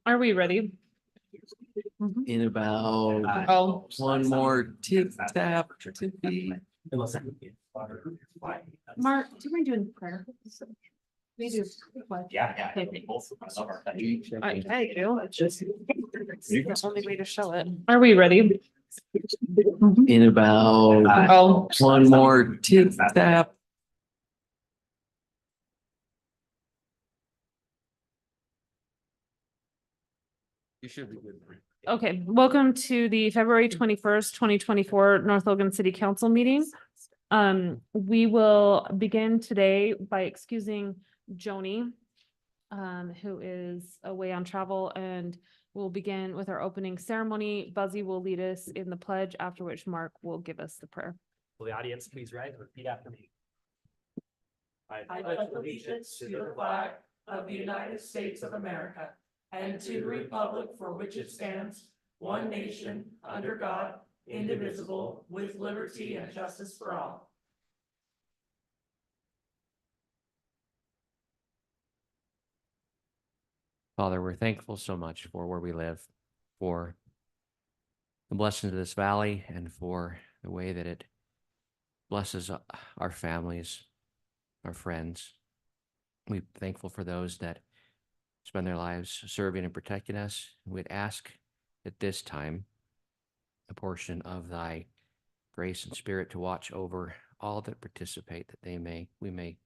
Are we ready? In about Oh, one more tip tap to be. Mark, do you mind doing prayer? We do. Yeah. Okay, thanks. Both of us are. I do. It's the only way to show it. Are we ready? In about Oh, one more tip tap. You should be good. okay. Welcome to the February 21st, 2024 North Logan City Council meeting. We will begin today by excusing Joni, who is away on travel, and we'll begin with our opening ceremony. Buzzy will lead us in the pledge, after which Mark will give us the prayer. Will the audience please rise and repeat after me? I pledge allegiance to the flag of the United States of America and to the republic for which it stands, one nation, under God, indivisible, with liberty and justice for all. Father, we're thankful so much for where we live, for the blessings of this valley, and for the way that it blesses our families, our friends. We're thankful for those that spend their lives serving and protecting us. We'd ask at this time a portion of thy grace and spirit to watch over all that participate, that we may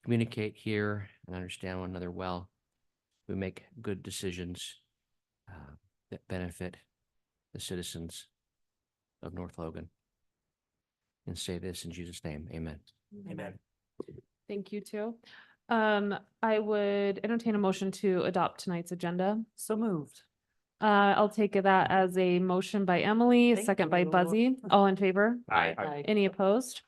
communicate, hear, and understand one another well. We make good decisions that benefit the citizens of North Logan. And say this in Jesus' name, amen. Amen. Thank you too. I would entertain a motion to adopt tonight's agenda. So moved. I'll take that as a motion by Emily, a Thank second by you. Buzzy. All in favor? Aye. Any opposed?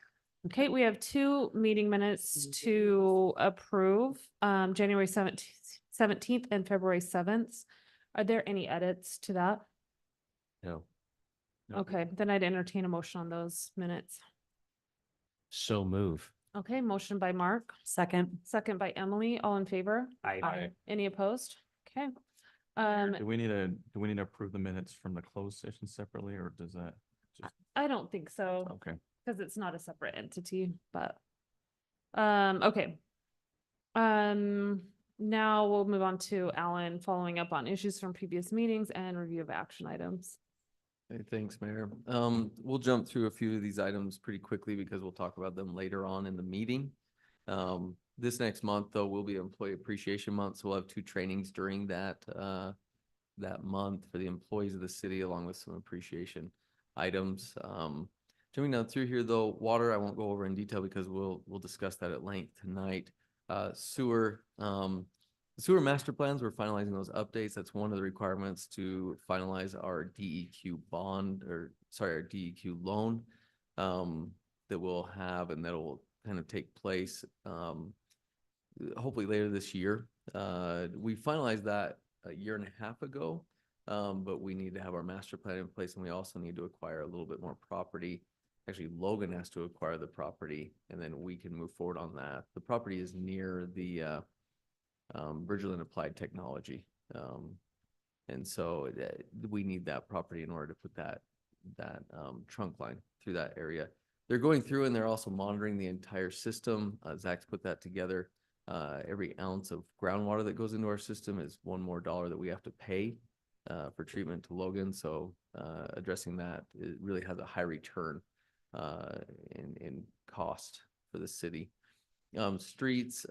Okay, we have two meeting minutes to approve, January 17th and February 7th. Are there any edits to that? No. Okay, then I'd entertain a motion on those minutes. So move. Okay, motion by Mark, Second. second by Emily. All in favor? Aye. Any opposed? Okay. Do we need to approve the minutes from the closed session separately, or does that just, I don't think so. okay? Because it's not a separate entity, but, okay. Now we'll move on to Alan, following up on issues from previous meetings and review of action items. Hey, thanks, Mayor. We'll jump through a few of these items pretty quickly because we'll talk about them later on in the meeting. This next month, though, will be Employee Appreciation Month, so we'll have two trainings during that month for the employees of the city, along with some appreciation items. Jumping down through here, though, water I won't go over in detail because we'll discuss that at length tonight. Sewer master plans, we're finalizing those updates. That's one of the requirements to finalize our DEQ bond, our DEQ loan that we'll have, and that will kind of take place hopefully later this year. We finalized that a year and a half ago, but we need to have our master plan in place, and we also need to acquire a little bit more property. Actually, Logan has to acquire the property, and then we can move forward on that. The property is near the Bridgerland Applied Technology. And so we need that property in order to put that trunk line through that area. They're going through and they're also monitoring the entire system. Zach's put that together. Every ounce of groundwater that goes into our system is $1 more that we have to pay for treatment to Logan. So addressing that, it really has a high return in cost for the city. Streets,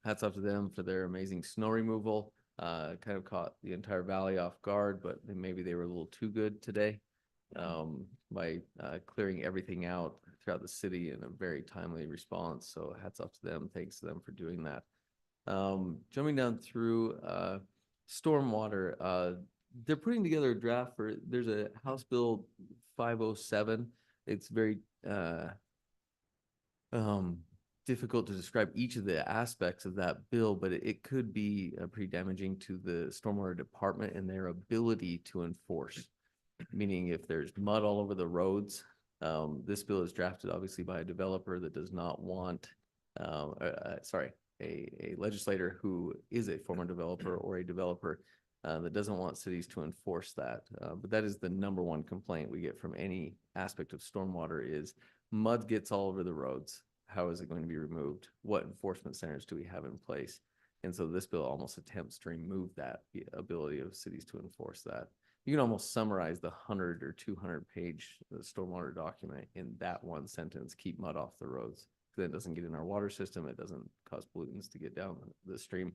hats off to them for their amazing snow removal. Kind of caught the entire valley off guard, but maybe they were a little too good today by clearing everything out throughout the city in a very timely response. So hats off to them. Thanks to them for doing that. Jumping down through stormwater, they're putting together a draft there's a House Bill 507. It's very difficult to describe each of the aspects of that bill, but it could be pretty damaging to the stormwater department and their ability to enforce. Meaning if there's mud all over the roads, this bill is drafted obviously by a developer that does not want, a legislator who is a former developer or a developer that doesn't want cities to enforce that. But that is the number one complaint we get from any aspect of stormwater is mud gets all over the roads. How is it going to be removed? What enforcement centers do we have in place? And so this bill almost attempts to remove that the ability of cities to enforce that. You can almost summarize the 100 or 200 page stormwater document in that one sentence, keep mud off the roads. Then it doesn't get in our water system. It doesn't cause pollutants to get down the stream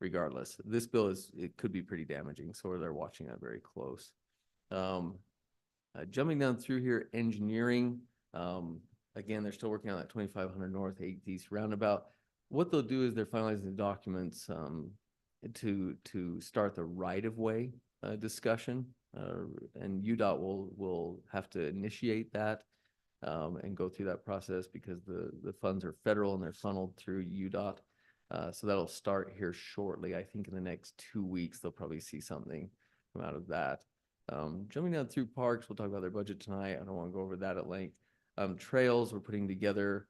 regardless. This bill it could be pretty damaging. So they're watching that very close. Jumping down through here, engineering. Again, they're still working on that 2500 North 8th East roundabout. What they'll do is they're finalizing the documents to start the right-of-way discussion, and UDOT will have to initiate that and go through that process because the funds are federal and they're funneled through UDOT. So that'll start here shortly. I think in the next 2 weeks, they'll probably see something come out of that. Jumping down through parks, we'll talk about their budget tonight. I don't want to go over that at length. Trails, we're putting together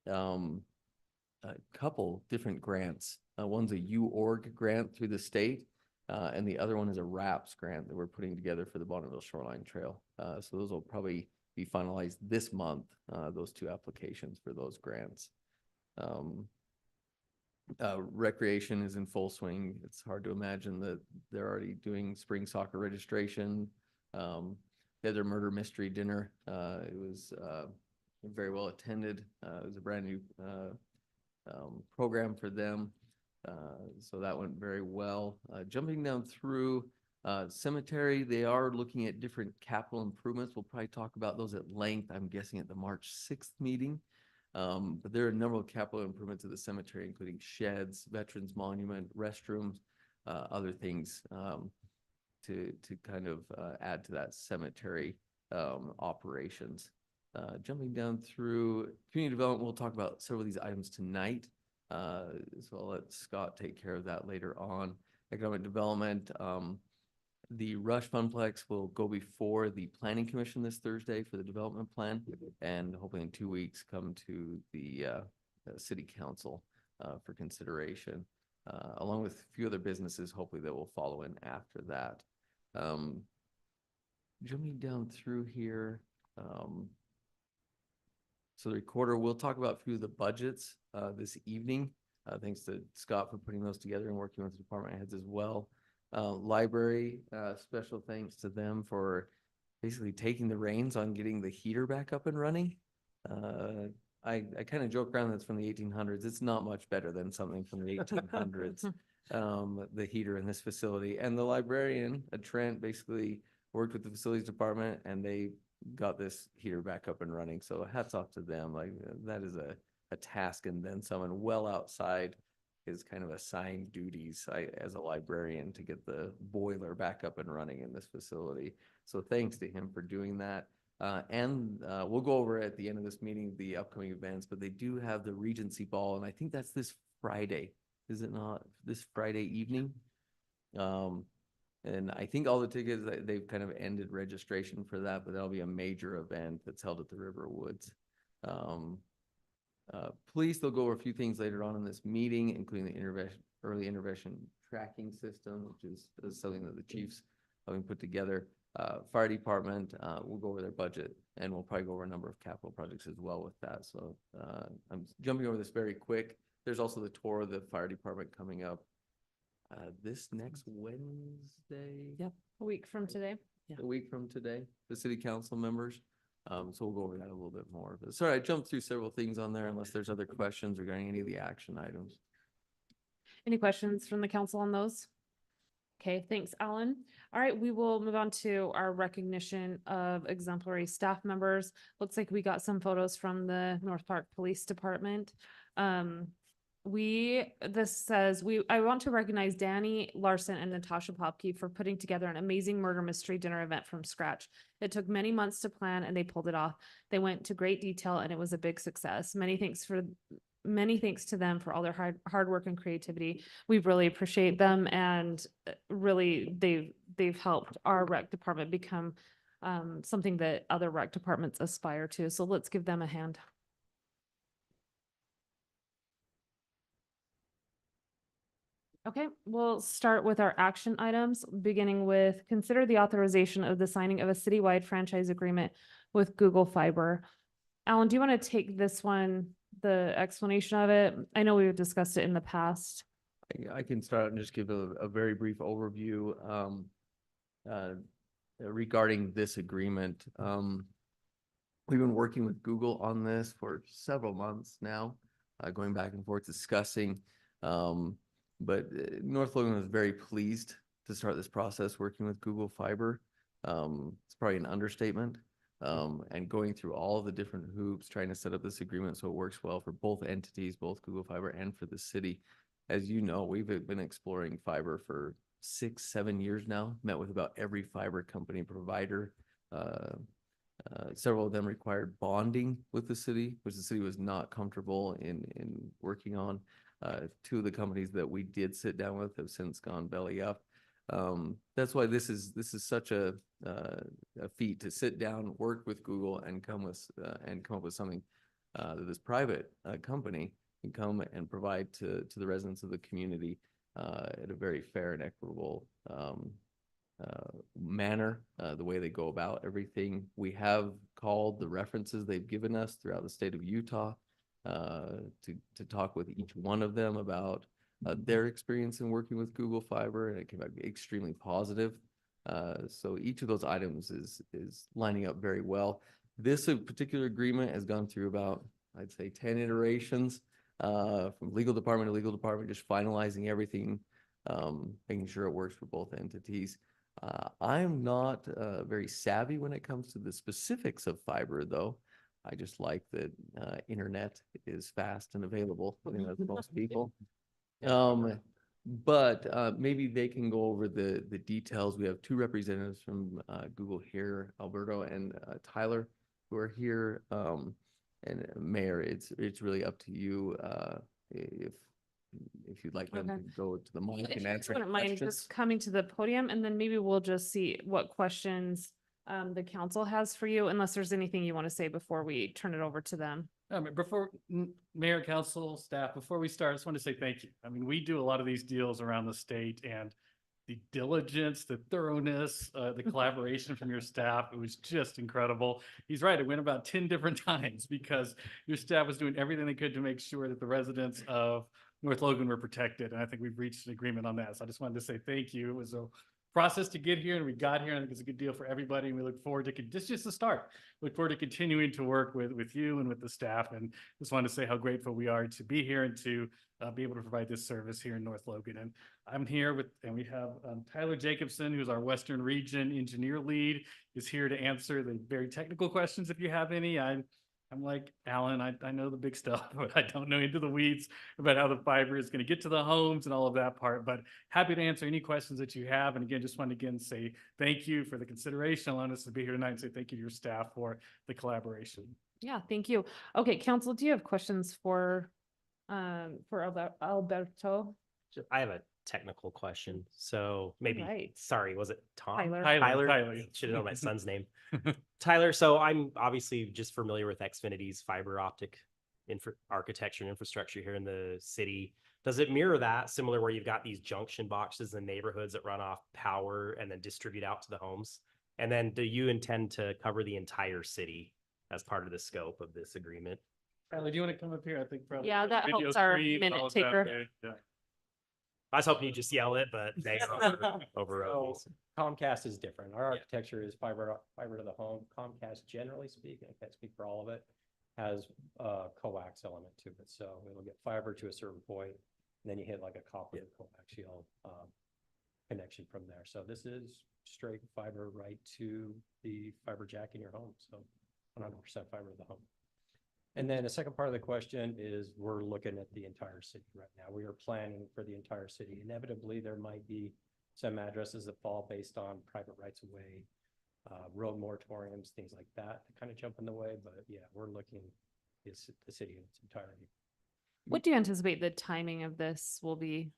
a couple different grants. One's a UORG grant through the state, and the other one is a RAPS grant that we're putting together for the Bonneville Shoreline Trail. So those will probably be finalized this month, those two applications for those grants. Recreation is in full swing. It's hard to imagine that they're already doing spring soccer registration. They had their murder mystery dinner. It was very well attended. It was a brand new program for them. So that went very well. Jumping down through cemetery, they are looking at different capital improvements. We'll probably talk about those at length, I'm guessing at the March 6th meeting. But there are a number of capital improvements at the cemetery, including sheds, veterans monument, restrooms, other things to kind of add to that cemetery operations. Jumping down through community development, we'll talk about several of these items tonight. So I'll let Scott take care of that later on. Economic development, the Rush Funplex will go before the Planning Commission this Thursday for the development plan, and hopefully in 2 weeks come to the City Council for consideration, along with a few other businesses. Hopefully that will follow in after that. Jumping down through here. So the recorder, we'll talk about a few of the budgets this evening. Thanks to Scott for putting those together and working with the department heads as well. Library, special thanks to them for basically taking the reins on getting the heater back up and running. I kind of joke around that's from the 1800s. It's not much better than something from the 1800s, the heater in this facility. And the librarian, Trent, basically worked with the facilities department and they got this heater back up and running. So hats off to them. Like that is a task, and then someone well outside his kind of assigned duties as a librarian to get the boiler back up and running in this facility. So thanks to him for doing that. And we'll go over at the end of this meeting the upcoming events, but they do have the Regency Ball, and I think that's this Friday. Is it not? This Friday evening? And I think all the tickets, they've kind of ended registration for that, but that'll be a major event that's held at the River Woods. Police, they'll go over a few things later on in this meeting, including the early intervention tracking system, which is something that the chiefs having put together. Fire department, we'll go over their budget, and we'll probably go over a number of capital projects as well with that. So I'm jumping over this very quick. There's also the tour of the fire department coming up this next Wednesday. Yep, a week from today. A week from today, the city council members. So we'll go over that a little bit more. But sorry, I jumped through several things on there unless there's other questions regarding any of the action items. Any questions from the council on those? Okay, thanks, Alan. All right, we will move on to our recognition of exemplary staff members. Looks like we got some photos from the North Park Police Department. This says, I want to recognize Danny Larson and Natasha Popke for putting together an amazing murder mystery dinner event from scratch. It took many months to plan and they pulled it off. They went to great detail and it was a big success. Many thanks to them for all their hard work and creativity. We really appreciate them, and really they've helped our rec department become something that other rec departments aspire to. So let's give them a hand. Okay, we'll start with our action items, beginning with consider the authorization of the signing of a citywide franchise agreement with Google Fiber. Alan, do you want to take this one, the explanation of it? I know we've discussed it in the past. I can start and just give a very brief overview regarding this agreement. We've been working with Google on this for several months now, going back and forth discussing. But North Logan was very pleased to start this process working with Google Fiber. It's probably an understatement. And going through all of the different hoops, trying to set up this agreement so it works well for both entities, both Google Fiber and for the city. As you know, we've been exploring fiber for 6-7 years now, met with about every fiber company provider. Several of them required bonding with the city, which the city was not comfortable in working on. Two of the companies that we did sit down with have since gone belly up. That's why this is such a feat to sit down, work with Google, and come up with something that this private company can come and provide to the residents of the community in a very fair and equitable manner. The way they go about everything, we have called the references they've given us throughout the state of Utah to talk with each one of them about their experience in working with Google Fiber, and it came back extremely positive. So each of those items is lining up very well. This particular agreement has gone through about, I'd say, 10 iterations from legal department to legal department, just finalizing everything, making sure it works for both entities. I'm not very savvy when it comes to the specifics of fiber, though. I just like that internet is fast and available. I think that's most people. But maybe they can go over the details. We have two representatives from Google here, Alberto and Tyler, who are here. And Mayor, it's really up to you if you'd like them Okay. to go to the mic If and you answer wouldn't any mind questions. just coming to the podium, and then maybe we'll just see what questions the council has for you, unless there's anything you want to say before we turn it over to them. Before Mayor, Council, staff, before we start, I just want to say thank you. I mean, we do a lot of these deals around the state, and the diligence, the thoroughness, the collaboration from your staff, it was just incredible. He's right, it went about 10 different times because your staff was doing everything they could to make sure that the residents of North Logan were protected, and I think we've reached an agreement on that. So I just wanted to say thank you. It was a process to get here, and we got here, and I think it's a good deal for everybody, and we look forward to, this is just the start. Look forward to continuing to work with you and with the staff, and just wanted to say how grateful we are to be here and to be able to provide this service here in North Logan. And I'm here and we have Tyler Jacobson, who's our Western Region Engineer Lead, is here to answer the very technical questions if you have any. I'm like, Alan, I know the big stuff, but I don't know into the weeds about how the fiber is going to get to the homes and all of that part, but happy to answer any questions that you have. And again, just want to again say thank you for the consideration, allowing us to be here tonight, and say thank you to your staff for the collaboration. Yeah, thank you. Okay, council, do you have questions for Alberto? I have a technical question. So maybe, Right. sorry, was it Tom? Tyler. Tyler. Should have known my son's name. Tyler, so I'm obviously just familiar with Xfinity's fiber optic architecture and infrastructure here in the city. Does it mirror that, similar where you've got these junction boxes in neighborhoods that run off power and then distribute out to the homes? And then do you intend to cover the entire city as part of the scope of this agreement? Tyler, do you want to come up here? I think probably. Yeah, that video helps our screen, minute all of that, taker. okay, yeah. I was hoping you just yell it, but thanks over. So Comcast is different. Our architecture is fiber to the home. Comcast, generally speaking, I can't speak for all of it, has a coax element to it. So it'll get fiber to a certain point, and then you hit like a copper coaxial connection from there. So this is straight fiber right to the fiber jack in your home. So 100% fiber to the home. And then the second part of the question is we're looking at the entire city right now. We are planning for the entire city. Inevitably, there might be some addresses that fall based on private rights of way, road moratoriums, things like that kind of jump in the way. But yeah, we're looking at the city in its entirety. What do you anticipate the timing of this will be?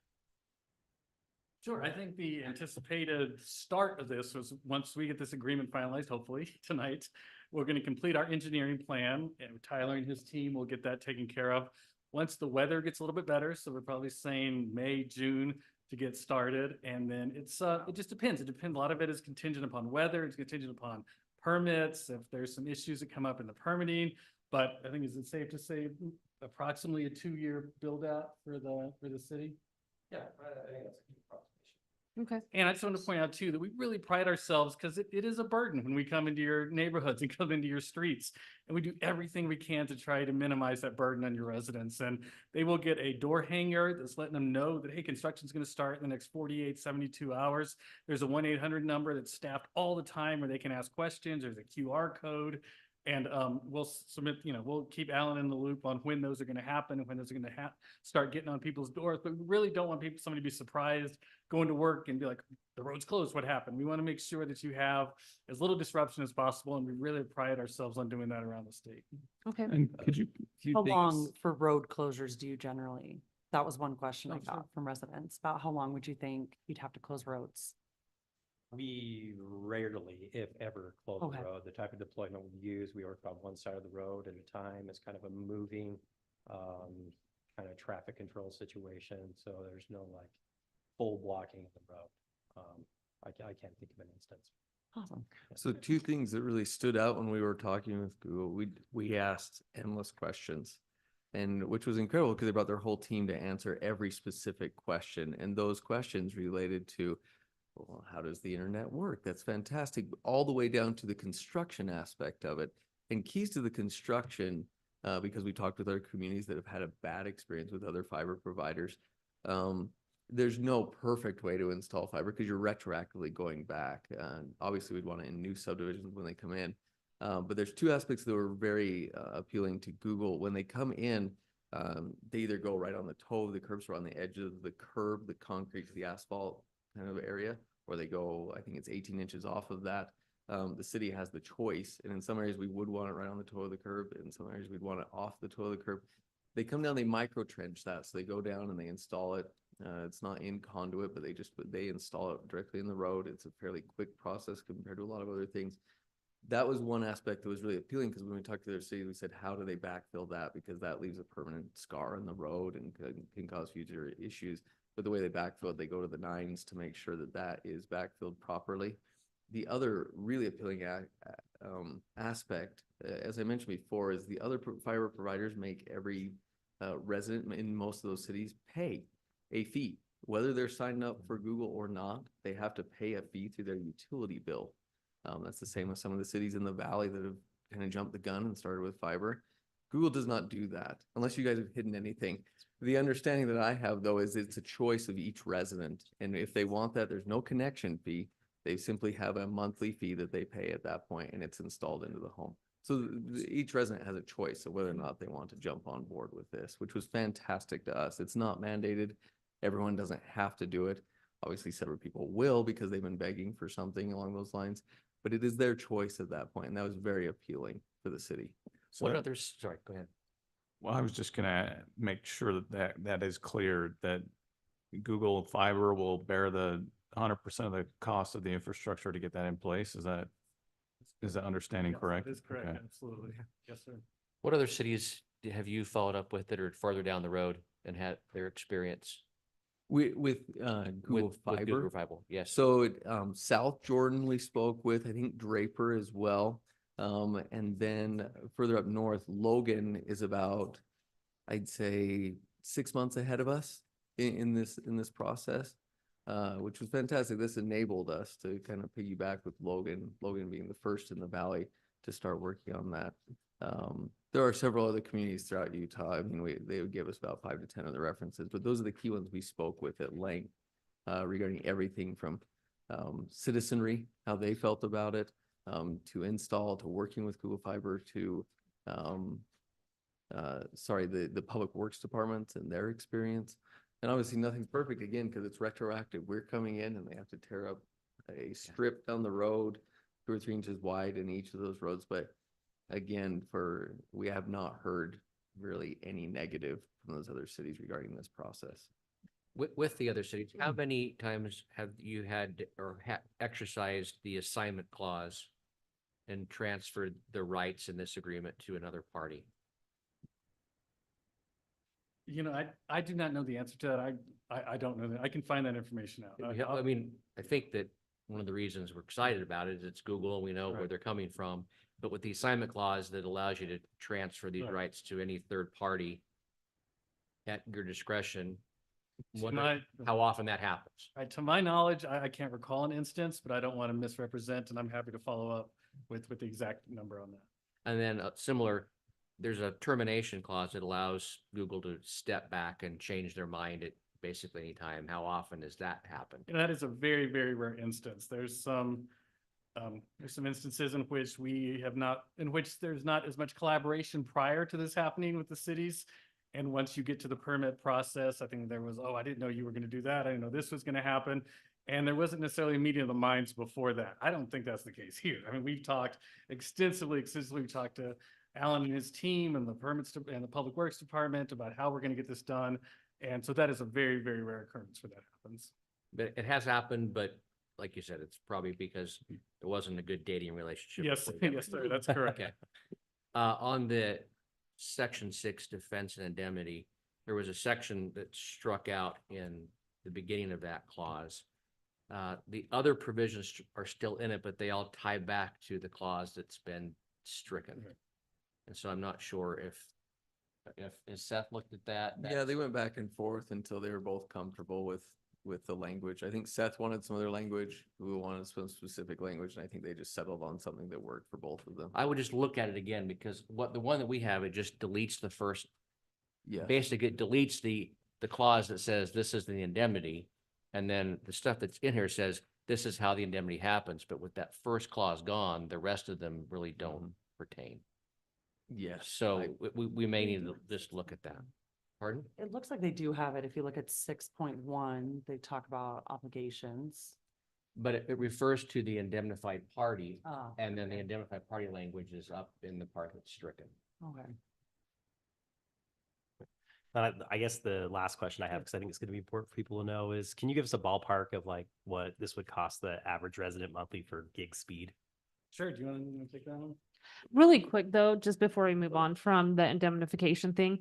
Sure. I think the anticipated start of this was once we get this agreement finalized, hopefully tonight, we're going to complete our engineering plan, and Tyler and his team will get that taken care of. Once the weather gets a little bit better, so we're probably saying May, June, to get started. And then it just depends. It depends. A lot of it is contingent upon weather. It's contingent upon permits, if there's some issues that come up in the permitting. But I think, is it safe to say approximately a 2-year build out for the city? Yeah, I think that's a good approximation. Okay. And I just want to point out too, that we really pride ourselves because it is a burden when we come into your neighborhoods and come into your streets. And we do everything we can to try to minimize that burden on your residents. And they will get a door hanger that's letting them know that, hey, construction's going to start in the next 48, 72 hours. There's a 1-800 number that's staffed all the time where they can ask questions. There's a QR code. And we'll submit, we'll keep Alan in the loop on when those are going to happen and when those are going to start getting on people's doors. But we really don't want somebody to be surprised going to work and be like, the road's closed, what happened? We want to make sure that you have as little disruption as possible. And we really pride ourselves on doing that around the state. Okay. And could you? How long for road closures do you generally? That was one question I Oh, sure. got from residents about how long would you think you'd have to close roads? We rarely, if ever, close the Okay. road. The type of deployment we use, we work on one side of the road at a time. It's kind of a moving, kind of traffic control situation. So there's no like full blocking of the road. I can't think of an instance. Awesome. So two things that really stood out when we were talking with Google, we asked endless questions, and which was incredible because they brought their whole team to answer every specific question. And those questions related to, well, how does the internet work? That's fantastic. All the way down to the construction aspect of it. And keys to the construction, because we talked with other communities that have had a bad experience with other fiber providers. There's no perfect way to install fiber because you're retroactively going back. Obviously, we'd want it in new subdivisions when they come in. But there's two aspects that were very appealing to Google. When they come in, they either go right on the toe of the curb, so on the edge of the curb, the concrete to the asphalt kind of area, or they go, I think it's 18 inches off of that. The city has the choice, and in some areas we would want it right on the toe of the curb, in some areas we'd want it off the toe of the curb. They come down, they micro trench that, so they go down and they install it. It's not in conduit, but they install it directly in the road. It's a fairly quick process compared to a lot of other things. That was one aspect that was really appealing, because when we talked to their city, we said, how do they backfill that? Because that leaves a permanent scar in the road and can cause future issues. But the way they backfill it, they go to the nines to make sure that that is backfilled properly. The other really appealing aspect, as I mentioned before, is the other fiber providers make every resident in most of those cities pay a fee. Whether they're signed up for Google or not, they have to pay a fee through their utility bill. That's the same with some of the cities in the valley that have kind of jumped the gun and started with fiber. Google does not do that unless you guys have hidden anything. The understanding that I have, though, is it's a choice of each resident. And if they want that, there's no connection fee. They simply have a monthly fee that they pay at that point, and it's installed into the home. So each resident has a choice of whether or not they want to jump on board with this, which was fantastic to us. It's not mandated. Everyone doesn't have to do it. Obviously, several people will because they've been begging for something along those lines, but it is their choice at that point, and that was very appealing for the city. What So- others, sorry, go ahead. Well, I was just gonna make sure that is clear, that Google Fiber will bear the 100% of the cost of the infrastructure to get that in place. Is that understanding Yes, correct? That is correct, Okay. absolutely. Yes, sir. What other cities have you followed up with that are farther down the road and had their experience With Google with Fiber. Google Fiber? Yes. So South Jordan we spoke with, I think Draper as well. And then further up north, Logan is about, I'd say, 6 months ahead of us in this process, which was fantastic. This enabled us to kind of piggyback with Logan being the first in the valley to start working on that. There are several other communities throughout Utah. I mean, they would give us about 5 to 10 other references, but those are the key ones we spoke with at length regarding everything from citizenry, how they felt about it, to install, to working with Google Fiber, to the Public Works Department and their experience. And obviously nothing's perfect, again, because it's retroactive. We're coming in and they have to tear up a strip down the road 2 or 3 inches wide in each of those roads. But again, we have not heard really any negative from those other cities regarding this process. With the other cities, how many times have you had or exercised the assignment clause and transferred the rights in this agreement to another party? You know, I do not know the answer to that. I don't know that. I can find that information out. Yeah, I mean, I think that one of the reasons we're excited about it is it's Google and we know where Right. they're coming from. But with the assignment clause that allows you to transfer these Right. rights to any third party at your discretion, To wonder my- how often that happens. To my knowledge, I can't recall an instance, but I don't want to misrepresent, and I'm happy to follow up with the exact number on that. And then similar, there's a termination clause that allows Google to step back and change their mind at basically any time. How often does that happen? And that is a very, very rare instance. There's some instances in which there's not as much collaboration prior to this happening with the cities. And once you get to the permit process, I think there was, oh, I didn't know you were going to do that. I didn't know this was going to happen. And there wasn't necessarily a meeting of the minds before that. I don't think that's the case here. I mean, we've talked extensively. We talked to Alan and his team and the and the Public Works Department about how we're going to get this done. And so that is a very, very rare occurrence where that happens. But it has happened, but like you said, it's probably because there wasn't a good dating relationship. Yes, before you got yes, sir, that's correct. Okay. On the Section 6 defense and indemnity, there was a section that struck out in the beginning of that clause. The other provisions are still in it, but they all tie back to the clause that's been stricken. Right. And so I'm not sure if has Seth looked at that? Yeah, they went back and forth until they were both comfortable with the language. I think Seth wanted some other language, we wanted some specific language, and I think they just settled on something that worked for both of them. I would just look at it again because the one that we have, it just deletes the first, Yeah, basically it deletes the clause that says this is the indemnity. And then the stuff that's in here says this is how the indemnity happens. But with that first clause gone, the rest of them really don't pertain. yes. So we may need to just look at that. Pardon? It looks like they do have it. If you look at 6.1, they talk about obligations. But it refers to the indemnified party, Oh, and then the indemnified party language is up in the part that's stricken. okay. I guess the last question I have, because I think it's going to be important for people to know, is can you give us a ballpark of like what this would cost the average resident monthly for gig speed? Sure, do you want to take that one? Really quick though, just before we move on from the indemnification thing,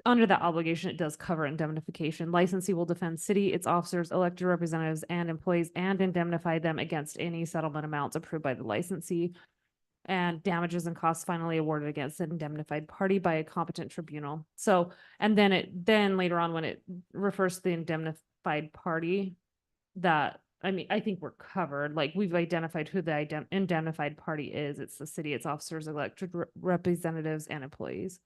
under that obligation, it does cover indemnification. Licensee will defend city, its officers, elected representatives, and employees and indemnify them against any settlement amounts approved by the licensee and damages and costs finally awarded against an indemnified party by a competent tribunal. So, and then later on, when it refers to the indemnified party, that, I mean, I think we're covered, like we've identified who the indemnified party is. It's the city, its officers, elected representatives, and employees.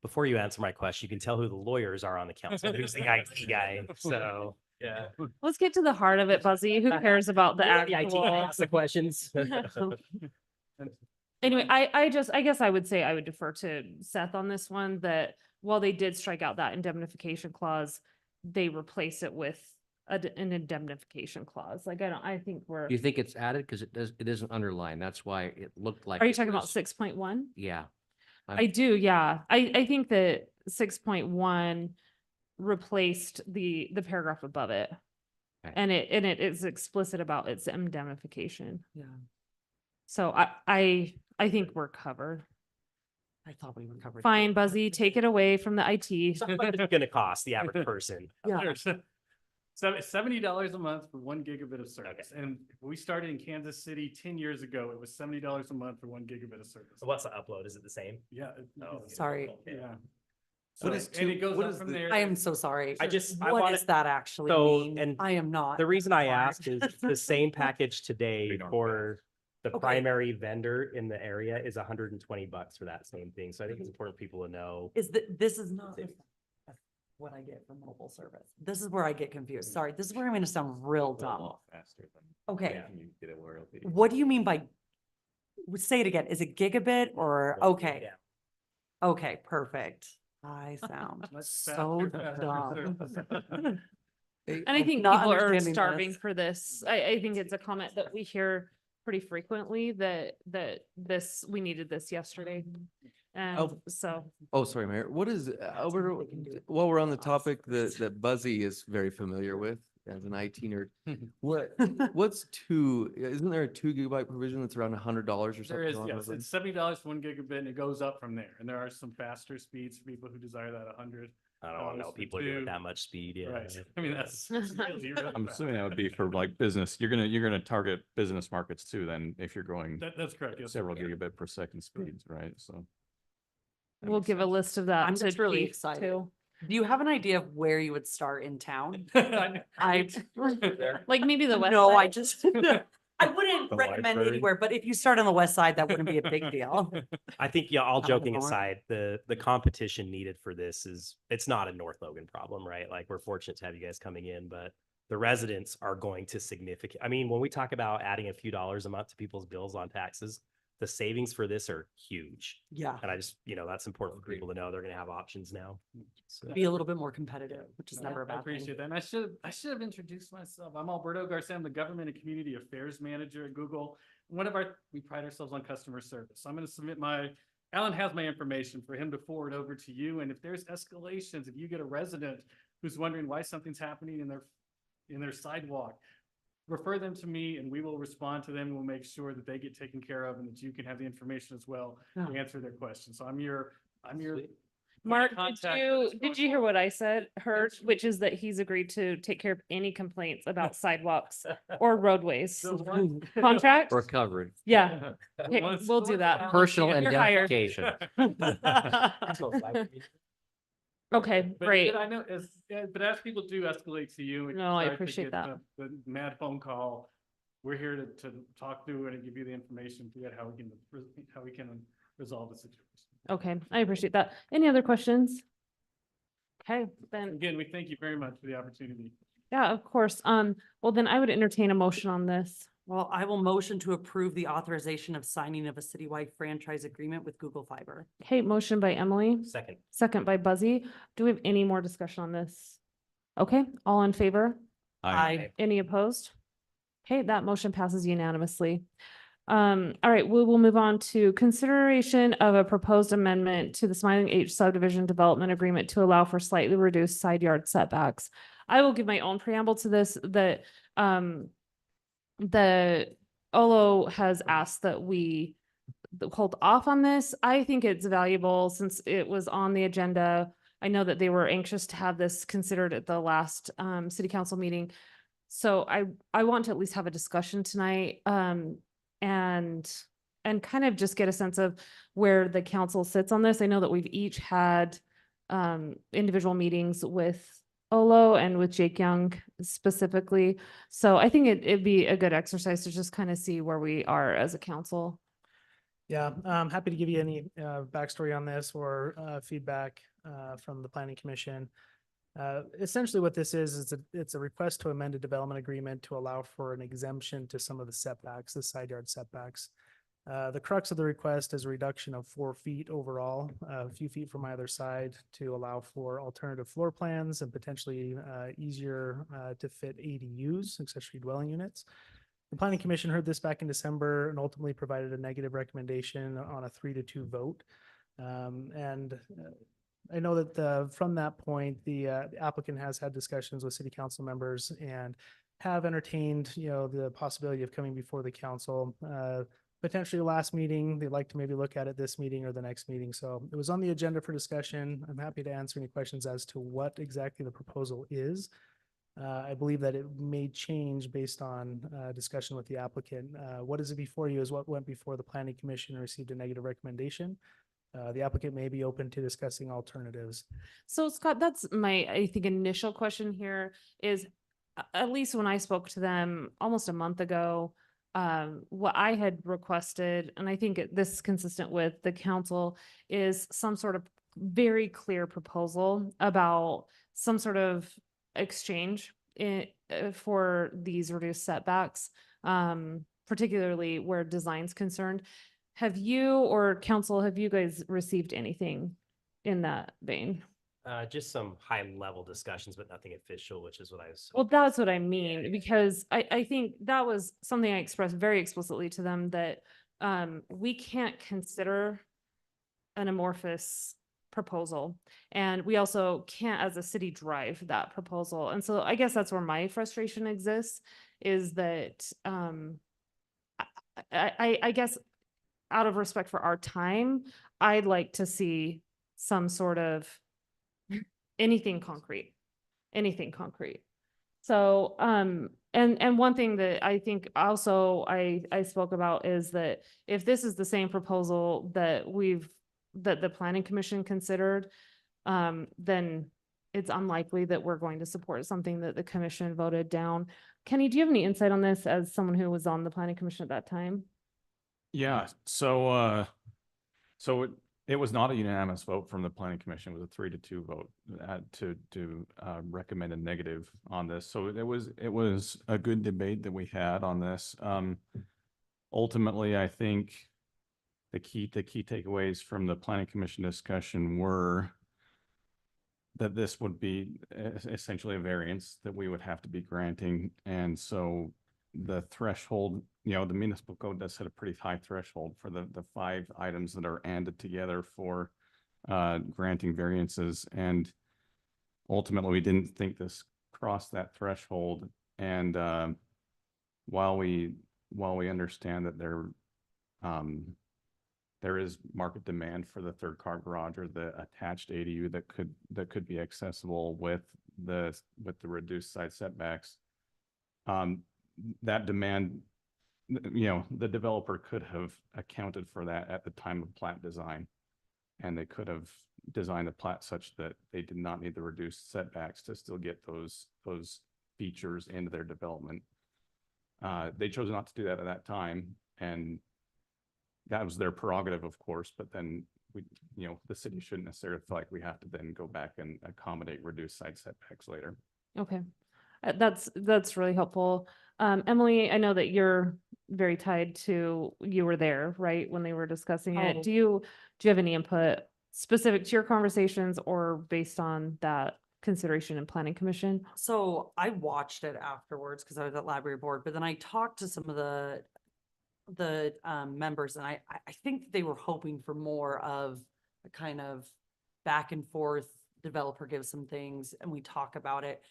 Before you answer my question, you can tell who the lawyers are on the council, who's the IT guy. So, yeah. Let's get to the heart of it, Buzzy. Who cares about the The IT guy actual? asks the questions. Anyway, I guess I would say I would defer to Seth on this one, that while they did strike out that indemnification clause, they replace it with an indemnification clause. Like, I think we're, Do you think it's added? Because it isn't underlined. That's why it looked like. are you it talking about was- 6.1? Yeah. I do, yeah. I think that 6.1 replaced the paragraph above it. Okay. And it is explicit about its indemnification. Yeah, So I think we're covered. I thought we were covered. Fine, Buzzy, take it away from the IT. So how much is it going to cost the average person? Yeah. $70 a month for 1 gigabit of service. And we started in Kansas City 10 years ago. It was $70 a month for 1 gigabit of service. So what's the upload? Is it the same? Yeah. Oh, Sorry. okay. Yeah. What So- is and it two- goes what up is from the- there. I am so sorry. I just- I What wanna- does that actually So, mean? and I am not. The reason I smart. ask is the same package today We don't for the Okay. primary vendor in the area is $120 for that same thing. So I think it's important for people to know. This is not what I get from mobile service. This is where I get confused. Sorry, this is where I'm gonna sound real dumb. Okay, what do you mean by, say it again, is it gigabit or, okay, Yeah. okay, perfect. I sound Much so faster. dumb. And I think Not people are understanding starving this. for this. I think it's a comment that we hear pretty frequently, that we needed this yesterday. And Oh. so, Oh, sorry, Mayor. What is, They can do it. while we're on the topic that Buzzy is very familiar with, as an IT nerd. What's isn't there a 2 GB provision that's around $100 or something? There is, along yes, those lines? it's $70 for 1 gigabit and it goes up from there. And there are some faster speeds for people who desire that 100. I don't know, for people doing two. that much speed, yeah. Right. I mean, that's really, really I'm fast. assuming that would be for like business. You're gonna target business markets too, then if you're going That's correct. Yes. several gigabit per second speeds, right? So. that We'll makes give a sense. list of that I'm to just really Chief, excited. too. Do you have an idea of where you would start in town? I Like maybe the west. No, side? I just, I wouldn't The recommend library. anywhere, but if you start on the west side, that wouldn't be a big deal. I think, yeah, all Out of the joking north. aside, the competition needed for this it's not a North Logan problem, right? Like, we're fortunate to have you guys coming in, but the residents are going to I mean, when we talk about adding a few dollars a month to people's bills on taxes, the savings for this are huge. Yeah, And I just, that's important for people to know they're going to have options now. So, be a little bit more competitive, which is Yeah, never a I bad thing. appreciate that. And I should have introduced myself. I'm Alberto Garcia. I'm the Government and Community Affairs Manager at Google. We pride ourselves on customer service. So I'm going to submit Alan has my information for him to forward over to you. And if there's escalations, if you get a resident who's wondering why something's happening in their sidewalk, refer them to me and we will respond to them. We'll make sure that they get taken care of and that you can have the information as well to Yeah. answer their questions. So I'm your Mark, contact did you hear what I heard, which is that he's agreed to take care of any complaints about sidewalks or roadways. The one- Contract? We're covered. Yeah, okay, Once- we'll do once that. Alan Personal gets- You're hired. indemnification. Okay, But great. I know but as people do escalate to you. and No, I start to appreciate get that. The mad phone call, we're here to talk through it and give you the information to get how we can resolve the situation. Okay, I appreciate that. Any other questions? Okay, then, Again, we thank you very much for the opportunity. yeah, of course. Well, then I would entertain a motion on this. Well, I will motion to approve the authorization of signing of a citywide franchise agreement with Google Fiber. Okay, motion by Emily, second. second by Buzzy. Do we have any more discussion on this? Okay, all in favor? I, Any opposed? Okay, that motion passes unanimously. All right, we will move on to consideration of a proposed amendment to the Smiling H subdivision development agreement to allow for slightly reduced side yard setbacks. I will give my own preamble to this, that, the Olo has asked that we hold off on this. I think it's valuable since it was on the agenda. I know that they were anxious to have this considered at the last city council meeting. So I want to at least have a discussion tonight and kind of just get a sense of where the council sits on this. I know that we've each had individual meetings with Olo and with Jake Young specifically. So I think it'd be a good exercise to just kind of see where we are as a council. Yeah, I'm happy to give you any backstory on this or feedback from the planning commission. Essentially what this is it's a request to amend a development agreement to allow for an exemption to some of the setbacks, the side yard setbacks. The crux of the request is a reduction of 4 feet overall, a few feet from either side to allow for alternative floor plans and potentially easier to fit ADUs, accessory dwelling units. The planning commission heard this back in December and ultimately provided a negative recommendation on a 3-2 vote. I know that from that point, the applicant has had discussions with city council members and have entertained, the possibility of coming before the council. Potentially last meeting, they'd like to maybe look at it this meeting or the next meeting. So it was on the agenda for discussion. I'm happy to answer any questions as to what exactly the proposal is. I believe that it may change based on discussion with the applicant. What is it before you is what went before the planning commission and received a negative recommendation. The applicant may be open to discussing alternatives. So Scott, that's I think, initial question here is, at least when I spoke to them almost a month ago, what I had requested, and I think this is consistent with the council, is some sort of very clear proposal about some sort of exchange for these reduced setbacks, particularly where design's concerned. Have you or council, have you guys received anything in that vein? Just some high level discussions, but nothing official, which is what I was. Well, that's what I mean, because I think that was something I expressed very explicitly to them, that we can't consider an amorphous proposal. And we also can't, as a city, drive that proposal. And so I guess that's where my frustration exists, is that, I guess out of respect for our time, I'd like to see some sort of anything concrete. So, and one thing that I think also I spoke about is that if this is the same proposal that that the planning commission considered, then it's unlikely that we're going to support something that the commission voted down. Kenny, do you have any insight on this as someone who was on the planning commission at that time? Yeah, so it was not a unanimous vote from the planning commission. It was a 3-2 vote to recommend a negative on this. So it was a good debate that we had on this. Ultimately, I think the key takeaways from the planning commission discussion were that this would be essentially a variance that we would have to be granting. And so the threshold, the municipal code does set a pretty high threshold for the 5 items that are added together for granting variances. And ultimately, we didn't think this crossed that threshold. And while we understand that there is market demand for the 3rd car garage or the attached ADU that could be accessible with the reduced side setbacks, that demand, the developer could have accounted for that at the time of plat design. And they could have designed a plat such that they did not need the reduced setbacks to still get those features into their development. They chose not to do that at that time, and that was their prerogative, of course, but then the city shouldn't necessarily feel like we have to then go back and accommodate reduced side setbacks later. Okay. That's really helpful. Emily, I know that you're very tied to, you were there, right, when they were discussing it. Oh. Do you have any input specific to your conversations or based on that consideration in planning commission? So I watched it afterwards because I was at library board, but then I talked to some of the members, and I think they were hoping for more of a kind of back and forth. Developer gives some things and we talk about it.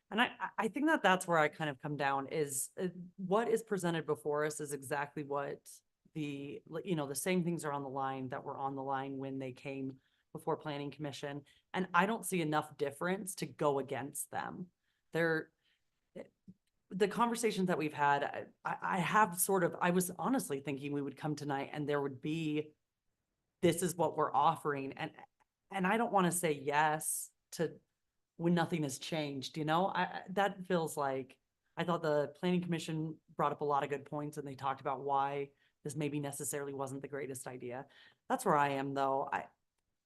And I think that's where I kind of come down is what is presented before us is exactly what the same things are on the line that were on the line when they came before planning commission. And I don't see enough difference to go against them. The conversations that we've had, I was honestly thinking we would come tonight and there would be, this is what we're offering. And I don't want to say yes to when nothing has changed, that feels like, I thought the planning commission brought up a lot of good points and they talked about why this maybe necessarily wasn't the greatest idea. That's where I am though.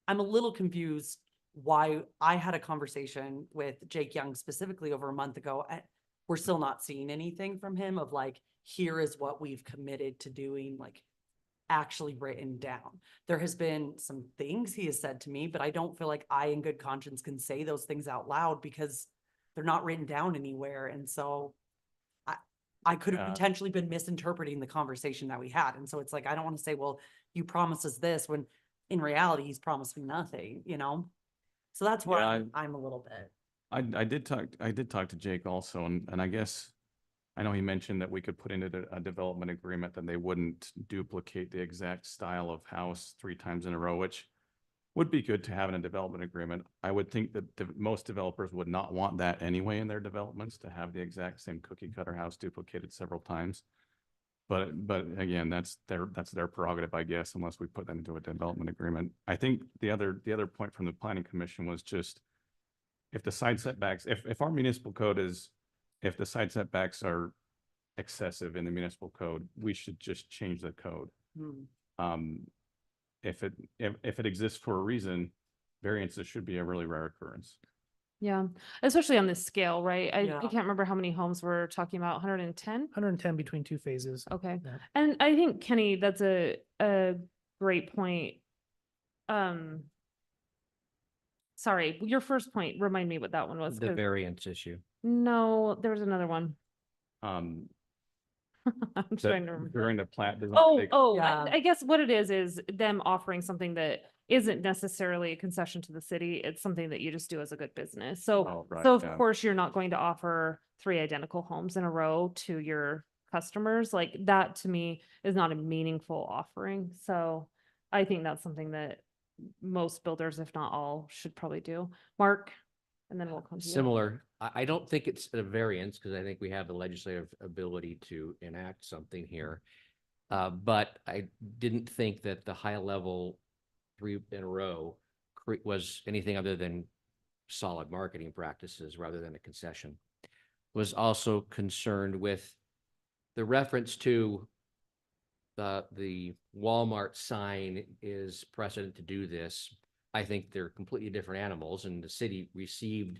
I'm a little confused why I had a conversation with Jake Young specifically over a month ago. We're still not seeing anything from him of like, here is what we've committed to doing, like actually written down. There has been some things he has said to me, but I don't feel like I in good conscience can say those things out loud because they're not written down anywhere. And so I could have potentially been misinterpreting the conversation that we had. And so it's like, I don't want to say, well, you promised us this when in reality, he's promised me nothing, So that's why I'm a little bit. I did talk to Jake also, and I guess I know he mentioned that we could put into a development agreement that they wouldn't duplicate the exact style of house 3 times in a row, which would be good to have in a development agreement. I would think that most developers would not want that anyway in their developments, to have the exact same cookie cutter house duplicated several times. But again, that's their prerogative, I guess, unless we put that into a development agreement. I think the other point from the planning commission was just, if the side setbacks, if our municipal code if the side setbacks are excessive in the municipal code, we should just change the code. If it exists for a reason, variances should be a really rare occurrence. Yeah, especially on this scale, right? I Yeah. can't remember how many homes we're talking about, 110? 110 between 2 phases. Okay. Yeah. And I think, Kenny, that's a great point. Sorry, your first point, remind me what that one was. The 'Cause- variance issue. No, there was another one. Um, I'm that trying to remember. during the plat design. Oh, Yeah. I guess what it is them offering something that isn't necessarily a concession to the city. It's something that you just do as a good business. So, Oh, right, so of yeah. course, you're not going to offer 3 identical homes in a row to your customers. Like that to me is not a meaningful offering. So I think that's something that most builders, if not all, should probably do. Mark, and then we'll come to you. Similar, I don't think it's a variance because I think we have the legislative ability to enact something here. But I didn't think that the high level 3 in a row was anything other than solid marketing practices rather than a concession. Was also concerned with the reference to the Walmart sign is precedent to do this. I think they're completely different animals and the city received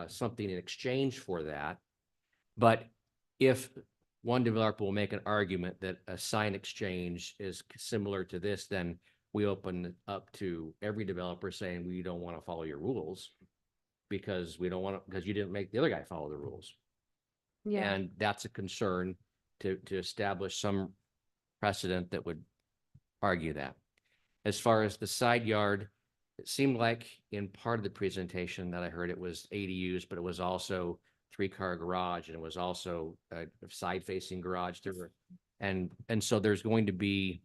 something in exchange for that. But if one developer will make an argument that a sign exchange is similar to this, then we open it up to every developer saying, we don't want to follow your rules because we don't want to, because you didn't make the other guy follow the rules. Yeah. And that's a concern to establish some precedent that would argue that. As far as the side yard, it seemed like in part of the presentation that I heard it was ADUs, but it was also 3-car garage and it was also a side facing garage through. And so there's going to be,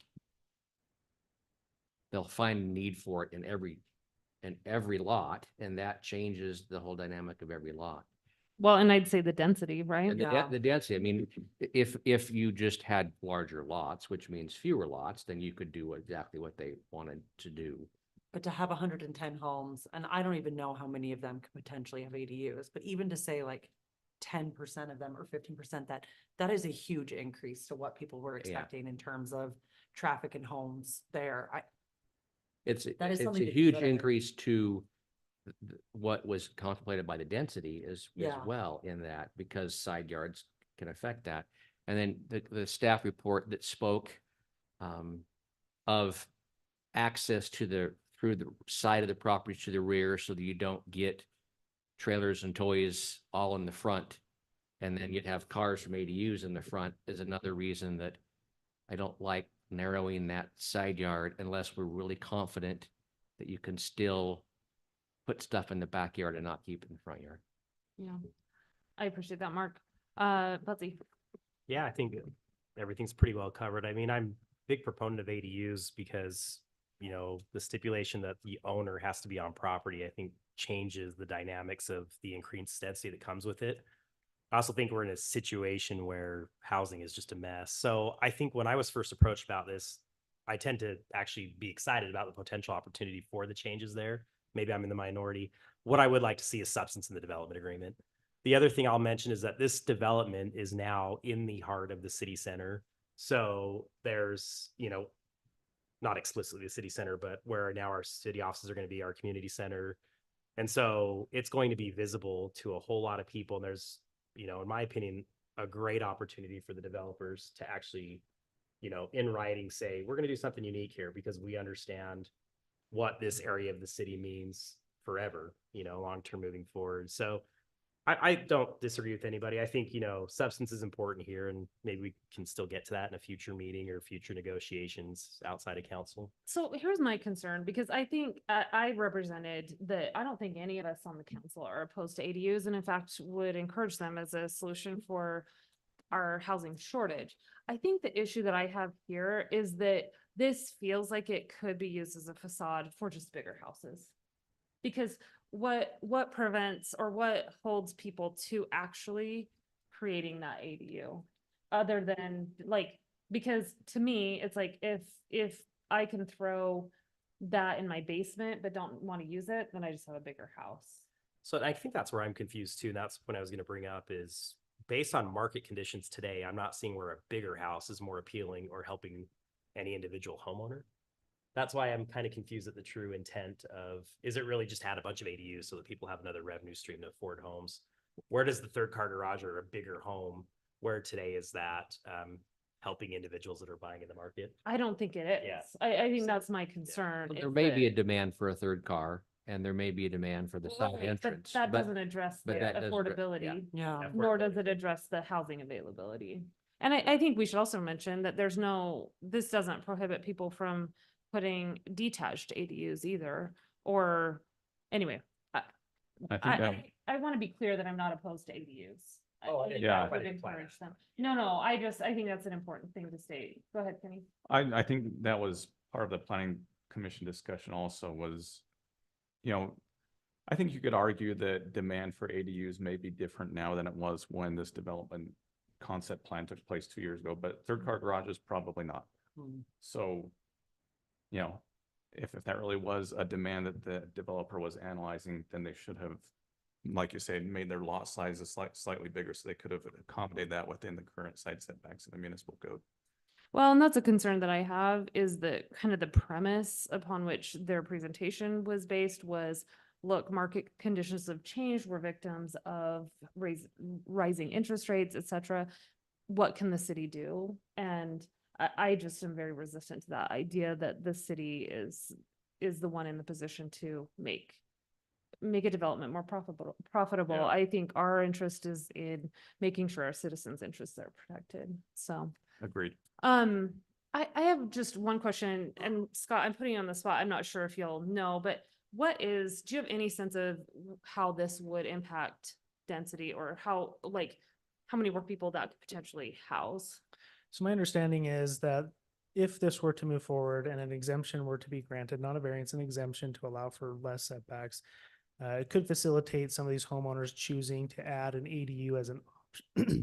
they'll find a need for it in every lot, and that changes the whole dynamic of every lot. Well, and I'd say the density, right? And Yeah. the density, I mean, if you just had larger lots, which means fewer lots, then you could do exactly what they wanted to do. But to have 110 homes, and I don't even know how many of them could potentially have ADUs, but even to say like 10% of them or 15%, that is a huge increase to what people were expecting in terms of traffic and homes there. It's That is a something to huge consider. increase to what was contemplated by the density as Yeah. well in that, because side yards can affect that. And then the staff report that spoke of access to through the side of the property to the rear so that you don't get trailers and toys all in the front. And then you'd have cars from ADUs in the front is another reason that I don't like narrowing that side yard unless we're really confident that you can still put stuff in the backyard and not keep it in the front yard. Yeah. I appreciate that, Mark. Betsy. Yeah, I think everything's pretty well covered. I mean, I'm a big proponent of ADUs because, you know, the stipulation that the owner has to be on property, I think changes the dynamics of the increased density that comes with it. I also think we're in a situation where housing is just a mess. So I think when I was first approached about this, I tend to actually be excited about the potential opportunity for the changes there. Maybe I'm in the minority. What I would like to see is substance in the development agreement. The other thing I'll mention is that this development is now in the heart of the city center. So there's, you know, not explicitly the city center, but where now our city offices are going to be, our community center. And so it's going to be visible to a whole lot of people. And there's, you know, in my opinion, a great opportunity for the developers to actually, you know, in writing say, we're going to do something unique here because we understand what this area of the city means forever, you know, long-term moving forward. So I don't disagree with anybody. I think, you know, substance is important here and maybe we can still get to that in a future meeting or future negotiations outside of council. So here's my concern, because I think I represented I don't think any of us on the council are opposed to ADUs, and in fact would encourage them as a solution for our housing shortage. I think the issue that I have here is that this feels like it could be used as a facade for just bigger houses. Because what prevents or what holds people to actually creating that ADU other than like, because to me, it's like if I can throw that in my basement but don't want to use it, then I just have a bigger house. So I think that's where I'm confused too. And that's what I was going to bring up is based on market conditions today, I'm not seeing where a bigger house is more appealing or helping any individual homeowner. That's why I'm kind of confused at the true intent of, is it really just add a bunch of ADUs so that people have another revenue stream to afford homes? Where does the 3rd-car garage or a bigger home, where today is that helping individuals that are buying in the market? I don't think it is. Yeah. I think that's my concern. There is may that- be a demand for a 3rd car and there may be a demand for the side Right, entrance. But that doesn't address the but that doesn't- affordability. Yeah. Nor does it address the housing availability. And I think we should also mention that this doesn't prohibit people from putting detached ADUs either, or, anyway. I think that, I want to be clear that I'm not opposed to ADUs. Oh, I think Yeah. that would encourage them. No, I think that's an important thing to state. Go ahead, Kenny. I think that was part of the planning commission discussion also was, I think you could argue that demand for ADUs may be different now than it was when this development concept plan took place 2 years ago, but third car garages probably not. Hmm. So, if that really was a demand that the developer was analyzing, then they should have, like you said, made their lot sizes slightly bigger, so they could have accommodated that within the current side setbacks in the municipal code. Well, and that's a concern that I have, is that kind of the premise upon which their presentation was based was, look, market conditions have changed. We're victims of rising interest rates, et cetera. What can the city do? And I just am very resistant to that idea that the city is the one in the position to make a development more profitable. Yeah. I think our interest is in making sure our citizens' interests are protected. So, Agreed. I have just one question, and Scott, I'm putting you on the spot. I'm not sure if you'll know, but do you have any sense of how this would impact density, or how many more people that could potentially house? So my understanding is that if this were to move forward and an exemption were to be granted, not a variance, an exemption to allow for less setbacks, it could facilitate some of these homeowners choosing to add an ADU as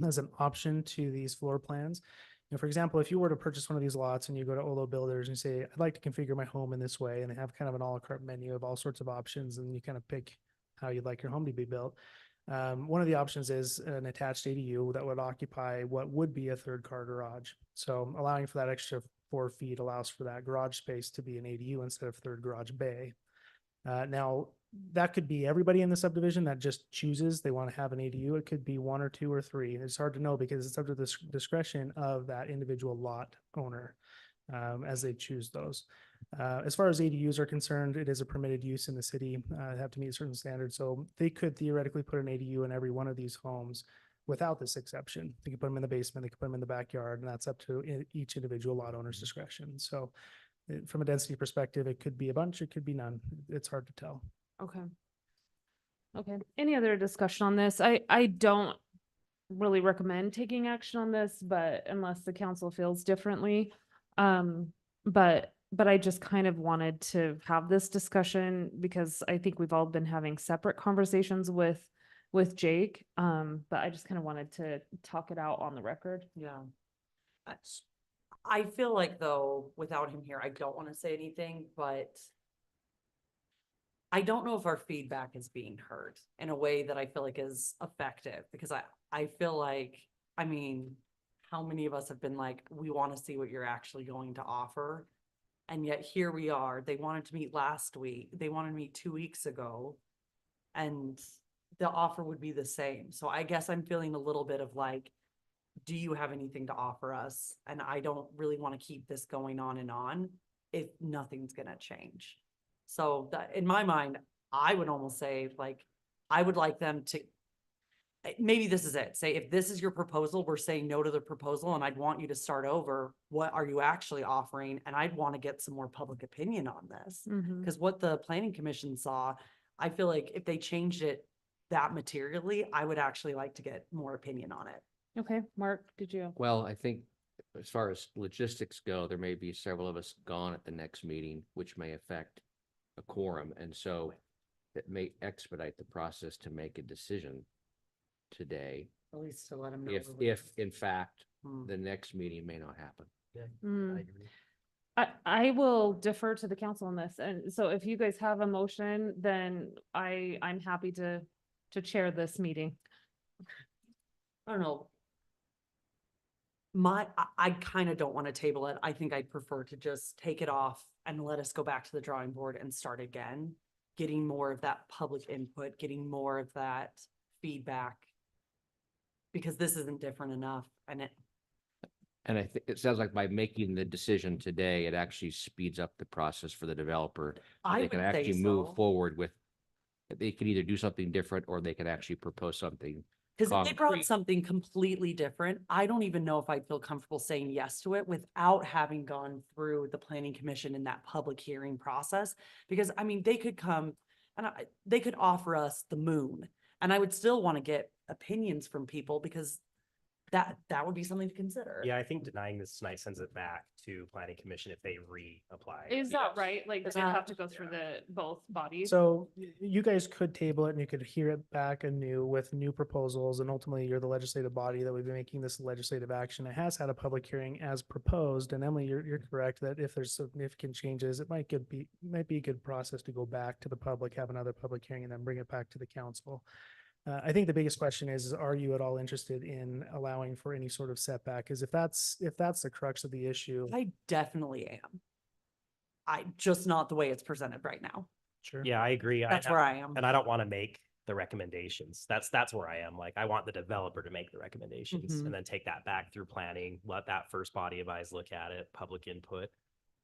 as an option to these floor plans. For example, if you were to purchase one of these lots and you go to Olo Builders and say, I'd like to configure my home in this way, and they have kind of an a la carte menu of all sorts of options, and you kind of pick how you'd like your home to be built. One of the options is an attached ADU that would occupy what would be a third car garage. So allowing for that extra 4 feet allows for that garage space to be an ADU instead of third garage bay. Now, that could be everybody in the subdivision that just chooses they want to have an ADU. It could be 1 or 2 or 3. It's hard to know because it's up to the discretion of that individual lot owner as they choose those. As far as ADUs are concerned, it is a permitted use in the city. They have to meet certain standards. So they could theoretically put an ADU in every one of these homes without this exception. They could put them in the basement, they could put them in the backyard, and that's up to each individual lot owner's discretion. So from a density perspective, it could be a bunch, it could be none. It's hard to tell. Okay. Any other discussion on this? I don't really recommend taking action on this, but unless the council feels differently. But I just kind of wanted to have this discussion because I think we've all been having separate conversations with Jake. But I just kind of wanted to talk it out on the record. Yeah. I feel like though, without him here, I don't want to say anything, but I don't know if our feedback is being heard in a way that I feel like is effective, because I feel like, I mean, how many of us have been like, we want to see what you're actually going to offer? And yet here we are. They wanted to meet last week. They wanted to meet 2 weeks ago. And the offer would be the same. So I guess I'm feeling a little bit of like, do you have anything to offer us? And I don't really want to keep this going on if nothing's gonna change. So that, in my mind, I would almost say like, I would like them to, maybe this is it. Say, if this is your proposal, we're saying no to the proposal, and I'd want you to start over. What are you actually offering? And I'd want to get some more public opinion on this. Because what the planning commission saw, I feel like if they changed it that materially, I would actually like to get more opinion on it. Okay, Mark, did you? Well, I think as far as logistics go, there may be several of us gone at the next meeting, which may affect a quorum. And so it may expedite the process to make a decision today, At least to let them know. if in fact, Hmm. the next meeting may not happen. Mm. I will defer to the council on this. And so if you guys have a motion, then I'm happy to chair this meeting. I don't know. I kind of don't want to table it. I think I'd prefer to just take it off and let us go back to the drawing board and start again. Getting more of that public input, getting more of that feedback. Because this isn't different enough, and And I think it sounds like by making the decision today, it actually speeds up the process for the developer. I They would can say actually move so. forward with, they can either do something different or they can actually propose something Because if they Con- brought something completely different, I don't even know if I'd feel comfortable saying yes to it without having gone through the planning commission in that public hearing process. Because I mean, they could come and they could offer us the moon, and I would still want to get opinions from people because that would be something to consider. Yeah, I think denying this tonight sends it back to planning commission if they reapply. Is that right? Like, does it Yeah. have to go through the both bodies? So you guys could table it and you could hear it back anew with new proposals, and ultimately you're the legislative body that would be making this legislative action. It has had a public hearing as proposed, and Emily, you're correct that if there's significant changes, it might be a good process to go back to the public, have another public hearing, and then bring it back to the council. I think the biggest question is, are you at all interested in allowing for any sort of setback? Because if that's the crux of the issue, I definitely am. I just not the way it's presented right now. sure. Yeah, I agree. That's where I am. And I don't want to make the recommendations. That's where I am. Like, I want the developer to make the recommendations Mhm. and then take that back through planning, let that first body of eyes look at it, public input.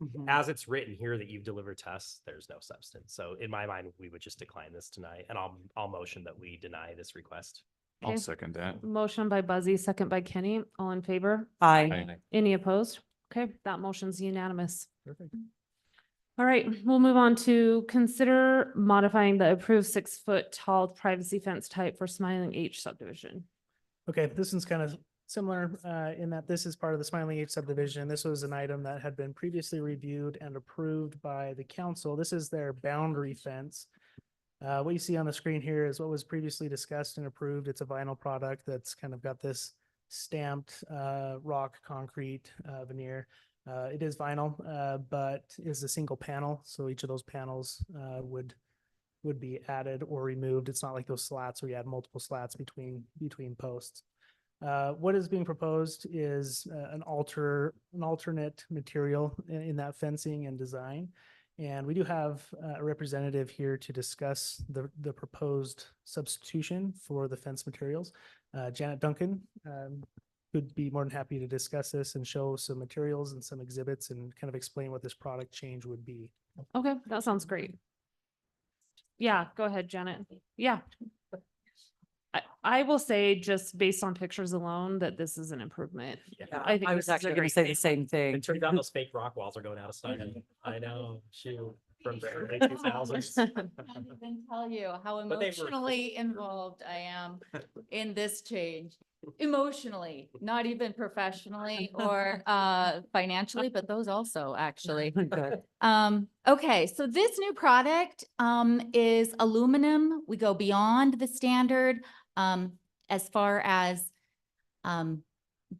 Mhm. As it's written here that you've delivered to us, there's no substance. So in my mind, we would just decline this tonight, and I'll motion that we deny this request. I'll Okay. second that. Motion by Buzzy, second by Kenny. All in favor? I, Any opposed? Okay, that motion's unanimous. Perfect. All right, we'll move on to consider modifying the approved 6-foot tall privacy fence type for Smiling H subdivision. Okay, this one's kind of similar in that this is part of the Smiling H subdivision. This was an item that had been previously reviewed and approved by the council. This is their boundary fence. What you see on the screen here is what was previously discussed and approved. It's a vinyl product that's kind of got this stamped rock concrete veneer. It is vinyl, but is a single panel. So each of those panels would be added or removed. It's not like those slats where you add multiple slats between posts. What is being proposed is an alternate material in that fencing and design. And we do have a representative here to discuss the proposed substitution for the fence materials. Janet Duncan would be more than happy to discuss this and show some materials and some exhibits and kind of explain what this product change would be. Okay, that sounds great. Yeah, go ahead, Janet. Yeah. I will say, just based on pictures alone, that this is an improvement. yeah, I think I this was is a actually gonna great say thing. the same thing. It turns out those fake rock walls are going out of style. I know, shoot, from the early 2000s. Can't even tell you how But they were- emotionally involved I am in this change. Emotionally, not even professionally or financially, but those also actually. Good. Okay, so this new product is aluminum. We go beyond the standard as far as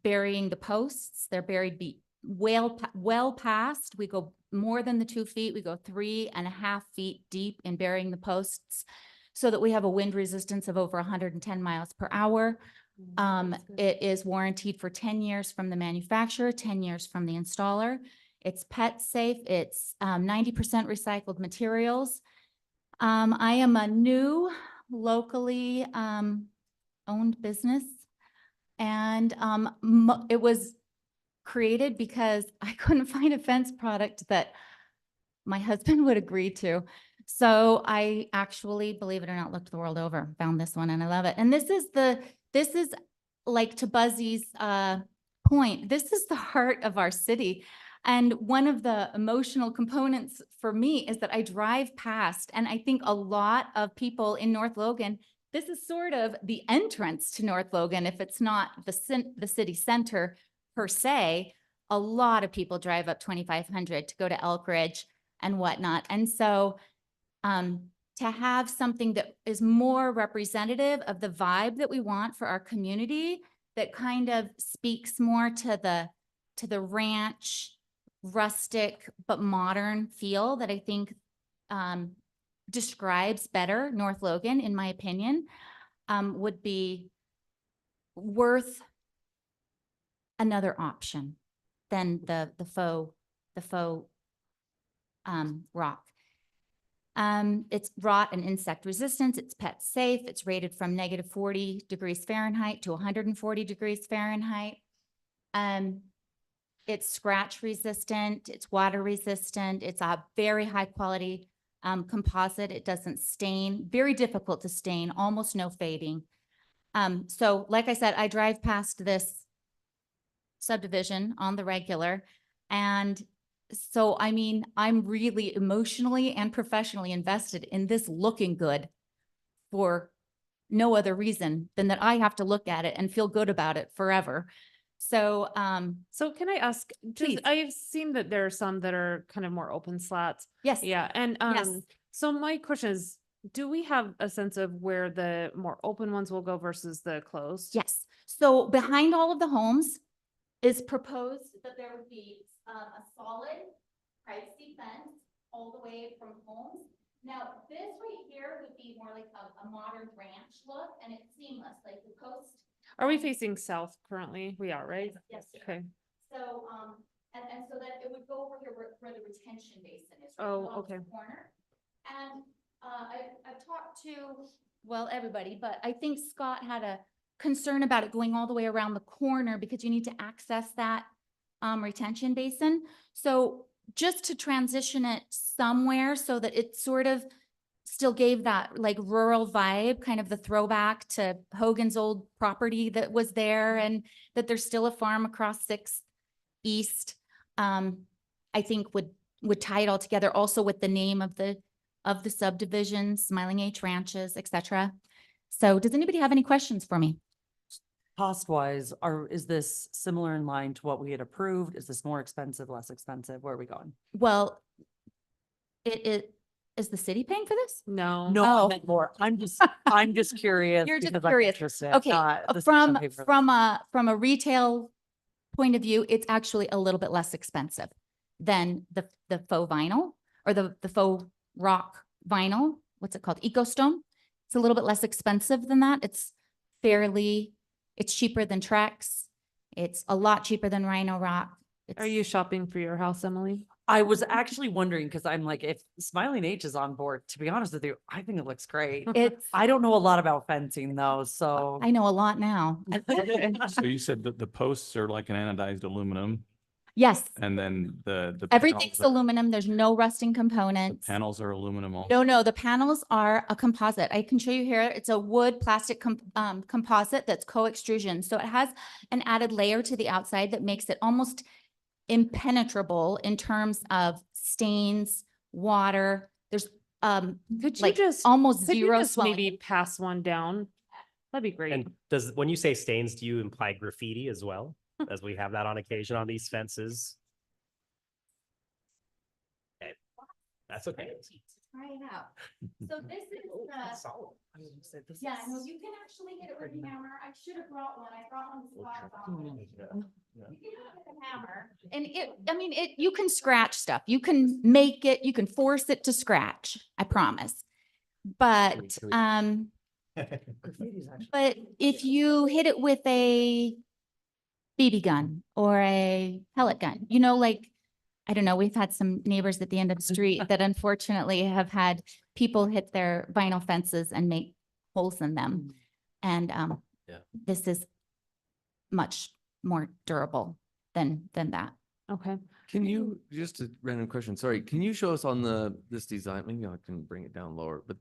burying the posts. They're buried well past. We go more than the 2 feet. We go 3.5 feet deep in burying the posts so that we have a wind resistance of over 110 miles per hour. It is warranted for 10 years from the manufacturer, 10 years from the installer. It's pet safe. It's 90% recycled materials. I am a new locally owned business, and it was created because I couldn't find a fence product that my husband would agree to. So I actually, believe it or not, looked the world over, found this one, and I love it. And this is like, to Buzzy's point, this is the heart of our city. And one of the emotional components for me is that I drive past, and I think a lot of people in North Logan, this is sort of the entrance to North Logan. If it's not the city center per se, a lot of people drive up 2500 to go to Elk Ridge and whatnot. And so to have something that is more representative of the vibe that we want for our community, that kind of speaks more to the ranch, rustic but modern feel that I think describes better North Logan, in my opinion, would be worth another option than the faux rock. It's rot and insect resistance. It's pet safe. It's rated from -40 degrees Fahrenheit to 140 degrees Fahrenheit. It's scratch resistant. It's water resistant. It's a very high quality composite. It doesn't stain. Very difficult to stain. Almost no fading. So like I said, I drive past this subdivision on the regular. And so, I mean, I'm really emotionally and professionally invested in this looking good for no other reason than that I have to look at it and feel good about it forever. So, So can I ask, Please. just, I've seen that there are some that are kind of more open slats. yes. Yeah, and, Yes. so my question is, do we have a sense of where the more open ones will go versus the closed? Yes. So behind all of the homes is proposed that there would be a solid privacy fence all the way from homes. Now, this right here would be more like a modern ranch look, and it's seamless, like the post. Are we facing south currently? We are, right? Yes. Okay. So, and so that it would go over here where the retention basin is. right Oh, along the okay. Corner. And, I've talked to, well, everybody, but I think Scott had a concern about it going all the way around the corner because you need to access that, retention basin. So just to transition it somewhere so that it sort of still gave that like rural vibe, kind of the throwback to Hogan's old property that was there and that there's still a farm across 6th East. I think would tie it all together also with the name of the subdivision, Smiling H Ranches, etc. So does anybody have any questions for me? Cost wise, is this similar in line to what we had approved? Is this more expensive, less expensive? Where are we going? Well, it is the city paying for this? No. No, Oh. I meant more. I'm just curious. You're just because I'm curious. interested, Okay, not the city doesn't pay for this. from a retail point of view, it's actually a little bit less expensive than the faux vinyl or the faux rock vinyl. What's it called? EcoStone. It's a little bit less expensive than that. It's cheaper than Trex. It's a lot cheaper than Rhino Rock. Are you shopping for your house, Emily? I was actually wondering, because I'm like, if Smiling H is on board, to be honest with you, I think it looks great. It's, I don't know a lot about fencing though, so. I know a lot now. So you said that the posts are like an anodized aluminum Yes, and then the everything's panels aluminum. There's no rusting the components. panels are aluminum also. No, the panels are a composite. I can show you here. It's a wood plastic composite that's co-extrusion. So it has an added layer to the outside that makes it almost impenetrable in terms of stains, water. There's Could you like just, almost could you zero just swelling. maybe pass one down? That'd be great. And when you say stains, do you imply graffiti as well? As we have that on occasion on these fences? Okay, that's okay. Try it out. So this is yeah, no, you can actually hit it with a hammer. I should have brought one. I brought one. You can hit it with a hammer. And you can scratch stuff. You can make it, you can force it to scratch, I promise. But, but if you hit it with a BB gun or a pellet gun, like, I don't know, we've had some neighbors at the end of the street that unfortunately have had people hit their vinyl fences and make holes in them. And Yeah. this is much more durable than that. Okay. Can you, just a random question, sorry, can you show us on this design, maybe I can bring it down lower, but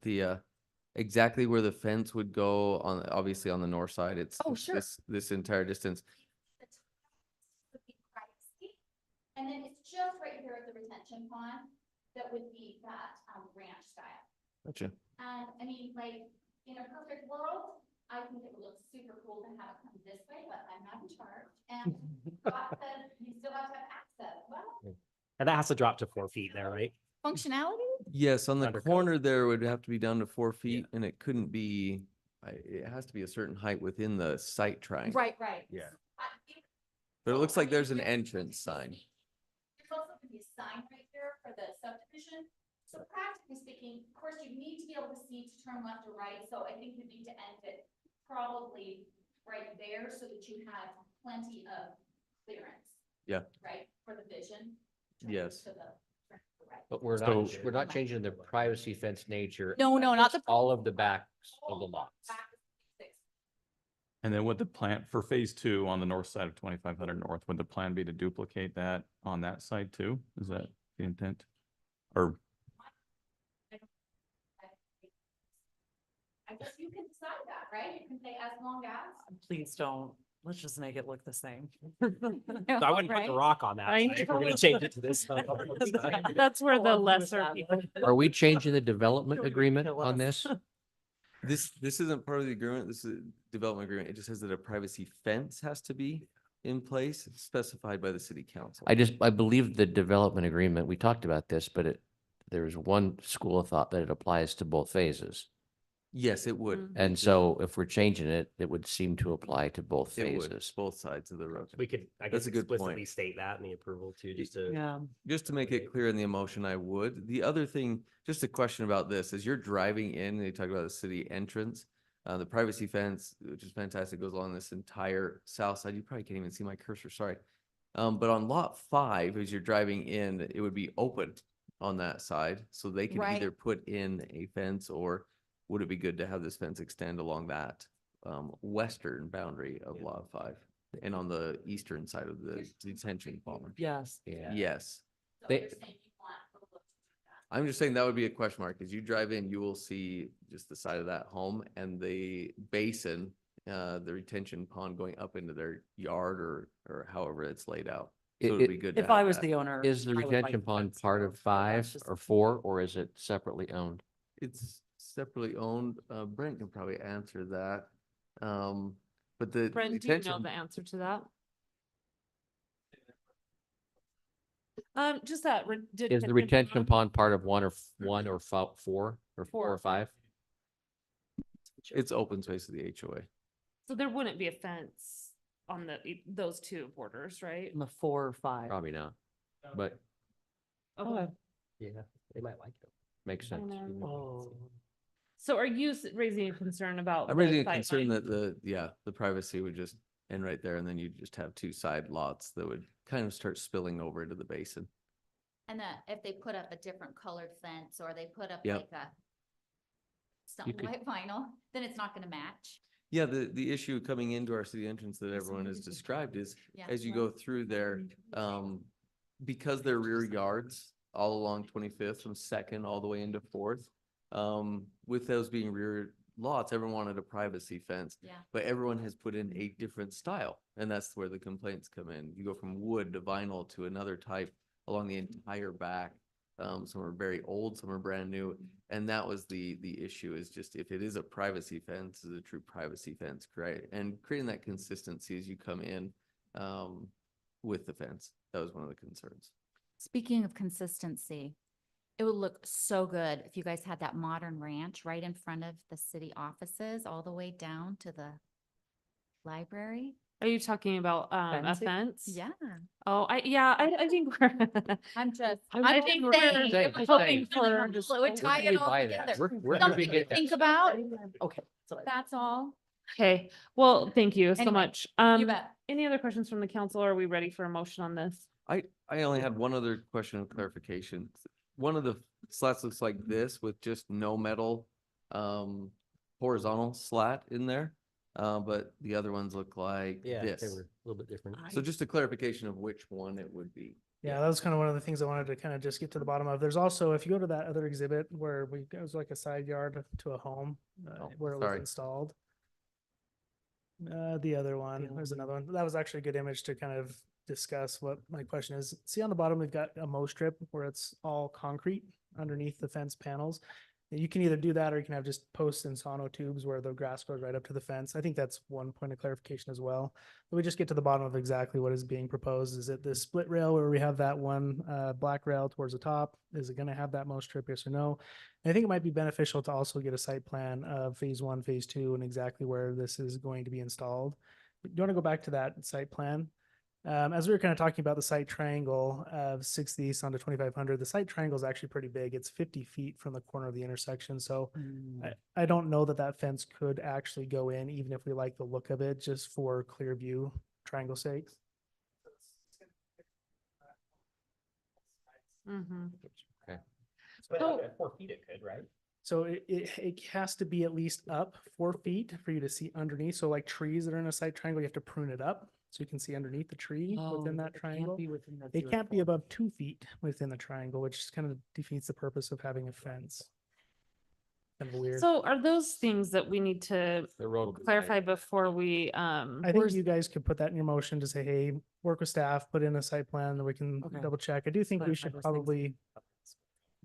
exactly where the fence would go on, obviously on the north side, it's Oh, sure. this entire distance. And then it's just right here at the retention pond that would be that ranch style. Gotcha. And I mean, like, in a perfect world, I think it would look super cool to have it come this way, but I'm not in charge. And Scott said you still have to have access. Well, And that has to drop to 4 feet there, right? functionality? Yes, on the Undercoat. corner there would have to be down to 4 feet and it couldn't be, it has to be a certain height within the site triangle. Right. Yeah. But it looks like there's an entrance sign. There's also gonna be a sign right here for the subdivision. So practically speaking, of course, you need to be able to see to turn left or right, so I think you need to end it probably right there so that you have plenty of clearance. Yeah. Right, for the vision. Yes. To the right. But we're So- not, we're not changing the privacy fence nature. No, not the. All of the backs of the lots. And then would the plan for phase 2 on the north side of 2500 North, would the plan be to duplicate that on that side too? Is that the intent? Or, I guess you can decide that, right? You can say as long as. Please don't. Let's just make it look the same. So I wouldn't put the rock on that I side if we're gonna know. change it to this. side. That's where the Love with lesser that. people. Are we changing the development You're gonna agreement kill on us. this? This isn't part of the agreement. This is development agreement. It just says that a privacy fence has to be in place specified by the city council. I believe the development agreement, we talked about this, but there was one school of thought that it applies to both phases. Yes, it would. Mm. And so if we're changing it, it would seem to apply to both It would, phases. both sides of the road. We could, I That's guess, a good point. explicitly state that in the approval too, just to. Yeah. Just to make it clear in the emotion, I would. The other thing, just a question about this, as you're driving in, they talk about the city entrance. The privacy fence, which is fantastic, goes along this entire south side. You probably can't even see my cursor, sorry. But on lot 5, as you're driving in, it would be open on that side. So they can Right. either put in a fence, or would it be good to have this fence extend along that western boundary of lot 5 and on the eastern side of the detention pond? Yes. Yeah. Yes. So They- you're saying you want Google to do that. I'm just saying that would be a question mark. As you drive in, you will see just the side of that home and the basin, the retention pond going up into their yard or however it's laid out. So It- it'd be good to If have I was that. the owner. Is the I would like retention the pond fence part more, of but 5 that's just- or 4, or is it separately owned? It's separately owned. Brent can probably answer that. But the Brent, do you know retention, the answer to that? Just that. Is the retention pond part of 1 or 4 or 4 or 5? it's open space of the HOA. So there wouldn't be a fence on those two borders, right? In the 4 or 5. Probably not, but Okay. Yeah, they might like it. makes sense. Oh. So are you raising a concern about? I'm the raising a sight concern line? that the privacy would just end right there, and then you just have 2 side lots that would kind of start spilling over into the basin. And that if they put up a different colored fence or they put up Yep. like some could- white vinyl, then it's not gonna match. Yeah, the issue coming into our city entrance that everyone has described is Yeah. as you go through there, because they're rear yards all along 25th from 2nd all the way into 4th. With those being rear lots, everyone wanted a privacy fence, Yeah. but everyone has put in a different style. And that's where the complaints come in. You go from wood to vinyl to another type along the entire back. Some are very old, some are brand new. And that was the issue, is just if it is a privacy fence, is a true privacy fence, correct? And creating that consistency as you come in with the fence. That was one of the concerns. Speaking of consistency, it would look so good if you guys had that modern ranch right in front of the city offices, all the way down to the library. Are you talking about a Fencing? fence? Yeah, Oh, I think we're. I'm just, I I'm think just we're saying. it would hoping look for really just- cool. It would tie it all together. We're Something gonna to think about, Okay. so that's all. Okay, well, thank you so Anyway, much. You bet. Any other questions from the council? Are we ready for a motion on this? I only had one other question of clarification. One of the slats looks like this with just no metal horizontal slat in there. But the other ones look like Yeah, they this. were a little bit different. So just a clarification of which one it would be. Yeah, that was kind of one of the things I wanted to kind of just get to the bottom of. There's also, if you go to that other exhibit where it was like a side yard to a home, Oh, where it was sorry. installed. The other one, there's another one. That was actually a good image to kind of discuss what my question is. See on the bottom, we've got a mow strip where it's all concrete underneath the fence panels. You can either do that or you can have just posts and sono tubes where the grass goes right up to the fence. I think that's one point of clarification as well. But we just get to the bottom of exactly what is being proposed. Is it the split rail where we have that one black rail towards the top? Is it going to have that mow strip? Yes or no? And I think it might be beneficial to also get a site plan of phase 1, phase 2, and exactly where this is going to be installed. Do you want to go back to that site plan? As we were kind of talking about the site triangle of 6th East onto 2500, the site triangle is actually pretty big. It's 50 feet from the corner of the intersection. So I don't know that that fence could actually go in, even if we like the look of it, just for clear view triangle sakes. Mm-hmm. But So- at 4 feet it could, right? So it has to be at least up 4 feet for you to see underneath. So like trees that are in a site triangle, you have to prune it up so you can see underneath the tree within that triangle. It can't be above 2 feet within the triangle, which kind of defeats the purpose of having a fence. kind of weird. So are those things that we need to The road. clarify before we, I think you guys could put that in your motion to say, hey, work with staff, put in a site plan, and we can Okay. double check. I do think we Clarify should those things. probably,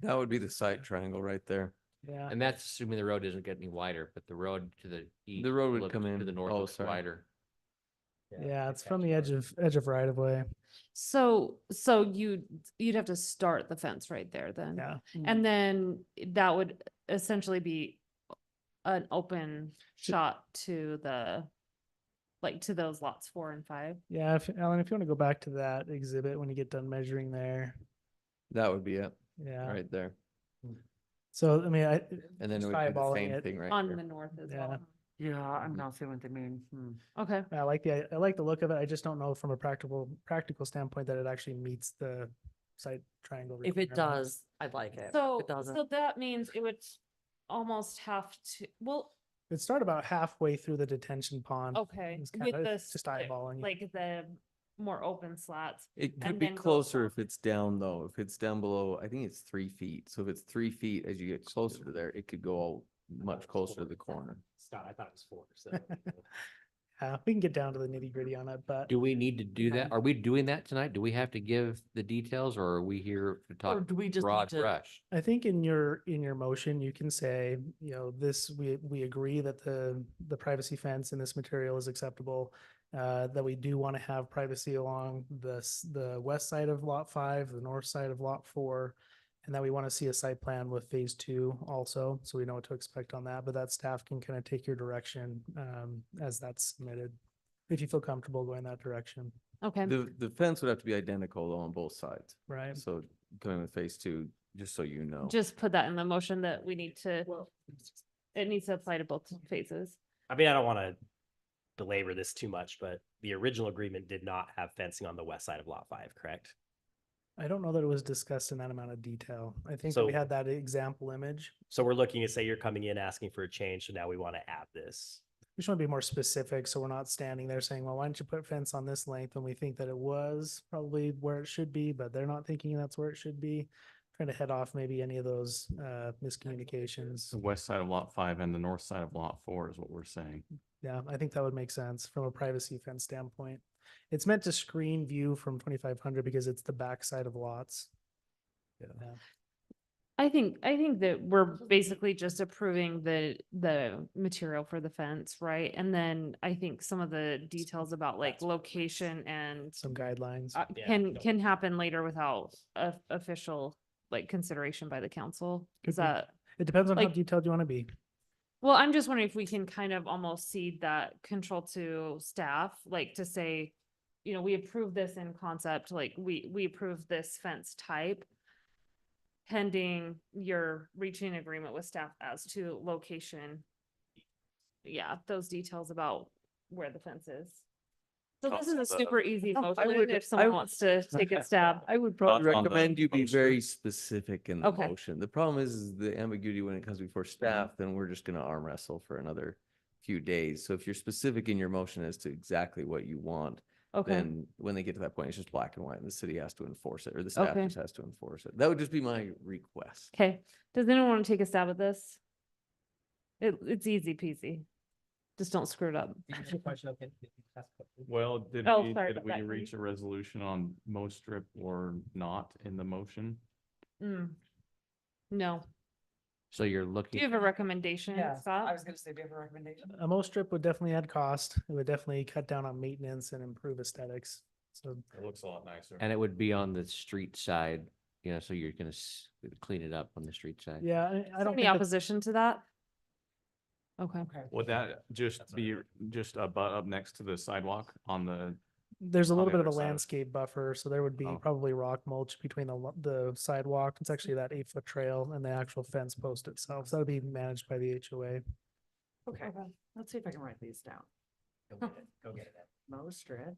That would be the site triangle right there. yeah. And that's assuming the road doesn't get any wider, but the road to the east. The road would looks- come To in- the north oh, looks sorry. wider. Yeah, it's from the edge of right of way. so you'd have to start the fence right there then. Yeah. And then that would essentially be an open shot to to those lots 4 and 5. Yeah, Alan, if you want to go back to that exhibit when you get done measuring there. That would be it, Yeah. right there. So, I mean, And then Just it would be the eyeballing same it thing right On here. the north as Yeah. well. Yeah, I'm Mhm. not seeing what they mean. Okay, I like the look of it. I just don't know from a practical standpoint that it actually meets the site triangle. If it requirement. does, I like it. If so, it doesn't, so that means it would almost have to, well, It'd start about halfway through the detention pond. okay, It's with kinda the, just eyeballing it. like the more open slats. It could and be then go closer up. if it's down though. If it's down below, I think it's 3 feet. So if it's 3 feet, as you get closer to there, it could go much closer to the corner. Scott, I thought it was 4, so. We can get down to the nitty gritty on it, but Do we need to do that? Are we doing that tonight? Do we have to give the details or are we here to or talk do we just need broad to? brush? I think in your motion, you can say, this, we agree that the privacy fence in this material is acceptable. That we do want to have privacy along the west side of lot 5, the north side of lot 4. And that we want to see a site plan with phase 2 also, so we know what to expect on that, but that staff can kind of take your direction as that's submitted. If you feel comfortable going that direction, Okay, The fence would have to be identical though on both sides. right? So coming with phase 2, just so you know. just put that in the motion that we need to, it needs to apply to both phases. I mean, I don't want to belabor this too much, but the original agreement did not have fencing on the west side of lot 5, correct? I don't know that it was discussed in that amount of detail. I think that we So- had that example image. So we're looking at, say you're coming in asking for a change, so now we want to add this. We just want to be more specific, so we're not standing there saying, well, why don't you put fence on this length when we think that it was probably where it should be, but they're not thinking that's where it should be. Trying to head off maybe any of those miscommunications. The west side of lot 5 and the north side of lot 4 is what we're saying. Yeah, I think that would make sense from a privacy fence standpoint. It's meant to screen view from 2,500 because it's the backside of lots. Yeah. I think that we're basically just approving the material for the fence, right? And then I think some of the details about like That's what it is. location and Some guidelines. Yeah, can happen later without official like consideration by the council. Is Could be. that, It depends on how like- detailed you want to be. well, I'm just wondering if we can kind of almost cede that control to staff, like to say, we approve this in concept, like we approve this fence type. Pending your reaching agreement with staff as to location. Yeah, those details about where the fence is. So this is a Also, super easy I motion would- if someone I- wants to take a stab. I would probably Thoughts on the recommend you be poster? very specific in the Okay. motion. The problem is the ambiguity when it comes before staff, then we're just gonna arm wrestle for another few days. So if you're specific in your motion as to exactly what you want, Okay, then when they get to that point, it's just black and white and the city has to enforce it or the staff Okay. just has to enforce it. That would just be my request. okay. Does anyone want to take a stab at this? It's easy peasy. Just don't screw it up. Well, did Oh, we, sorry did about we that, reach a resolution on most strip or not in the motion? Mm. No. So you're Do looking. you have a recommendation, Yeah, I Scott? was gonna say, do you have a recommendation? A mow strip would definitely add cost. It would definitely cut down on maintenance and improve aesthetics. So It looks a lot nicer. And it would be on the street side, so you're gonna clean it up on the street side. yeah, I Is there don't any think that- opposition to that? Okay. Okay. Would that just That's be just up next to the sidewalk on the, there's a on little the bit of a other side of- landscape buffer, so there would be Oh. probably rock mulch between the sidewalk. It's actually that 8-foot trail and the actual fence post itself. So that would be managed by the HOA. Okay, let's see if I can write these down. Go get it. Mow strip.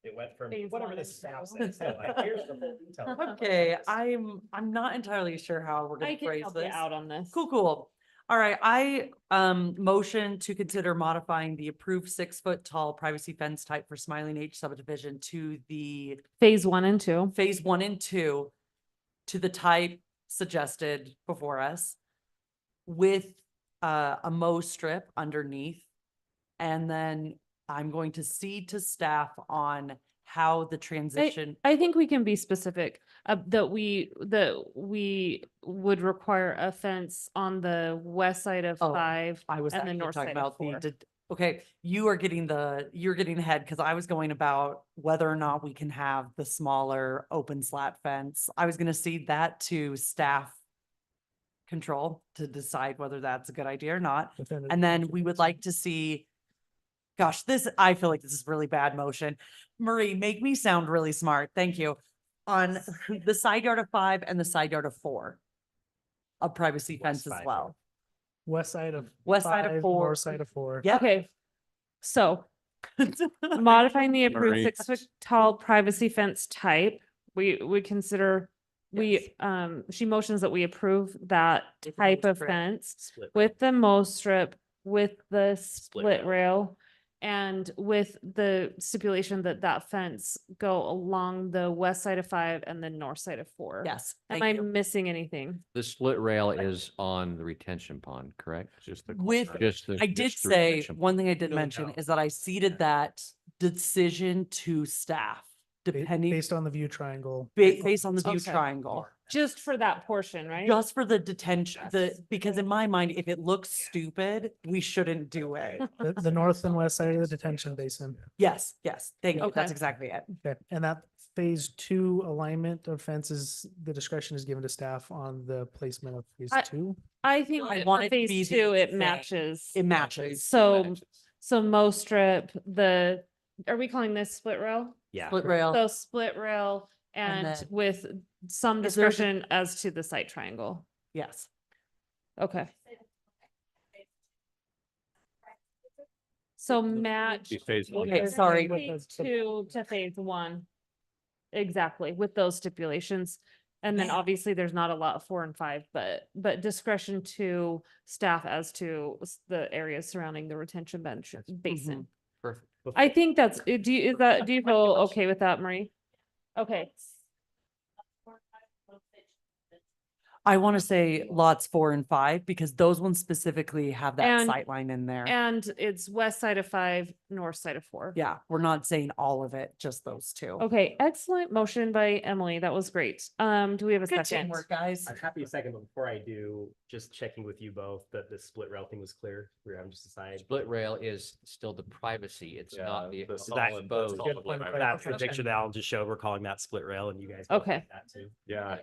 It went from Phase whatever one the and staff two. says. to, like, here's the full detail. Okay, I'm not entirely sure how we're I gonna can phrase help you this. out on this. Cool. All right, I motion to consider modifying the approved 6-foot tall privacy fence type for Smiling H subdivision to the Phase 1 and 2. phase 1 and 2 to the type suggested before us with a mow strip underneath. And then I'm going to cede to staff on how the transition. I think we can be specific, that we would require a fence on the west side of Oh, 5 I was and the actually north talking side of about 4. okay, you're getting ahead because I was going about whether or not we can have the smaller open slat fence. I was gonna cede that to staff control to decide whether that's a good idea or not. within the And then township we would limits. like to see, gosh, I feel like this is really bad motion. Marie, make me sound really smart. Thank you. On the side yard of 5 and the side yard of 4. A privacy West fence as side. well. West side of West side of 5, 4. north side of 4. Yep. Okay. So modifying the approved Marie. 6-foot tall privacy fence type, we consider, Yes. she motions that we approve that With the type mow of strip. fence Split. with the mow strip, with the split rail. rail, and with the stipulation that that fence go along the west side of 5 and the north side of 4. Yes. Am thank I you. missing anything? The split rail is on the retention pond, correct? Just the. With- corner. Just the. I did just the say, retention one thing I did No, mention no. is that I ceded that decision to staff, depending, Based on the view triangle. based on the view Okay. triangle. Just for that portion, right? Just for the detention, because in my mind, if it looks stupid, we shouldn't do it. The north and west side of the detention basin. Yes, thank you. Okay. That's exactly it. Okay, and that phase 2 alignment of fences, the discretion is given to staff on the placement of phase I- 2. I think I that want for it to be phase the 2, it same. matches. It matches. So, so mow strip, are we calling this split rail? Yeah. Split rail. So split rail And and then- with some Is there a- discretion as to the site triangle. Yes. Okay. So match. Be phase one. Okay, sorry. Phase 2 to phase 1. Exactly, with those stipulations. And then Man. obviously there's not a lot of 4 and 5, but discretion to staff as to the areas surrounding the retention bench basin. Perfect. I think that's, do you, do you feel okay with that, Marie? Okay, I want to say lots 4 and 5 because those ones specifically have that And- sight line in there. and it's west side of 5, north side of 4. Yeah, we're not saying all of it, just those 2. Okay, excellent motion by Emily. That was great. Do we have a Good second? teamwork, guys. I'm happy a second, but before I do, just checking with you both that the split rail thing was clear. We're having just aside. Split rail is still the privacy. It's not the. the all solid- exposed. Good point. That prediction that Alan just showed, we're calling that split rail and you guys. Okay. That too. Yeah,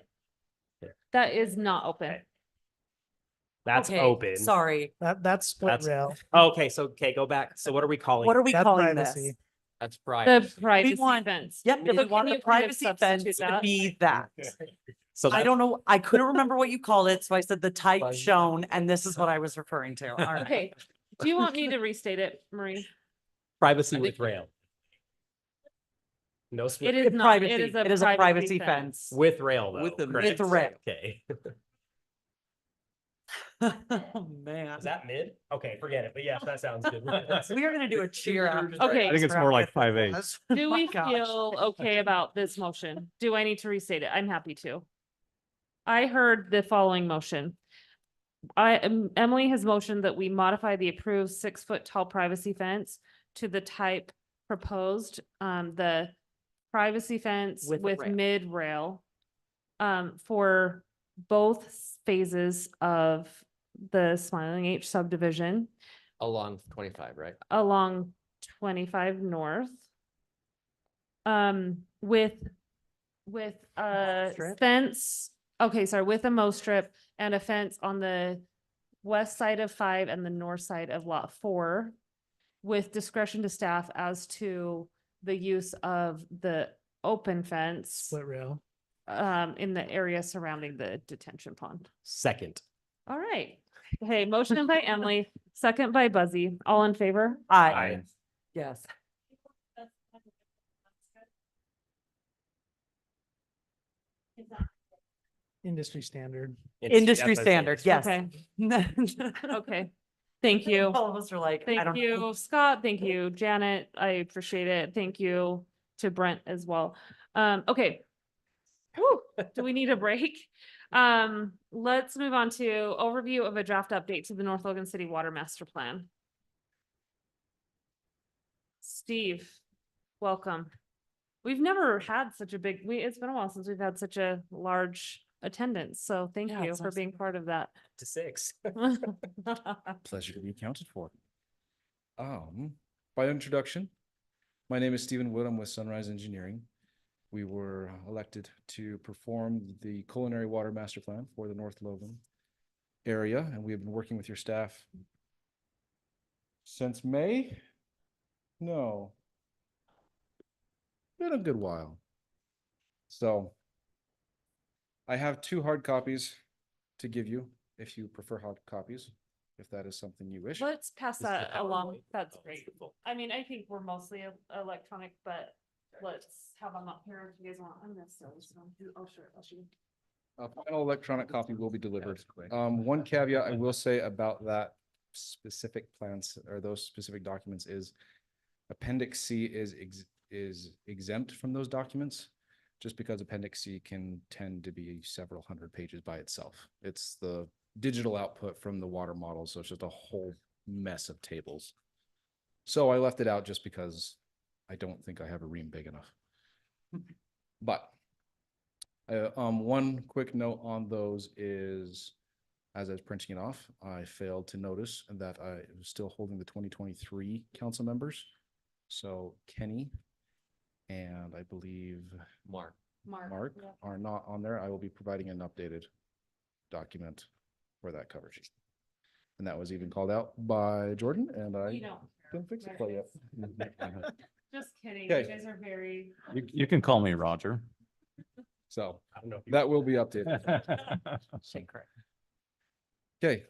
That is not open. Okay. That's Okay, open. Sorry. That's split That's- rail. Okay, so, okay, go back. So what are we calling? What are we That's calling this? privacy. That's The private. privacy want- fence. Yep, So we can want you the kind of privacy substitute fence to that? be that. So I that- don't know, I couldn't remember what you called it, so I said the type shown, and this is what I was referring to. All right. Okay, do you want me to restate it, Marie? Privacy I with think- rail. No It split, is not, Privacy. it is It is a privacy fence. with rail though. With the- correct? With rail. Okay. Oh, man. Is that mid? Okay, forget it, but yes, that sounds good. We are gonna do a cheer after. Okay. I think it's more like 5/8. Do My we gosh. feel okay about this motion? Do I need to restate it? I'm happy to. I heard the following motion. Emily has motioned that we modify the approved 6-foot tall privacy fence to the type proposed, the privacy fence With a with rail. mid rail. For both phases of the Smiling H subdivision Along 25, right? along 25 north. With a strip? fence, okay, sorry, with a mow strip and a fence on the west side of 5 and the north side of lot 4. With discretion to staff as to the use of the open fence, Split rail. in the area surrounding the detention pond. Second. All right. Hey, motion by Emily, second by Buzzy. All in favor? I, yes. Industry standard. Industry standard, yes. Okay, okay. Thank you. All of us are like, I Thank don't know. you, Scott. Thank you, Janet. I appreciate it. Thank you to Brent as well. Okay. Whew, do we need a break? Let's move on to overview of a draft update to the North Logan City Water Master Plan. Steve, welcome. We've never had such a big, it's been a while since we've had such a large attendance, so thank Yeah, you it's for being awesome. part of that. To 6. Pleasure to be accounted for. By introduction, my name is Stephen Wood. I'm with Sunrise Engineering. We were elected to perform the culinary water master plan for the North Logan area, and we have been working with your staff since May? No. Been a good while. So I have 2 hard copies to give you if you prefer hard copies, if that is something you wish. Let's pass Is the that along. PowerPoint? That's Oh, great. beautiful. I mean, I think we're mostly electronic, but let's have them up here if you guys want. I'm gonna sell this one. Oh, sure. I'll show you. A final electronic copy will be delivered. One caveat I will say about that specific plans or those specific documents is Appendix C is exempt from those documents, just because Appendix C can tend to be several hundred pages by itself. It's the digital output from the water model, so it's just a whole mess of tables. So I left it out just because I don't think I have a ream big enough. But one quick note on those is, as I was printing it off, I failed to notice that I was still holding the 2023 council members. So Kenny and I believe Mark. Mark yeah. are not on there. I will be providing an updated document for that cover sheet. And that was even called out by Jordan, and I You don't. didn't fix it quite yet. Just kidding. You Okay. guys are very. You can call me Roger. So I don't know. if you- that will be updated. Shake crack. Okay,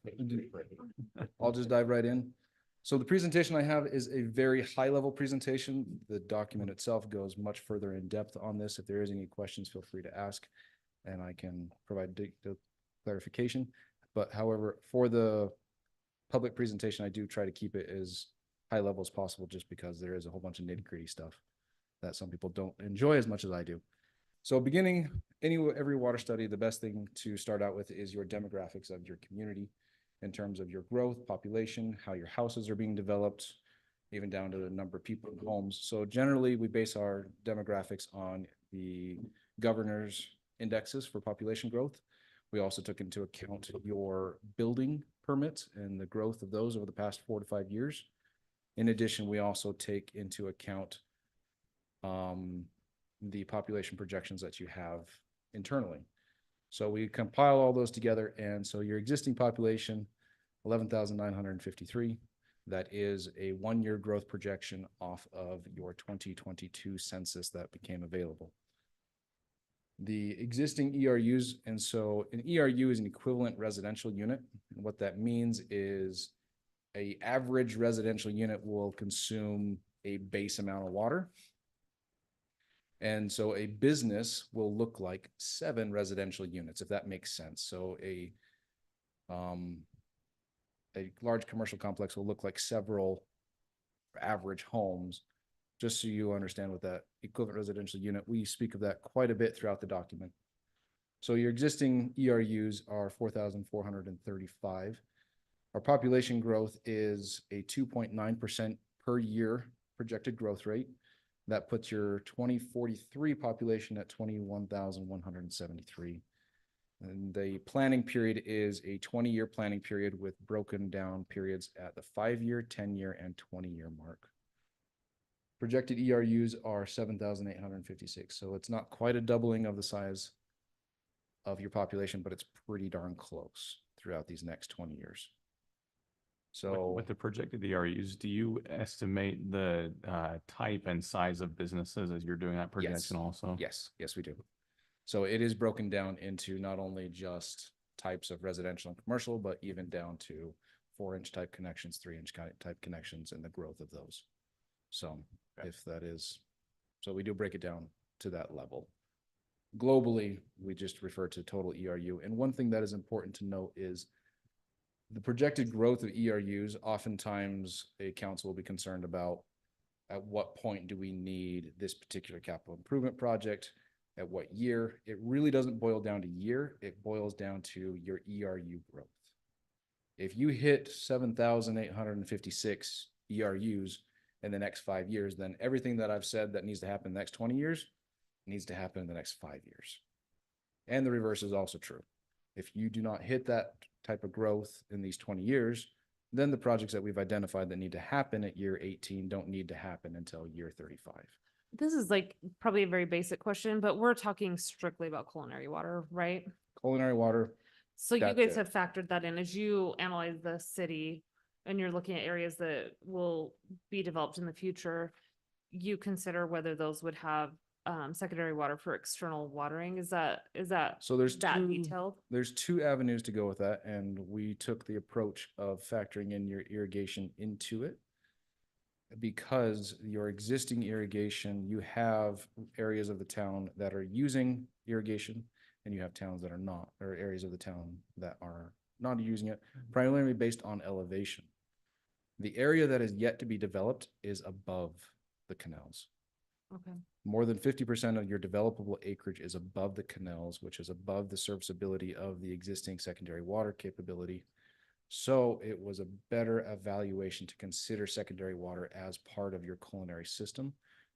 I'll just dive right in. So the presentation I have is a very high-level presentation. The document itself goes much further in depth on this. If there is any questions, feel free to ask, and I can provide the clarification. But however, for the public presentation, I do try to keep it as high level as possible, just because there is a whole bunch of nitty-gritty stuff that some people don't enjoy as much as I do. So beginning every water study, the best thing to start out with is your demographics of your community in terms of your growth, population, how your houses are being developed, even down to the number of people in homes. So generally, we base our demographics on the governor's indexes for population growth. We also took into account your building permits and the growth of those over the past 4 to 5 years. In addition, we also take into account the population projections that you have internally. So we compile all those together, and so your existing population, 11,953, that is a 1-year growth projection off of your 2022 census that became available. The existing ERUs, and so an ERU is an equivalent residential unit. And what that means is a average residential unit will consume a base amount of water. And so a business will look like 7 residential units, if that makes sense. So a large commercial complex will look like several average homes. Just so you understand what that equivalent residential unit, we speak of that quite a bit throughout the document. So your existing ERUs are 4,435. Our population growth is a 2.9% per year projected growth rate. That puts your 2043 population at 21,173. And the planning period is a 20-year planning period with broken down periods at the 5-year, 10-year, and 20-year mark. Projected ERUs are 7,856. So it's not quite a doubling of the size of your population, but it's pretty darn close throughout these next 20 years. So With the projected ERUs, do you estimate the type and size of businesses as you're doing that projection also? yes, we do. So it is broken down into not only just types of residential and commercial, but even down to 4-inch type connections, 3-inch type connections, and the growth of those. So if that is, so we do break it down to that level. Globally, we just refer to total ERU. And one thing that is important to note is the projected growth of ERUs. Oftentimes a council will be concerned about at what point do we need this particular capital improvement project? at what year. It really doesn't boil down to year. It boils down to your ERU growth. If you hit 7,856 ERUs in the next 5 years, then everything that I've said that needs to happen in the next 20 years needs to happen in the next 5 years. And the reverse is also true. If you do not hit that type of growth in these 20 years, then the projects that we've identified that need to happen at year 18 don't need to happen until year 35. This is like probably a very basic question, but we're talking strictly about culinary water, right? Culinary water, So you That's guys it. have factored that in as you analyze the city and you're looking at areas that will be developed in the future. You consider whether those would have secondary water for external watering. Is that so there's that two, detailed? there's two avenues to go with that, and we took the approach of factoring in your irrigation into it. Because your existing irrigation, you have areas of the town that are using irrigation and you have towns that are not, or areas of the town that are not using it, primarily based on elevation. The area that is yet to be developed is above the canals. Okay. More than 50% of your developable acreage is above the canals, which is above the serviceability of the existing secondary water capability. So it was a better evaluation to consider secondary water as part of your culinary system,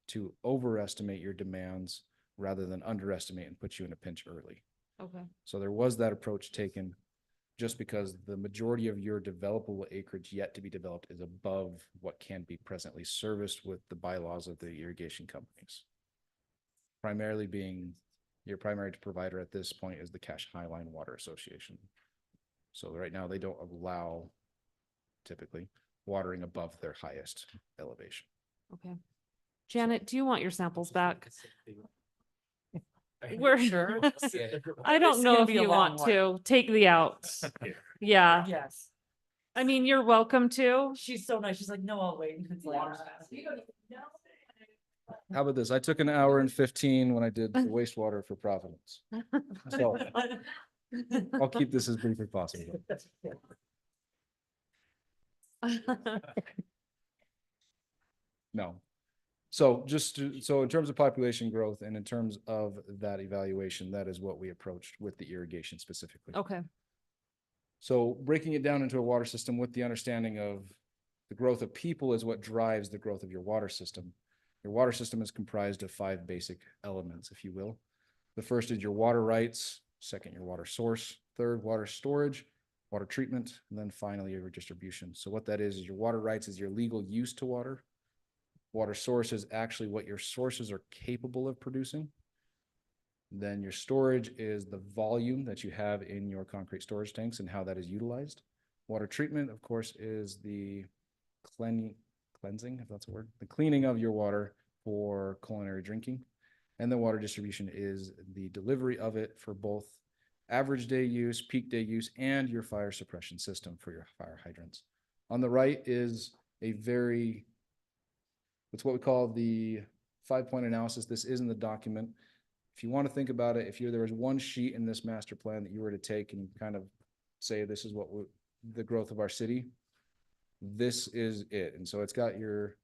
to overestimate your demands rather than underestimate and put you in a pinch early. Okay. So there was that approach taken, just because the majority of your developable acreage yet to be developed is above what can be presently serviced with the bylaws of the irrigation companies. Primarily being, your primary provider at this point is the Cache Highline Water Association. So right now they don't allow typically watering above their highest elevation. Okay. Janet, do you want your samples back? We're We're sure. I don't It's know gonna if be a you long want one. to take the out. Yeah. Yes. I mean, you're welcome to. She's so nice. She's like, no, I'll wait. It's like, How about this? I took an hour and 15 when I did the wastewater for Providence. So I'll keep this as brief as possible. No. So so in terms of population growth and in terms of that evaluation, that is what we approached with the irrigation specifically. Okay. So breaking it down into a water system with the understanding of the growth of people is what drives the growth of your water system. Your water system is comprised of 5 basic elements, if you will. The first is your water rights, second, your water source, third, water storage, water treatment, and then finally your distribution. So what that is your water rights is your legal use to water. Water source is actually what your sources are capable of producing. Then your storage is the volume that you have in your concrete storage tanks and how that is utilized. Water treatment, of course, is the cleansing, if that's a word, the cleaning of your water for culinary drinking. And then water distribution is the delivery of it for both average day use, peak day use, and your fire suppression system for your fire hydrants. On the right is it's what we call the 5-point analysis. This is in the document. If you want to think about it, there was one sheet in this master plan that you were to take and kind of say, this is what the growth of our city, this is it. And so it's got your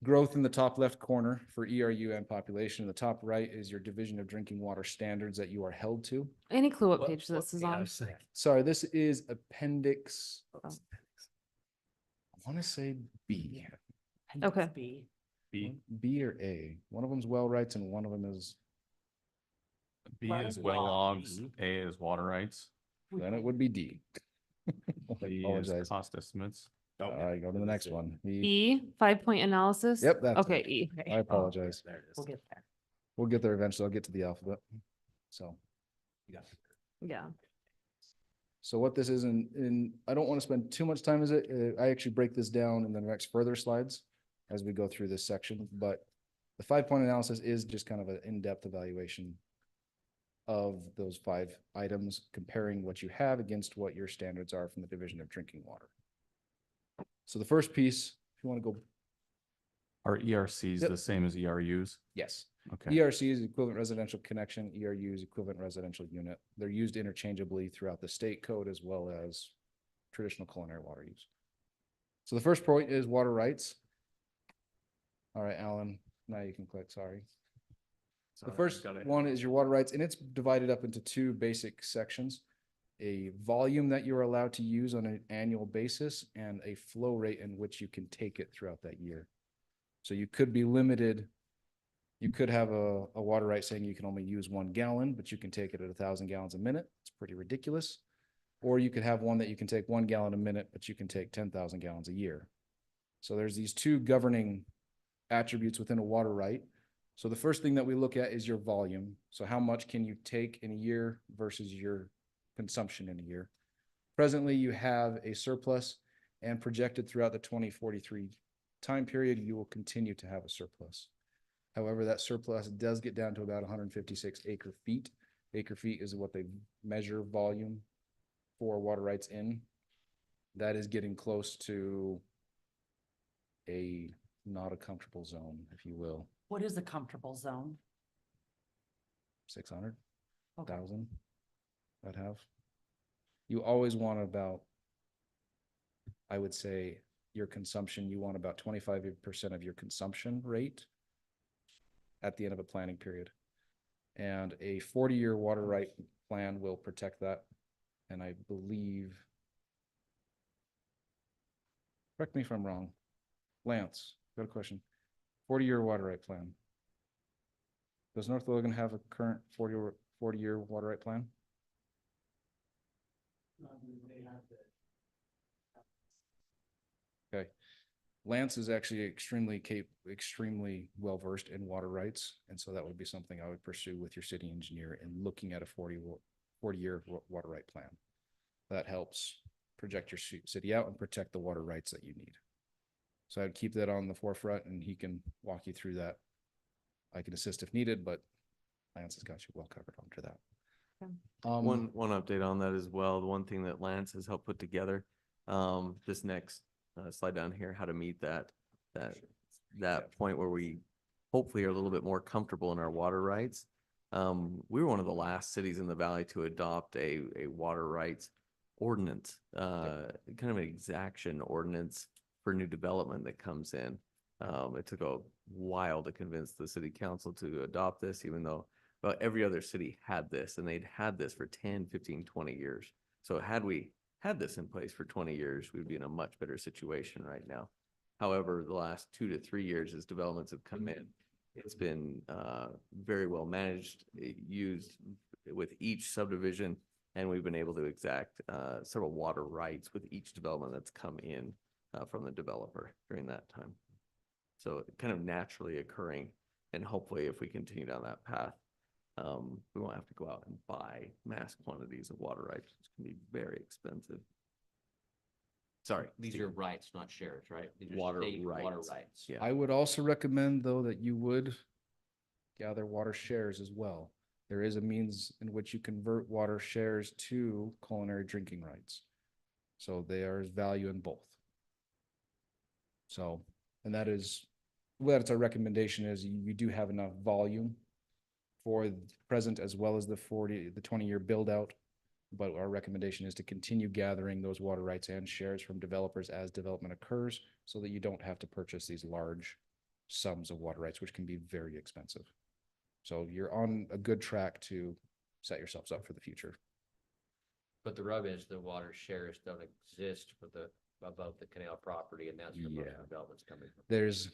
growth in the top left corner for ERU and population. The top right is your division of drinking water standards that you are held to. Any clue what page this is on? Sorry, this is appendix, Oh. I want to say B. Okay. B or A. One of them's well rights and one of them is, B is well logs, A is water rights, then it would be D. I B is apologize. cost estimates. All right, go to the next one. E, 5-point analysis? Yep, that's Okay, it. E. I apologize. We'll get there. We'll get there eventually. I'll get to the alphabet. So. Yeah. So what this is, and I don't want to spend too much time as it, I actually break this down in the next further slides as we go through this section, but the 5-point analysis is just kind of an in-depth evaluation of those 5 items, comparing what you have against what your standards are from the Division of Drinking Water. So the first piece, if you want to go, Are ERCs Yep. the same as ERUs? yes. Okay. ERC is equivalent residential connection, ERU is equivalent residential unit. They're used interchangeably throughout the state code as well as traditional culinary water use. So the first point is water rights. All right, Alan, now you can click, sorry. The first one is your water rights, and it's divided up into two basic sections. A volume that you're allowed to use on an annual basis and a flow rate in which you can take it throughout that year. So you could be limited. You could have a water right saying you can only use 1 gallon, but you can take it at 1,000 gallons a minute. It's pretty ridiculous. Or you could have one that you can take 1 gallon a minute, but you can take 10,000 gallons a year. So there's these two governing attributes within a water right. So the first thing that we look at is your volume. So how much can you take in a year versus your consumption in a year? Presently, you have a surplus, and projected throughout the 2043 time period, you will continue to have a surplus. However, that surplus does get down to about 156 acre feet. Acre feet is what they measure volume for water rights in. That is getting close to a not a comfortable zone, if you will. What is a comfortable zone? 600, Okay. 1,000, I'd have. You always want about, I would say, your consumption, you want about 25% of your consumption rate at the end of a planning period. And a 40-year water right plan will protect that. And I believe, correct me if I'm wrong, Lance, got a question. 40-year water right plan. Does North Logan have a current 40-year water right plan? Okay. Lance is actually extremely well-versed in water rights. And so that would be something I would pursue with your city engineer in looking at a 40-year water right plan. That helps project your city out and protect the water rights that you need. So I'd keep that on the forefront, and he can walk you through that. I can assist if needed, but Lance has got you well covered onto that. One update on that as well. The one thing that Lance has helped put together, this next slide down here, how to meet that point where we hopefully are a little bit more comfortable in our water rights. We were one of the last cities in the valley to adopt a water rights ordinance, kind of an exaction ordinance for new development that comes in. It took a while to convince the city council to adopt this, even though every other city had this, and they'd had this for 10, 15, 20 years. So had we had this in place for 20 years, we'd be in a much better situation right now. However, the last 2 to 3 years as developments have come in, it's been very well managed, used with each subdivision, and we've been able to exact several water rights with each development that's come in from the developer during that time. So kind of naturally occurring, and hopefully if we continue down that path, we won't have to go out and buy mass quantities of water rights. It's going to be very expensive. Sorry. These are rights, not shares, right? These are Water state Water rights. rights. Yeah. I would also recommend, though, that you would gather water shares as well. There is a means in which you convert water shares to culinary drinking rights. So there is value in both. So, and that is, well, that's our recommendation, is you do have enough volume for the present as well as the 20-year build out. But our recommendation is to continue gathering those water rights and shares from developers as development occurs, so that you don't have to purchase these large sums of water rights, which can be very expensive. So you're on a good track to set yourselves up for the future. But the rub is the water shares don't exist for above the canal property, and that's where most Yeah. development's coming from. There's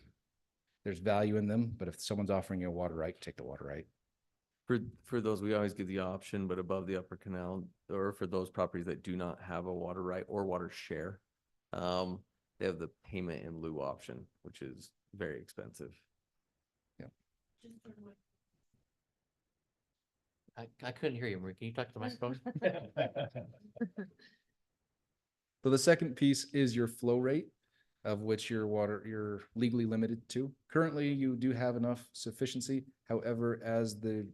value in them, but if someone's offering you a water right, take the water right. For those, we always give the option, but above the upper canal, or for those properties that do not have a water right or water share, they have the payment in lieu option, which is very expensive. I couldn't hear you, Marie. Can you talk to the microphone? So the second piece is your flow rate, of which you're legally limited to. Currently, you do have enough sufficiency. However, as the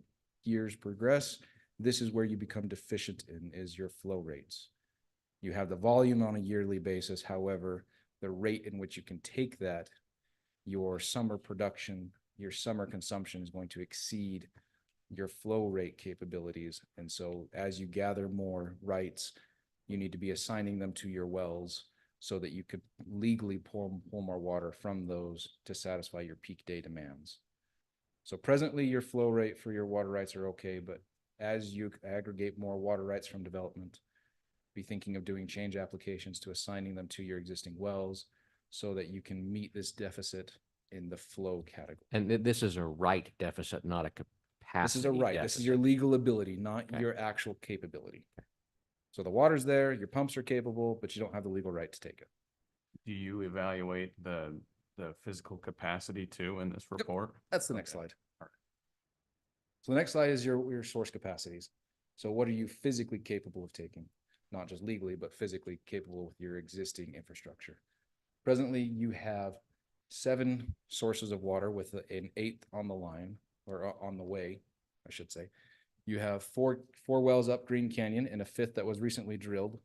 years progress, this is where you become deficient in, is your flow rates. You have the volume on a yearly basis. However, the rate in which you can take that, your summer production, your summer consumption is going to exceed your flow rate capabilities. And so as you gather more rights, you need to be assigning them to your wells so that you could legally pull more water from those to satisfy your peak day demands. So presently, your flow rate for your water rights are okay, but as you aggregate more water rights from development, be thinking of doing change applications to assigning them to your existing wells so that you can meet this deficit in the flow category. And this is a right deficit, not a capacity. This is a right. This is your deficit. legal ability, not Okay. your actual capability. So the water's there, your pumps are capable, but you don't have the legal right to take it. Do you evaluate the physical capacity too in this report? That's the next Okay. slide. So the next slide is your source capacities. So what are you physically capable of taking? Not just legally, but physically capable with your existing infrastructure. Presently, you have 7 sources of water with an 8th on the line, or on the way, I should say. You have four wells up Green Canyon and a 5th that was recently drilled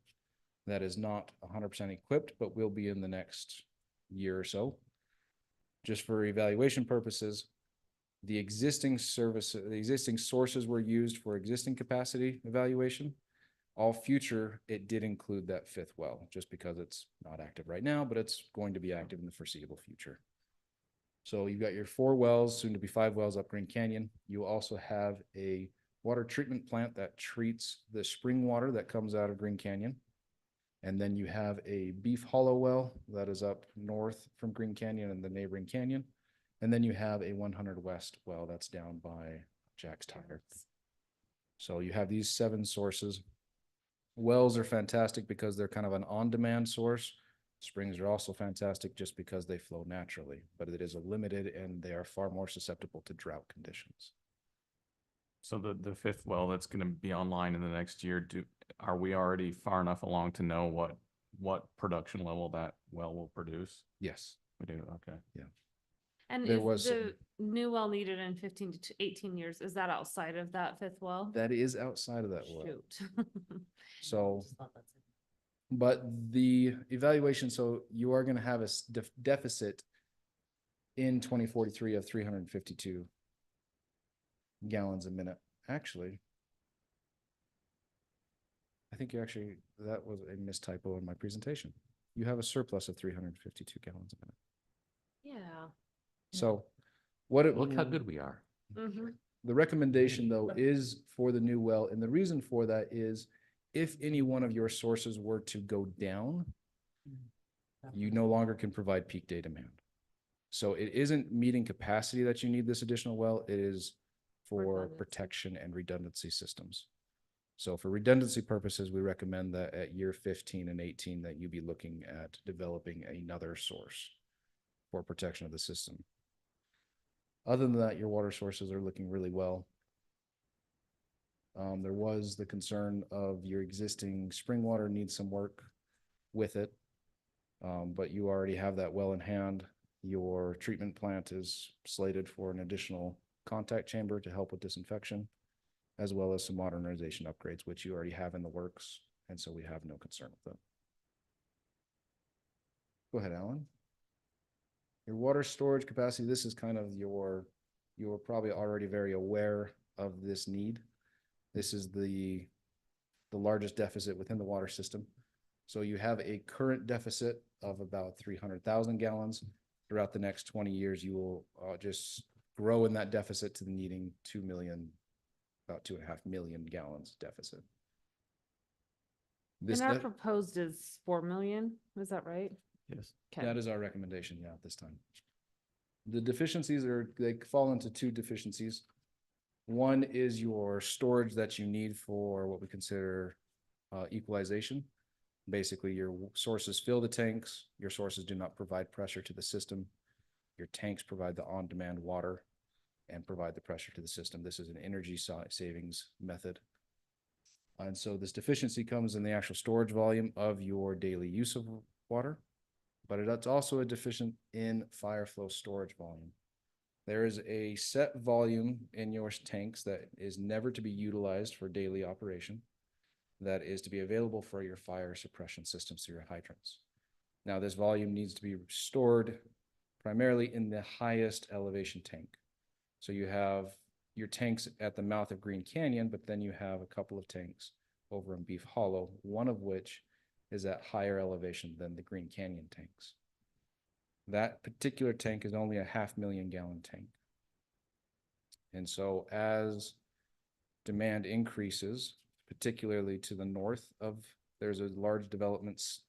that is not 100% equipped, but will be in the next year or so. Just for evaluation purposes, the existing sources were used for existing capacity evaluation. All future, it did include that 5th well, just because it's not active right now, but it's going to be active in the foreseeable future. So you've got your 4 wells, soon to be 5 wells up Green Canyon. You also have a water treatment plant that treats the spring water that comes out of Green Canyon. And then you have a Beef Hollow well that is up north from Green Canyon and the neighboring canyon. And then you have a 100 West well that's down by Jack's Tire. So you have these 7 sources. Wells are fantastic because they're kind of an on-demand source. Springs are also fantastic just because they flow naturally, but it is a limited and they are far more susceptible to drought conditions. So the 5th well that's going to be online in the next year, are we already far enough along to know what production level that well will produce? Yes. We do, okay. And There is was the new well needed in 15 to 18 years? Is that outside of that 5th well? That is outside of that well. Shoot. So, but the evaluation, so you are gonna have a deficit in 2043 of 352 gallons a minute. Actually, I think that was a mistypo in my presentation. You have a surplus of 352 gallons a minute. Yeah. So what Look how good we are. Mhm. the recommendation though is for the new well, and the reason for that is if any one of your sources were to go down, you no longer can provide peak day demand. So it isn't meeting capacity that you need this additional well, it is for Redundancy. protection and redundancy systems. So for redundancy purposes, we recommend that at year 15 and 18 that you be looking at developing another source for protection of the system. Other than that, your water sources are looking really well. There was the concern of your existing spring water needs some work with it. But you already have that well in hand. Your treatment plant is slated for an additional contact chamber to help with disinfection, as well as some modernization upgrades, which you already have in the works. And so we have no concern with them. Go ahead, Alan. Your water storage capacity, this is kind of you're probably already very aware of this need. This is the largest deficit within the water system. So you have a current deficit of about 300,000 gallons. Throughout the next 20 years, you will just grow in that deficit to needing 2 million, about 2.5 million gallons deficit. This, And our proposed is 4 million, is that right? Yes. Okay. that is our recommendation, yeah, at this time. The deficiencies they fall into 2 deficiencies. One is your storage that you need for what we consider equalization. Basically, your sources fill the tanks, your sources do not provide pressure to the system. Your tanks provide the on-demand water and provide the pressure to the system. This is an energy savings method. And so this deficiency comes in the actual storage volume of your daily use of water, but it's also a deficient in fire flow storage volume. There is a set volume in your tanks that is never to be utilized for daily operation, that is to be available for your fire suppression systems through your hydrants. Now, this volume needs to be stored primarily in the highest elevation tank. So you have your tanks at the mouth of Green Canyon, but then you have a couple of tanks over in Beef Hollow, one of which is at higher elevation than the Green Canyon tanks. That particular tank is only a 500,000 gallon tank. And so as demand increases, particularly to the north of, there's a large developments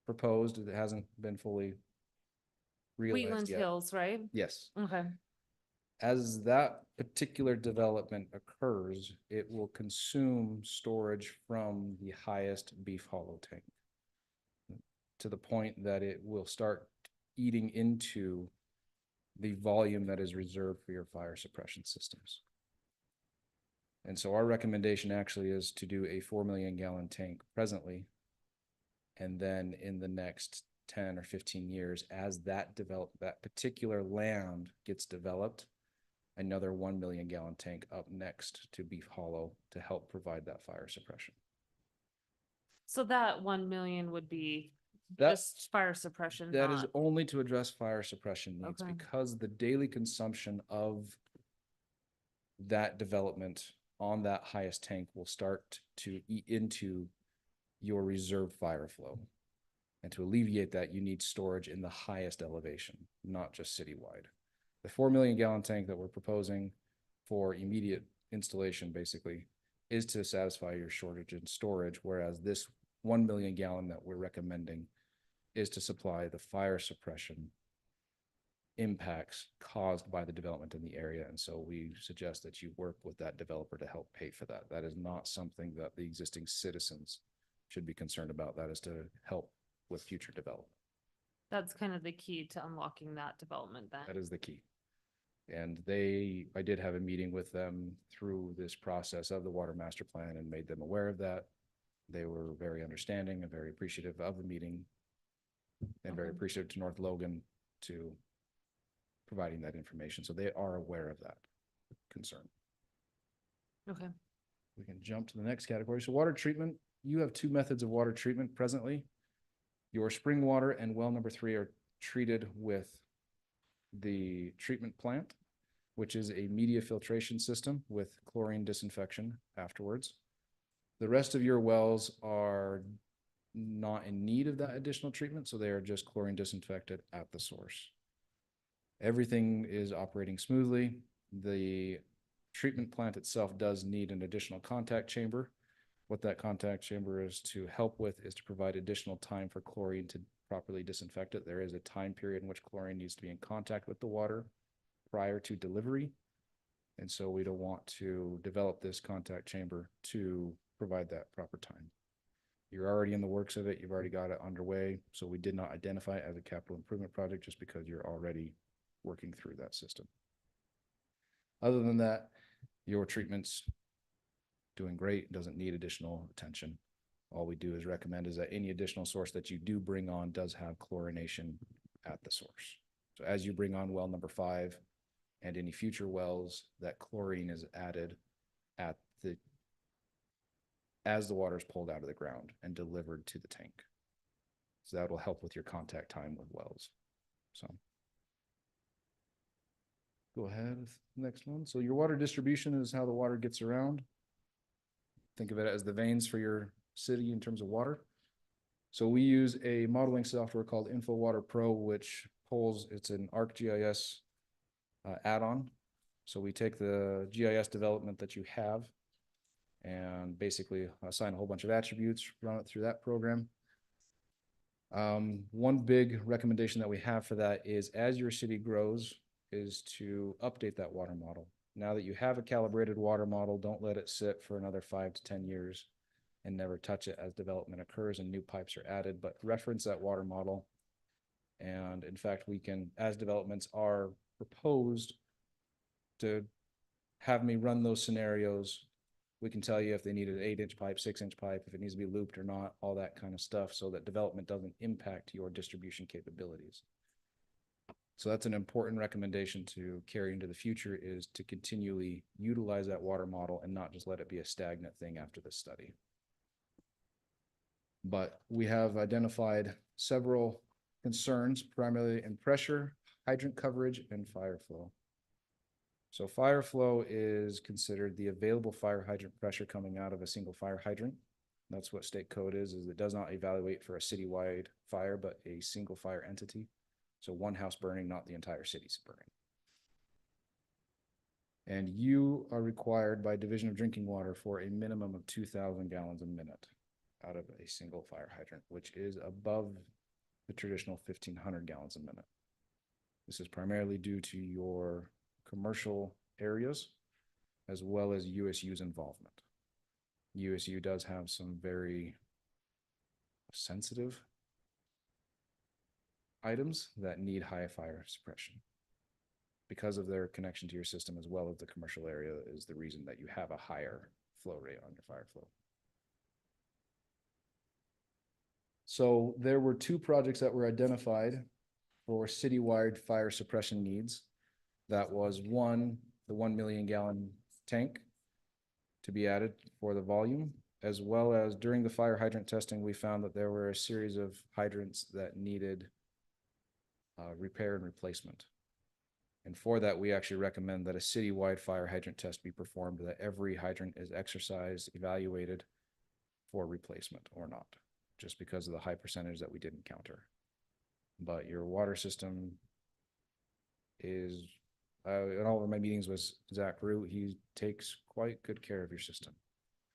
proposed that hasn't been fully realized Wheatland yet. Hills, right? Yes. Okay. As that particular development occurs, it will consume storage from the highest Beef Hollow tank to the point that it will start eating into the volume that is reserved for your fire suppression systems. And so our recommendation actually is to do a 4 million gallon tank presently. And then in the next 10 or 15 years, as that particular land gets developed, another 1 million gallon tank up next to Beef Hollow to help provide that fire suppression. So that 1 million would be That- just fire suppression, That is not, only to address fire suppression needs Okay. because the daily consumption of that development on that highest tank will start to eat into your reserve fire flow. And to alleviate that, you need storage in the highest elevation, not just citywide. The 4 million gallon tank that we're proposing for immediate installation basically is to satisfy your shortage in storage, whereas this 1 million gallon that we're recommending is to supply the fire suppression impacts caused by the development in the area. And so we suggest that you work with that developer to help pay for that. That is not something that the existing citizens should be concerned about. That is to help with future development. that's kind of the key to unlocking that development then. That is the key. And I did have a meeting with them through this process of the water master plan and made them aware of that. They were very understanding and very appreciative of the meeting and very Okay. appreciative to North Logan to providing that information. So they are aware of that concern. Okay. We can jump to the next category. So water treatment, you have two methods of water treatment presently. Your spring water and well number 3 are treated with the treatment plant, which is a media filtration system with chlorine disinfection afterwards. The rest of your wells are not in need of that additional treatment, so they are just chlorine disinfected at the source. Everything is operating smoothly. The treatment plant itself does need an additional contact chamber. What that contact chamber is to help with is to provide additional time for chlorine to properly disinfect it. There is a time period in which chlorine needs to be in contact with the water prior to delivery. And so we don't want to develop this contact chamber to provide that proper time. You're already in the works of it. You've already got it underway. So we did not identify it as a capital improvement project just because you're already working through that system. Other than that, your treatment's doing great, doesn't need additional attention. All we do is recommend is that any additional source that you do bring on does have chlorination at the source. So as you bring on well number 5 and any future wells, that chlorine is added as the water is pulled out of the ground and delivered to the tank. So that will help with your contact time with wells. So go ahead with the next one. So your water distribution is how the water gets around. Think of it as the veins for your city in terms of water. So we use a modeling software called InfoWater Pro, which it's an ArcGIS add-on. So we take the GIS development that you have and basically assign a whole bunch of attributes, run it through that program. One big recommendation that we have for that is as your city grows is to update that water model. Now that you have a calibrated water model, don't let it sit for another 5 to 10 years and never touch it as development occurs and new pipes are added, but reference that water model. And in fact, we can, as developments are proposed, to have me run those scenarios. We can tell you if they need an 8-inch pipe, 6-inch pipe, if it needs to be looped or not, all that kind of stuff, so that development doesn't impact your distribution capabilities. So that's an important recommendation to carry into the future, is to continually utilize that water model and not just let it be a stagnant thing after this study. But we have identified several concerns, primarily in pressure, hydrant coverage, and fire flow. So fire flow is considered the available fire hydrant pressure coming out of a single fire hydrant. That's what state code is it does not evaluate for a citywide fire, but a single fire entity. So one house burning, not the entire city's burning. And you are required by Division of Drinking Water for a minimum of 2,000 gallons a minute out of a single fire hydrant, which is above the traditional 1,500 gallons a minute. This is primarily due to your commercial areas as well as USU's involvement. USU does have some very sensitive items that need high fire suppression. Because of their connection to your system as well as the commercial area is the reason that you have a higher flow rate on your fire flow. So there were two projects that were identified for citywide fire suppression needs. That was one, the 1 million gallon tank to be added for the volume, as well as during the fire hydrant testing, we found that there were a series of hydrants that needed repair and replacement. And for that, we actually recommend that a citywide fire hydrant test be performed, that every hydrant is exercised, evaluated for replacement or not, just because of the high percentage that we did encounter. But your water system is, in all of my meetings with Zach Root, he takes quite good care of your system.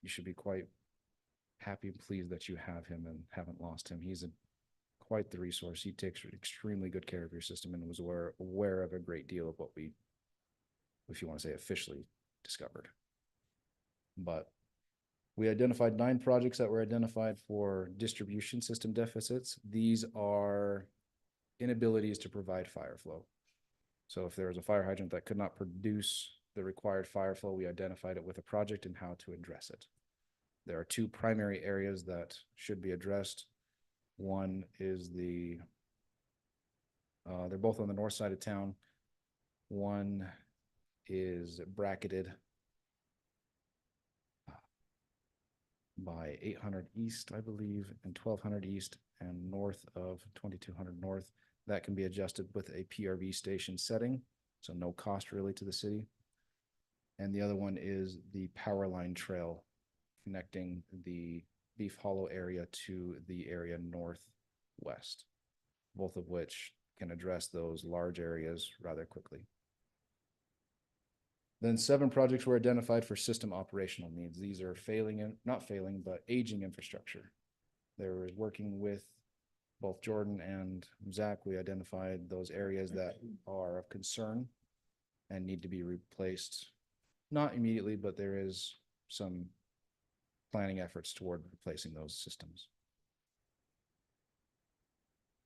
You should be quite happy and pleased that you have him and haven't lost him. He's quite the resource. He takes extremely good care of your system and was aware of a great deal of what we, if you want to say, officially discovered. But we identified 9 projects that were identified for distribution system deficits. These are inabilities to provide fire flow. So if there was a fire hydrant that could not produce the required fire flow, we identified it with a project and how to address it. There are 2 primary areas that should be addressed. One is they're both on the north side of town. One is bracketed by 800 East, I believe, and 1200 East and north of 2200 North. That can be adjusted with a PRV station setting, so no cost really to the city. And the other one is the power line trail connecting the Beef Hollow area to the area northwest, both of which can address those large areas rather quickly. Then 7 projects were identified for system operational needs. These are not failing, but aging infrastructure. They were working with both Jordan and Zach. We identified those areas that are of concern and need to be replaced. Not immediately, but there is some planning efforts toward replacing those systems.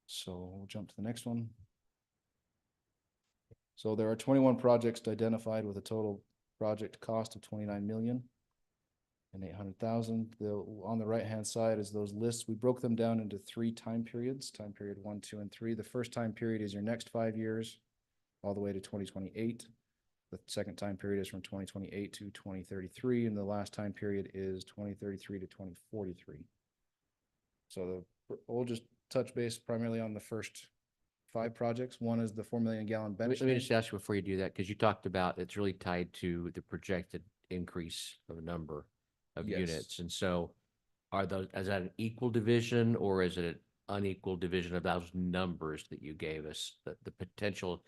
So we'll jump to the next one. So there are 21 projects identified with a total project cost of 29,800,000. On the right-hand side is those lists. We broke them down into 3 time periods, time period 1, 2, and 3. The first time period is your next 5 years, all the way to 2028. The second time period is from 2028 to 2033, and the last time period is 2033 to 2043. So we'll just touch base primarily on the first 5 projects. One is the 4 million gallon bench. Let me just ask you before you do that, because you talked about it's really tied to the projected increase of number of Yes. units. And so is that an equal division or is it an unequal division of those numbers that you gave us, the potential,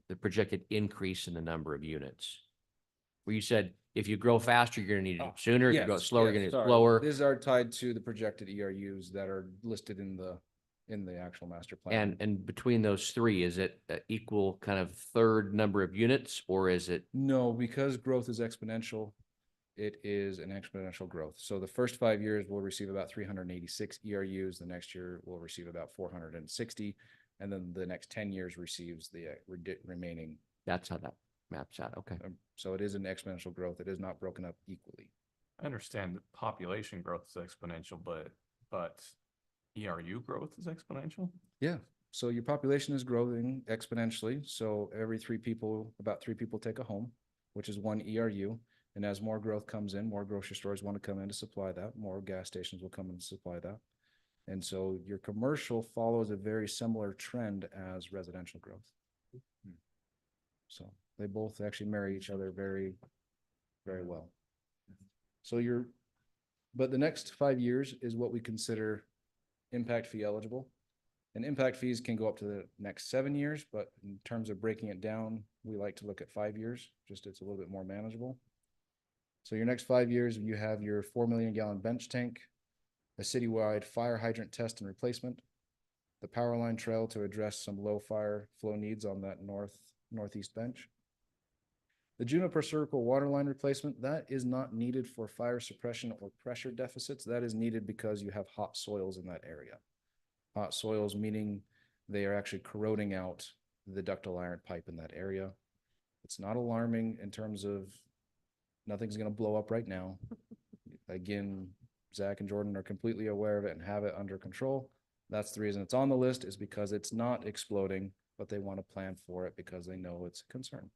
the projected increase in the number of units? Where you said if you grow faster, you're gonna need it sooner, if you go Yes, slower, yes, you're gonna need it sorry. slower. These are tied to the projected ERUs that are listed in the actual master plan. And between those 3, is it a equal kind of third number of units or is it? No, because growth is exponential, it is an exponential growth. So the first 5 years we'll receive about 386 ERUs. The next year we'll receive about 460. And then the next 10 years receives the remaining. That's how that maps out. Okay. So it is an exponential growth. It is not broken up equally. I understand that population growth is exponential, but ERU growth is exponential? Yeah. So your population is growing exponentially. So every 3 people, about 3 people take a home, which is 1 ERU. And as more growth comes in, more grocery stores want to come in to supply that. More gas stations will come in to supply that. And so your commercial follows a very similar trend as residential growth. So they both actually marry each other very, very well. So but the next 5 years is what we consider impact fee eligible. And impact fees can go up to the next 7 years, but in terms of breaking it down, we like to look at 5 years, just it's a little bit more manageable. So your next 5 years, you have your 4 million gallon bench tank, a citywide fire hydrant test and replacement, the power line trail to address some low fire flow needs on that northeast bench. The Juniper Circle water line replacement, that is not needed for fire suppression or pressure deficits. That is needed because you have hot soils in that area. Hot soils meaning they are actually corroding out the ductile iron pipe in that area. It's not alarming in terms of nothing's going to blow up right now. Again, Zach and Jordan are completely aware of it and have it under control. That's the reason it's on the list, is because it's not exploding, but they want to plan for it because they know it's a concern.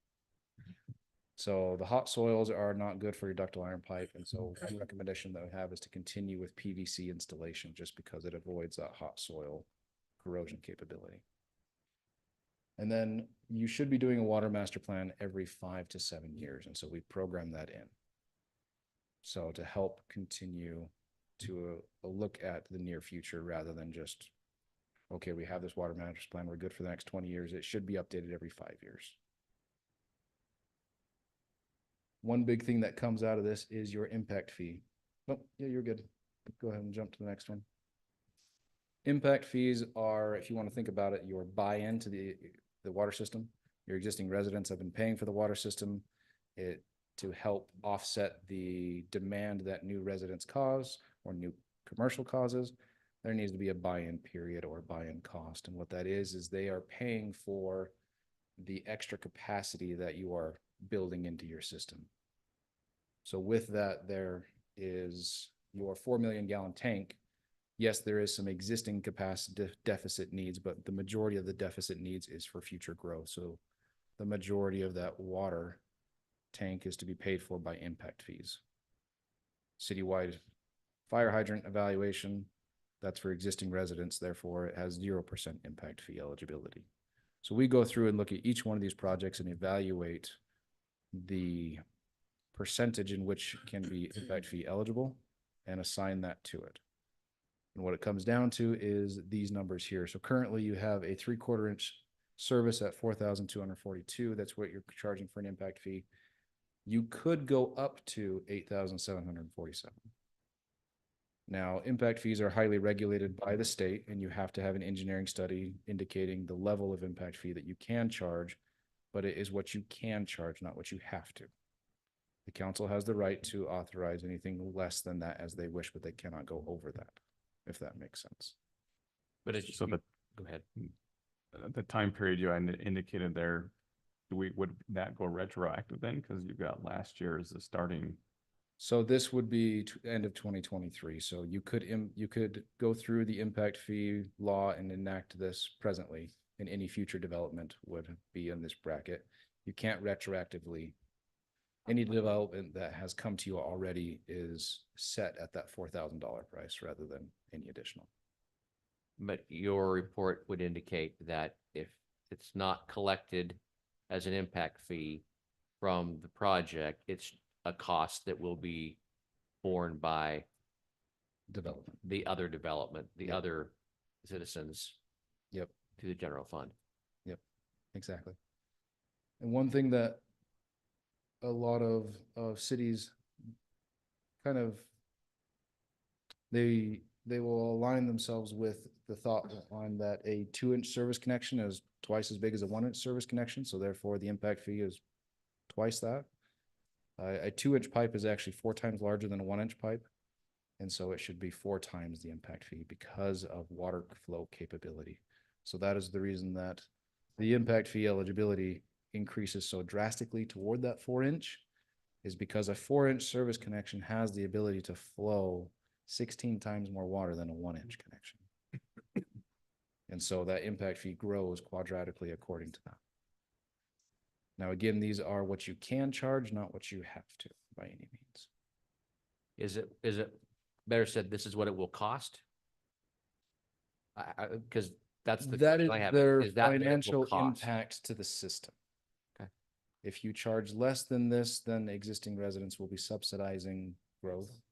So the hot soils are not good for your ductile iron pipe. And so the recommendation that we have is to continue with PVC installation just because it avoids that hot soil corrosion capability. And then you should be doing a water master plan every 5 to 7 years. And so we program that in. So to help continue to look at the near future rather than just, okay, we have this water master plan, we're good for the next 20 years. It should be updated every 5 years. One big thing that comes out of this is your impact fee. Oh, yeah, you're good. Go ahead and jump to the next one. Impact fees are, if you want to think about it, your buy-in to the water system. Your existing residents have been paying for the water system to help offset the demand that new residents cause or new commercial causes. There needs to be a buy-in period or buy-in cost. And what that is they are paying for the extra capacity that you are building into your system. So with that, there is your 4 million gallon tank. Yes, there is some existing capacity deficit needs, but the majority of the deficit needs is for future growth. So the majority of that water tank is to be paid for by impact fees. Citywide fire hydrant evaluation, that's for existing residents, therefore it has 0% impact fee eligibility. So we go through and look at each one of these projects and evaluate the percentage in which can be impact fee eligible and assign that to it. And what it comes down to is these numbers here. So currently you have a 3/4 inch service at $4,242. That's what you're charging for an impact fee. You could go up to $8,747. Now, impact fees are highly regulated by the state, and you have to have an engineering study indicating the level of impact fee that you can charge, but it is what you can charge, not what you have to. The council has the right to authorize anything less than that as they wish, but they cannot go over that, if that makes sense. But it's, So go ahead. the time period you indicated there, would that go retroactive then? Because you've got last year as the starting. So this would be end of 2023. So you could go through the impact fee law and enact this presently, and any future development would be in this bracket. You can't retroactively. Any development that has come to you already is set at that $4,000 price rather than any additional. But your report would indicate that if it's not collected as an impact fee from the project, it's a cost that will be borne by Development. the other development, the Yep. other citizens. Yep. To the general fund. Exactly. And one thing that a lot of cities kind of, they will align themselves with the thought on that a 2-inch service connection is twice as big as a 1-inch service connection. So therefore the impact fee is twice that. A 2-inch pipe is actually 4 times larger than a 1-inch pipe. And so it should be 4 times the impact fee because of water flow capability. So that is the reason that the impact fee eligibility increases so drastically toward that 4-inch, is because a 4-inch service connection has the ability to flow 16 times more water than a 1-inch connection. And so that impact fee grows quadratically according to that. Now, again, these are what you can charge, not what you have to by any means. Is it better said, this is what it will cost? Because that's the. That is question I have. their Is that what it will financial cost? impact to the system. Okay. If you charge less than this, then existing residents will be subsidizing growth.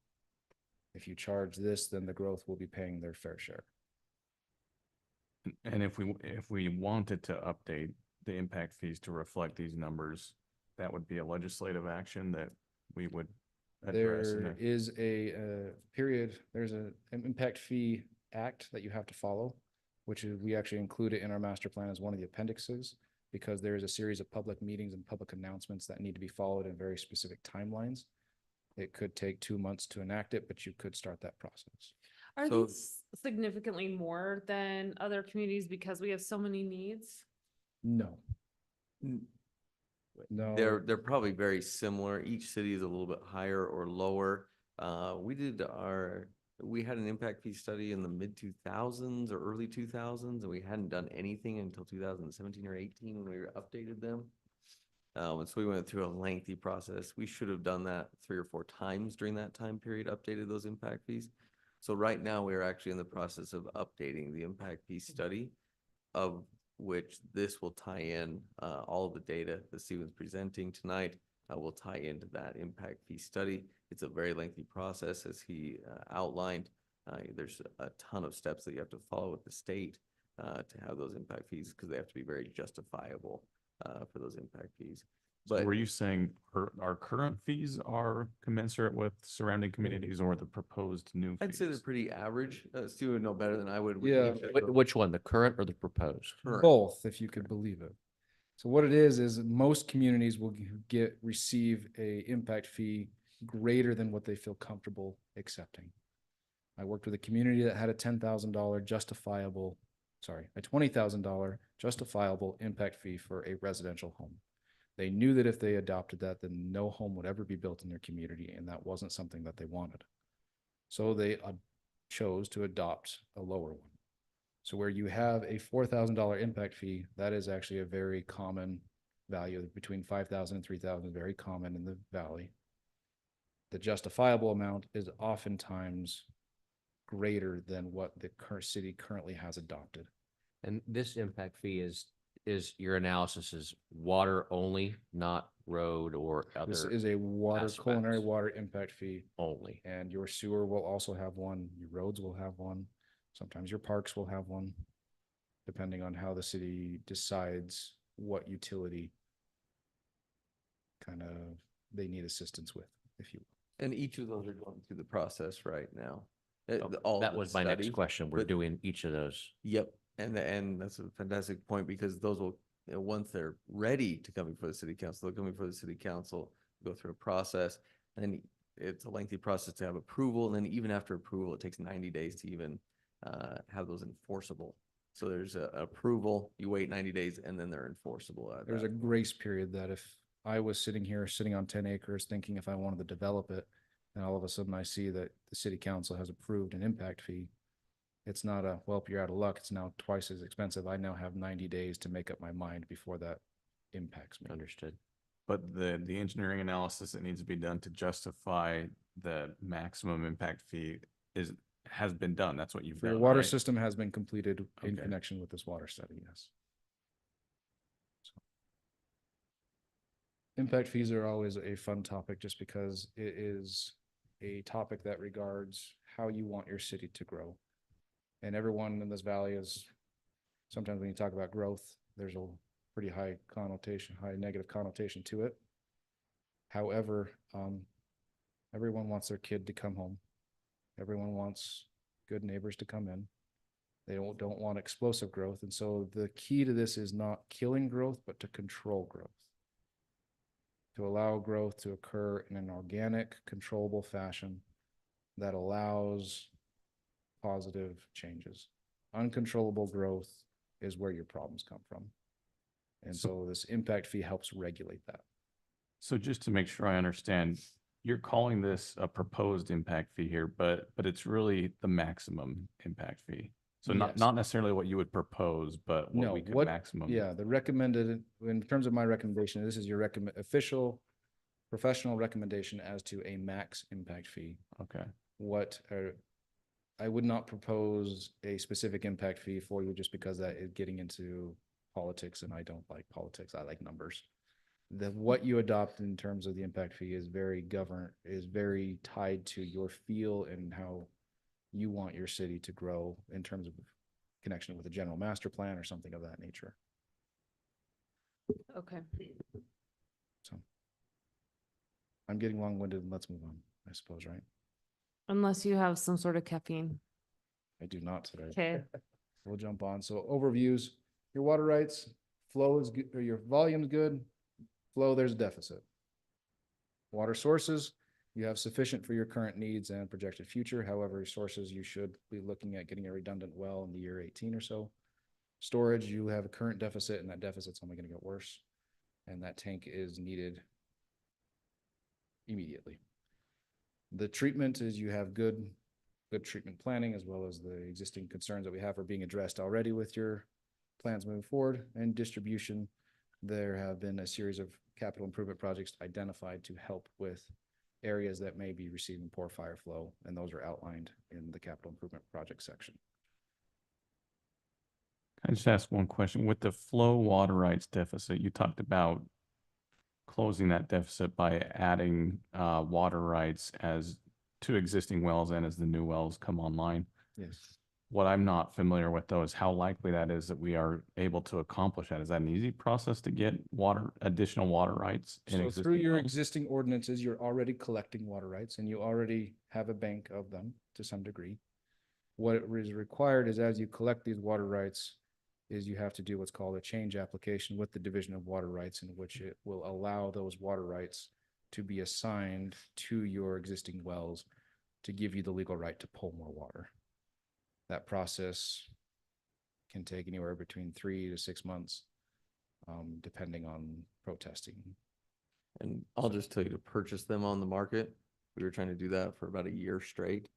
If you charge this, then the growth will be paying their fair share. And if we wanted to update the impact fees to reflect these numbers, that would be a legislative action that we would address. in There a- is there's an impact fee act that you have to follow, which is, we actually include it in our master plan as one of the appendixes, because there is a series of public meetings and public announcements that need to be followed in very specific timelines. It could take 2 months to enact it, but you could start that process. Are So- these significantly more than other communities because we have so many needs? No. N- No. They're probably very similar. Each city is a little bit higher or lower. We had an impact fee study in the mid 2000s or early 2000s, and we hadn't done anything until 2017 or 18 when we updated them. And so we went through a lengthy process. We should have done that 3 or 4 times during that time period, updated those impact fees. So right now, we are actually in the process of updating the impact fee study, of which this will tie in, all of the data that Stephen's presenting tonight will tie into that impact fee study. It's a very lengthy process, as he outlined. There's a ton of steps that you have to follow with the state to have those impact fees, because they have to be very justifiable for those impact fees. So But were you saying our current fees are commensurate with surrounding communities or the proposed new I'd say they're fees? pretty average. Steve would know better than I would. with Yeah. each of those. Which one, the current or the proposed? Current. Both, if you could believe it. So what it is most communities will receive a impact fee greater than what they feel comfortable accepting. I worked with a community that had a $10,000 justifiable, a $20,000 justifiable impact fee for a residential home. They knew that if they adopted that, then no home would ever be built in their community, and that wasn't something that they wanted. So they chose to adopt a lower one. So where you have a $4,000 impact fee, that is actually a very common value. Between 5,000 and 3,000 is very common in the valley. The justifiable amount is oftentimes greater than what the current city currently has adopted. And this impact fee is your analysis is water only, not road or This other is a culinary aspects. water impact fee, only. and your sewer will also have one. Your roads will have one. Sometimes your parks will have one, depending on how the city decides what utility kind of they need assistance with, if you will. And each of those are going through the process right now. That was my next question. We're but- doing each of those. Yep, and that's a fantastic point, because those will, once they're ready to come before the city council, they'll come before the city council, go through a process, and it's a lengthy process to have approval, and then even after approval, it takes 90 days to even have those enforceable. So there's a approval, you wait 90 days, and then they're enforceable. at There's that a point. grace period that if I was sitting here, sitting on 10 acres, thinking if I wanted to develop it, and all of a sudden I see that the city council has approved an impact fee, it's not you're out of luck. It's now twice as expensive. I now have 90 days to make up my mind before that impacts me. Understood. But the engineering analysis that needs to be done to justify the maximum impact fee has been done. That's what you've Your done, water right? system has been completed in Okay. connection with this water study, yes. So. Impact fees are always a fun topic just because it is a topic that regards how you want your city to grow. And everyone in this valley is, sometimes when you talk about growth, there's a pretty high negative connotation to it. However, everyone wants their kid to come home. Everyone wants good neighbors to come in. They don't want explosive growth. And so the key to this is not killing growth, but to control growth. To allow growth to occur in an organic, controllable fashion that allows positive changes. Uncontrollable growth is where your problems come from. And so this impact fee helps regulate that. So just to make sure I understand, you're calling this a proposed impact fee here, but it's really the maximum impact fee. So Yes. not necessarily what you would propose, but what No, we could what, maximum. yeah, the recommended, in terms of my recommendation, this is your official professional recommendation as to a max impact fee. Okay. I would not propose a specific impact fee for you just because that is getting into politics, and I don't like politics. I like numbers. What you adopt in terms of the impact fee is very tied to your feel and how you want your city to grow in terms of connection with a general master plan or something of that nature. Okay. So I'm getting long-winded and let's move on, I suppose, right? Unless you have some sort of caffeine. I do not today. Okay. We'll jump on. So overviews, your water rights, flow is good, or your volume's good, flow, there's a deficit. Water sources, you have sufficient for your current needs and projected future. However, sources, you should be looking at getting a redundant well in the year 18 or so. Storage, you have a current deficit and that deficit's only going to get worse. And that tank is needed immediately. The treatment is you have good treatment planning, as well as the existing concerns that we have are being addressed already with your plans moving forward. And distribution, there have been a series of capital improvement projects identified to help with areas that may be receiving poor fire flow, and those are outlined in the capital improvement project section. Can I just ask one question? With the flow water rights deficit, you talked about closing that deficit by adding water rights as to existing wells and as the new wells come online. Yes. What I'm not familiar with though is how likely that is that we are able to accomplish that. Is that an easy process to get additional water rights? in So through existing your wells? existing ordinances, you're already collecting water rights and you already have a bank of them to some degree. What is required is as you collect these water rights, is you have to do what's called a change application with the Division of Water Rights, in which it will allow those water rights to be assigned to your existing wells to give you the legal right to pull more water. That process can take anywhere between 3 to 6 months, depending on protesting. And I'll just tell you, to purchase them on the market, we were trying to do that for about a year straight.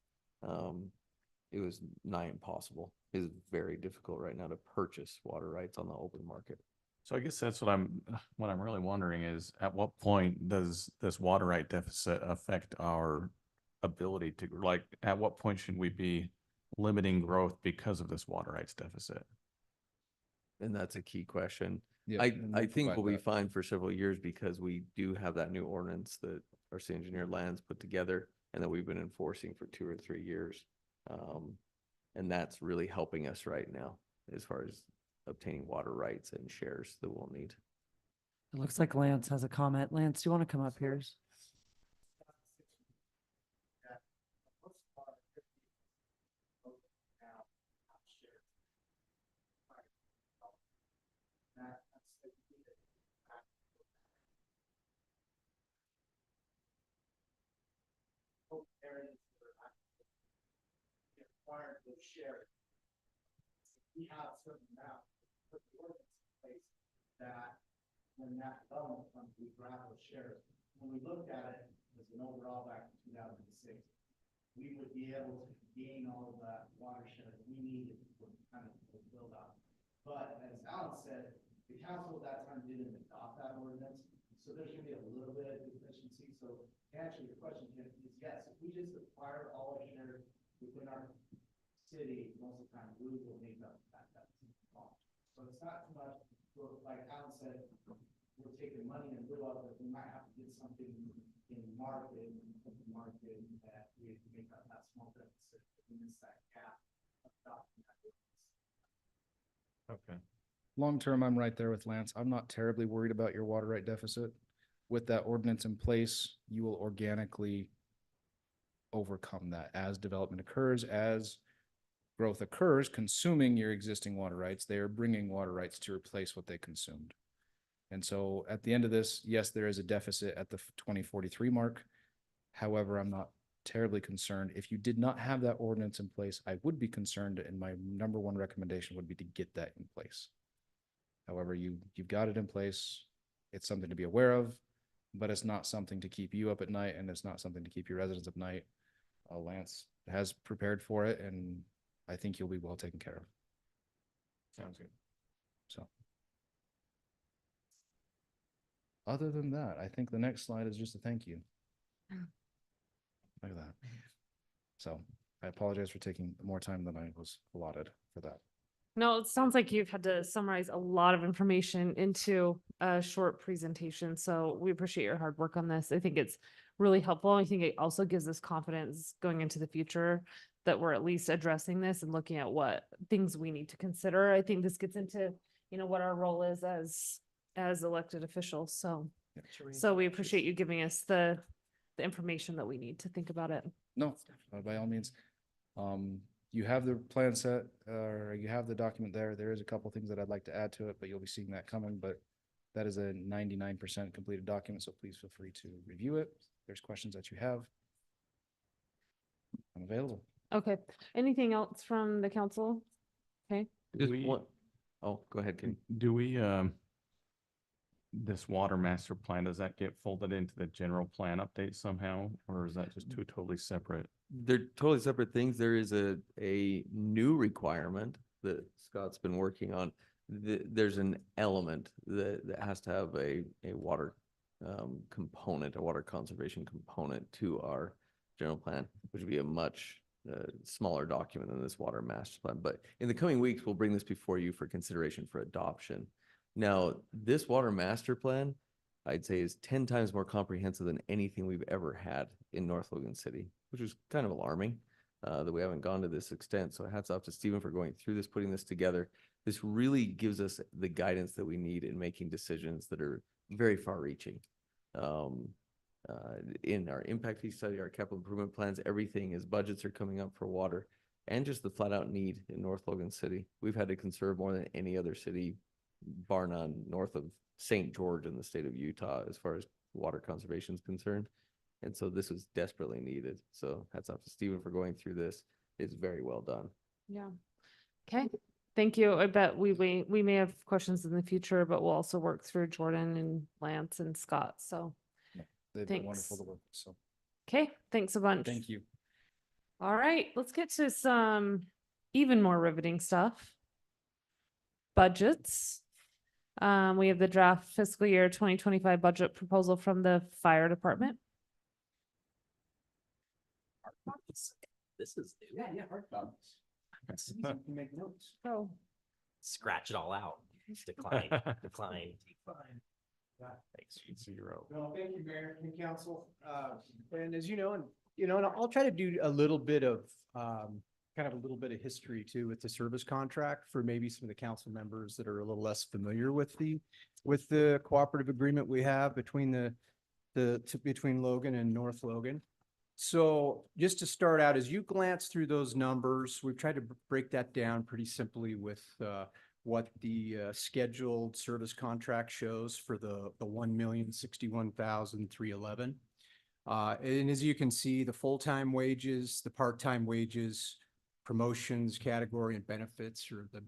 It was nigh impossible. It is very difficult right now to purchase water rights on the open market. So I guess that's what I'm really wondering is at what point does this water right deficit affect our ability to, like, at what point should we be limiting growth because of this water rights deficit? And that's a key question. Yeah, I and we'll think provide we'll be that. fine for several years because we do have that new ordinance that our city engineer Lands put together and that we've been enforcing for 2 or 3 years. And that's really helping us right now as far as obtaining water rights and shares that we'll need. It looks like Lance has a comment. Lance, do you want to come up here? We have certain amount, put the ordinance in place that when that development comes, we grab those shares. When we looked at it as an overall back in 2006, we would be able to gain all of that water share that we needed to kind of build up. But as Alan said, the council at that time didn't adopt that ordinance, so there's gonna be a little bit of deficiency. So to answer your question, Ken, is yes, if we just acquire all our shares within our city, most of the time, we will make up that cost. So it's not too much, like Alan said, we're taking money in lieu of it, we might have to get something in market that we make up that small deficit, we miss that gap. Okay. Long-term, I'm right there with Lance. I'm not terribly worried about your water right deficit. With that ordinance in place, you will organically overcome that as development occurs, as growth occurs, consuming your existing water rights. They are bringing water rights to replace what they consumed. And so at the end of this, yes, there is a deficit at the 2043 mark. However, I'm not terribly concerned. If you did not have that ordinance in place, I would be concerned, and my number one recommendation would be to get that in place. However, you've got it in place. It's something to be aware of, but it's not something to keep you up at night, and it's not something to keep your residents up at night. Lance has prepared for it, and I think you'll be well taken care of. Sounds good. So. Other than that, I think the next slide is just a thank you. Look at that. So I apologize for taking more time than I was allotted for that. No, it sounds like you've had to summarize a lot of information into a short presentation. So we appreciate your hard work on this. I think it's really helpful. I think it also gives us confidence going into the future that we're at least addressing this and looking at what things we need to consider. I think this gets into, what our role is as elected officials. So we appreciate you giving us the information that we need to think about it. No, by all means. You have the plan set, or you have the document there. There is a couple things that I'd like to add to it, but you'll be seeing that coming, but that is a 99% completed document, so please feel free to review it. If there's questions that you have, I'm available. Okay. Anything else from the council? Okay. Just We- one, oh, go ahead, Kenny. Do we, this water master plan, does that get folded into the general plan update somehow? Or is that just two totally separate? They're totally separate things. There is a new requirement that Scott's been working on. There's an element that has to have a water component, a water conservation component to our general plan, which would be a much smaller document than this water master plan. But in the coming weeks, we'll bring this before you for consideration for adoption. Now, this water master plan, I'd say, is 10 times more comprehensive than anything we've ever had in North Logan City, which is kind of alarming that we haven't gone to this extent. So hats off to Stephen for going through this, putting this together. This really gives us the guidance that we need in making decisions that are very far reaching. In our impact fee study, our capital improvement plans, everything as budgets are coming up for water and just the flat out need in North Logan City. We've had to conserve more than any other city, bar none, north of St. George in the state of Utah, as far as water conservation is concerned. And so this was desperately needed. So hats off to Stephen for going through this. It's very well done. Yeah. Okay. Thank you. I bet we may have questions in the future, but we'll also work through Jordan and Lance and Scott. So, They've been wonderful to work with, so okay. Thanks a bunch. thank you. All right, let's get to some even more riveting stuff. Budgets. We have the draft fiscal year 2025 budget proposal from the fire department. This is new. Make notes. So, Scratch it all out. Decline, decline. Thanks. 0. No, thank you, Mayor and Council. And as you know, and I'll try to do a little bit of, kind of a little bit of history too with the service contract for maybe some of the council members that are a little less familiar with the cooperative agreement we have between between Logan and North Logan. So just to start out, as you glance through those numbers, we've tried to break that down pretty simply with, what the scheduled service contract shows for the 1,061,311. And as you can see, the full-time wages, the part-time wages, promotions, category, and benefits are the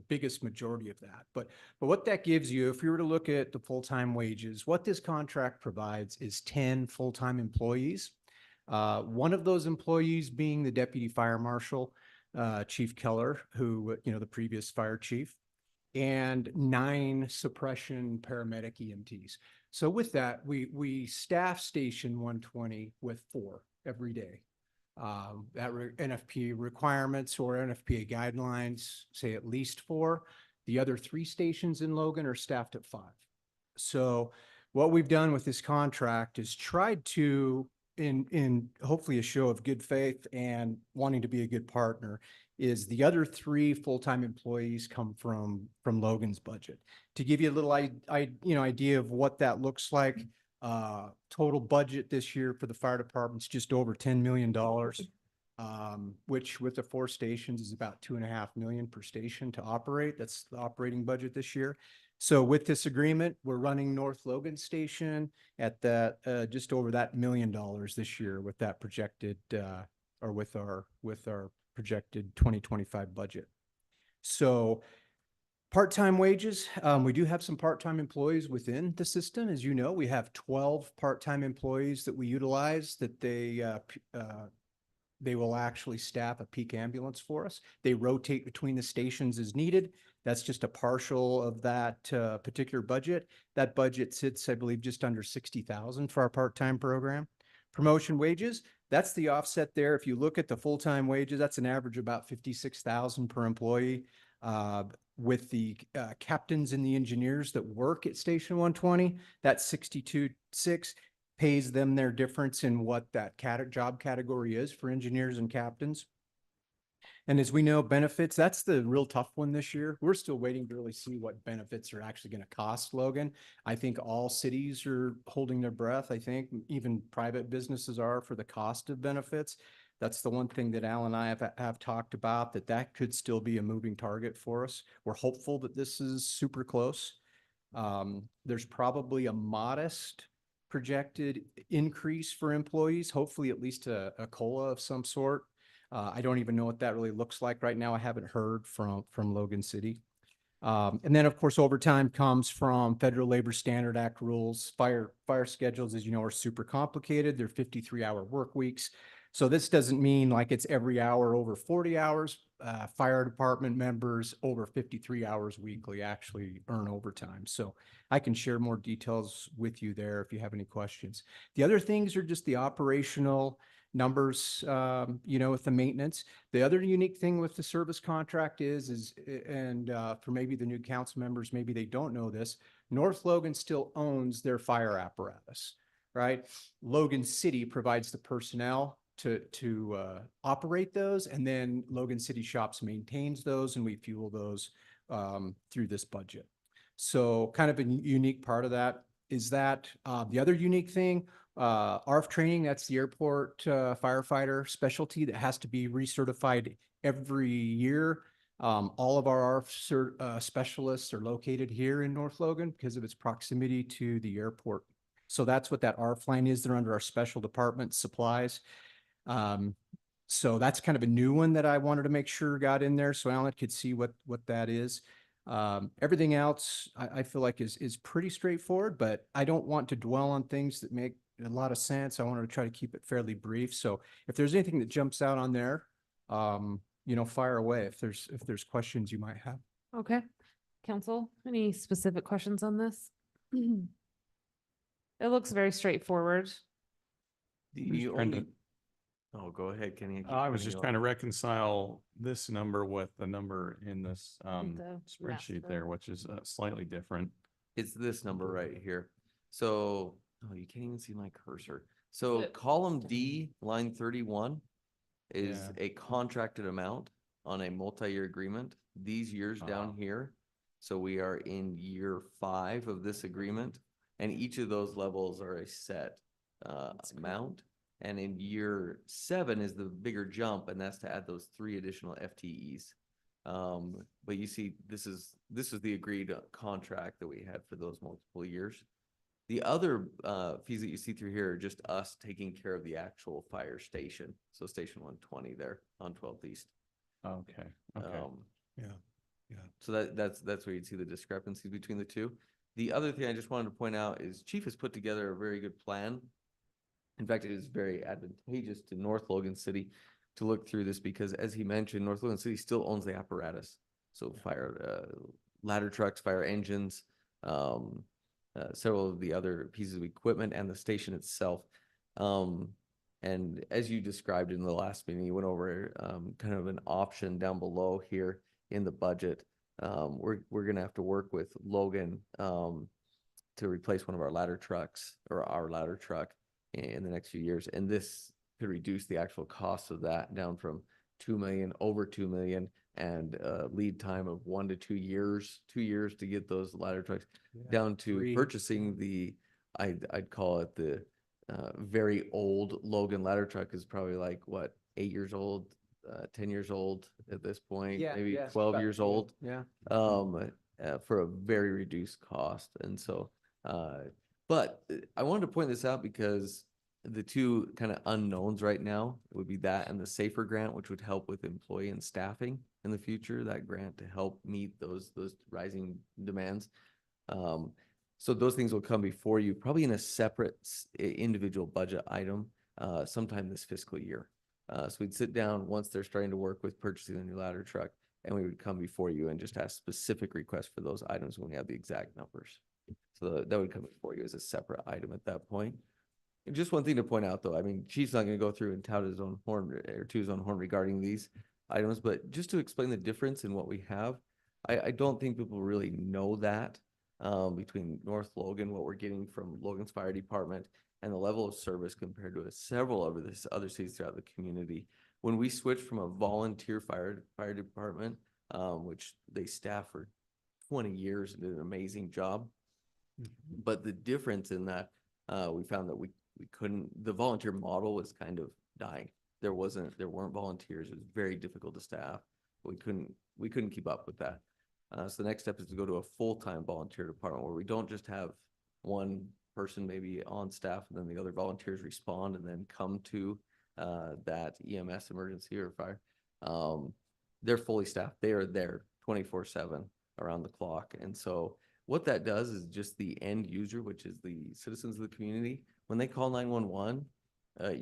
biggest majority of that. But what that gives you, if you were to look at the full-time wages, what this contract provides is 10 full-time employees. One of those employees being the deputy fire marshal, Chief Keller, who, the previous fire chief, and 9 suppression paramedic EMTs. So with that, we staff station 120 with 4 every day. NFPA requirements or NFPA guidelines say at least 4. The other 3 stations in Logan are staffed at 5. So what we've done with this contract is tried to, in hopefully a show of good faith and wanting to be a good partner, is the other 3 full-time employees come from Logan's budget. To give you a little idea of what that looks like, total budget this year for the fire department's just over $10 million, which with the 4 stations is about $2.5 million per station to operate. That's the operating budget this year. So with this agreement, we're running North Logan Station at that just over that $1 million this year with that projected or with our projected 2025 budget. So part-time wages, we do have some part-time employees within the system. As you know, we have 12 part-time employees that we utilize that they will actually staff a peak ambulance for us. They rotate between the stations as needed. That's just a partial of that particular budget. That budget sits, I believe, just under 60,000 for our part-time program. Promotion wages, that's the offset there. If you look at the full-time wages, that's an average of about 56,000 per employee. With the captains and the engineers that work at Station 120, that's 62.6. pays them their difference in what that job category is for engineers and captains. And as we know, benefits, that's the real tough one this year. We're still waiting to really see what benefits are actually going to cost, Logan. I think all cities are holding their breath. I think even private businesses are for the cost of benefits. That's the one thing that Al and I have talked about, that could still be a moving target for us. We're hopeful that this is super close. There's probably a modest projected increase for employees, hopefully at least a COLA of some sort. I don't even know what that really looks like right now. I haven't heard from Logan City. And then, of course, overtime comes from Federal Labor Standard Act rules. Fire schedules, as you know, are super complicated. They're 53-hour work weeks. So this doesn't mean like it's every hour over 40 hours. Fire department members over 53 hours weekly actually earn overtime. So I can share more details with you there if you have any questions. The other things are just the operational numbers, with the maintenance. The other unique thing with the service contract is for maybe the new council members, maybe they don't know this, North Logan still owns their fire apparatus, right? Logan City provides the personnel to operate those, and then Logan City Shops maintains those, and we fuel those through this budget. So kind of a unique part of that is that the other unique thing, ARF training, that's the airport firefighter specialty that has to be recertified every year. All of our ARF specialists are located here in North Logan because of its proximity to the airport. So that's what that ARF line is. They're under our special department supplies. So that's kind of a new one that I wanted to make sure got in there so Alan could see what that is. Everything else I feel like is pretty straightforward, but I don't want to dwell on things that make a lot of sense. I wanted to try to keep it fairly brief. So if there's anything that jumps out on there, fire away if there's questions you might have. Okay. Council, any specific questions on this? It looks very straightforward. The trying to- only, oh, go ahead, Kenny. keep I was cutting just you trying to off. reconcile this number with the number in this The spreadsheet master. there, which is slightly different. It's this number right here. So, oh, you can't even see my cursor. So Yep. column D, line 31 is Yeah. a contracted amount on a multi-year agreement. These years down here. So we are in year 5 of this agreement, and each of those levels are a set amount. And in year 7 is the bigger jump, and that's to add those 3 additional FTEs. But you see, this is the agreed contract that we had for those multiple years. The other fees that you see through here are just us taking care of the actual fire station. So station 120 there on 12th East. Okay, okay. So that's where you'd see the discrepancy between the two. The other thing I just wanted to point out is Chief has put together a very good plan. In fact, it is very advantageous to North Logan City to look through this because, as he mentioned, North Logan City still owns the apparatus. So fire ladder trucks, fire engines, several of the other pieces of equipment, and the station itself. And as you described in the last meeting, you went over kind of an option down below here in the budget. We're gonna have to work with Logan to replace one of our ladder trucks or our ladder truck in the next few years, and this could reduce the actual cost of that down from 2 million over 2 million, and lead time of 1 to 2 years, 2 years to get those ladder trucks down to 3. purchasing I'd call it the very old Logan ladder truck is probably like what, 8 years old, 10 years old at this point, maybe 12 years old. Yeah. For a very reduced cost. And so, but I wanted to point this out because the two kind of unknowns right now would be that and the SAFER grant, which would help with employee and staffing in the future, that grant to help meet those rising demands. So those things will come before you, probably in a separate individual budget item, sometime this fiscal year. So we'd sit down once they're starting to work with purchasing a new ladder truck, and we would come before you and just ask specific requests for those items when we have the exact numbers. So that would come before you as a separate item at that point. And just one thing to point out, though, I mean, Chief's not going to go through and tout his own horn or to his own horn regarding these items, but just to explain the difference in what we have, I don't think people really know that. between North Logan, what we're getting from Logan's Fire Department, and the level of service compared to several of the other cities throughout the community. When we switched from a volunteer fire department, which they staff for 20 years and did an amazing job. But the difference in that, we found that we couldn't, the volunteer model was kind of dying. There weren't volunteers. It was very difficult to staff. We couldn't keep up with that. So the next step is to go to a full-time volunteer department where we don't just have one person maybe on staff and then the other volunteers respond and then come to that EMS emergency or fire. They're fully staffed. They are there 24/7 around the clock. And so what that does is just the end user, which is the citizens of the community, when they call 911,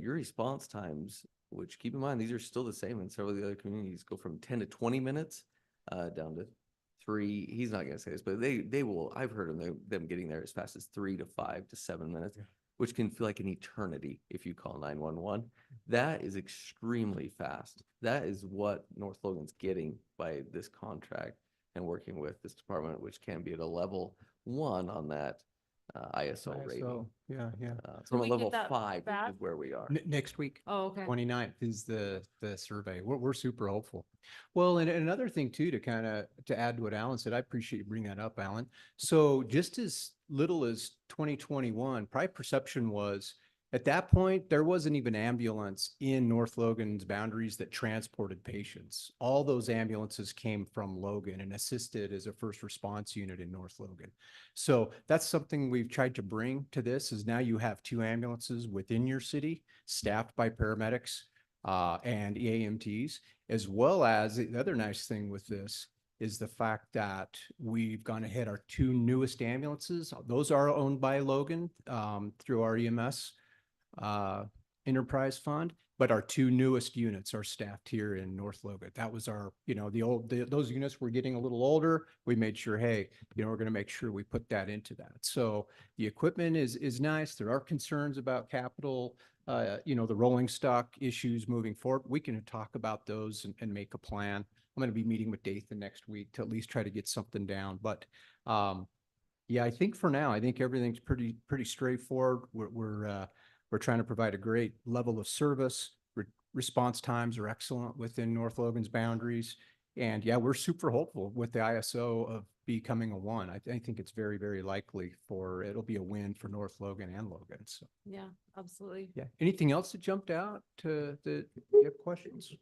your response times, which keep in mind, these are still the same in several of the other communities, go from 10 to 20 minutes down to 3. He's not going to say this, but they will, I've heard them getting there as fast as 3 to 5 to 7 minutes, which can feel like an eternity if you call 911. That is extremely fast. That is what North Logan's getting by this contract and working with this department, which can be at a level 1 on that ISO rating. So, yeah. From a we get level that 5, which back? is where we are. Next week. Oh, okay. 29th is the survey. We're super hopeful. Well, and another thing too, to add to what Alan said, I appreciate you bringing that up, Alan. So just as little as 2021, probably perception was at that point, there wasn't even ambulance in North Logan's boundaries that transported patients. All those ambulances came from Logan and assisted as a first response unit in North Logan. So that's something we've tried to bring to this is now you have 2 ambulances within your city staffed by paramedics and EAMTs, as well as the other nice thing with this is the fact that we've gone ahead, our 2 newest ambulances, those are owned by Logan through our EMS enterprise fund, but our 2 newest units are staffed here in North Logan. That was our, those units were getting a little older. We made sure, hey, we're going to make sure we put that into that. So the equipment is nice. There are concerns about capital, the rolling stock issues moving forward. We can talk about those and make a plan. I'm going to be meeting with Dathan next week to at least try to get something down. But yeah, I think for now, I think everything's pretty straightforward. We're trying to provide a great level of service. Response times are excellent within North Logan's boundaries. And yeah, we're super hopeful with the ISO of becoming a 1. I think it's very, very likely it'll be a win for North Logan and Logan. So Yeah, absolutely. yeah. Anything else that jumped out to you have questions?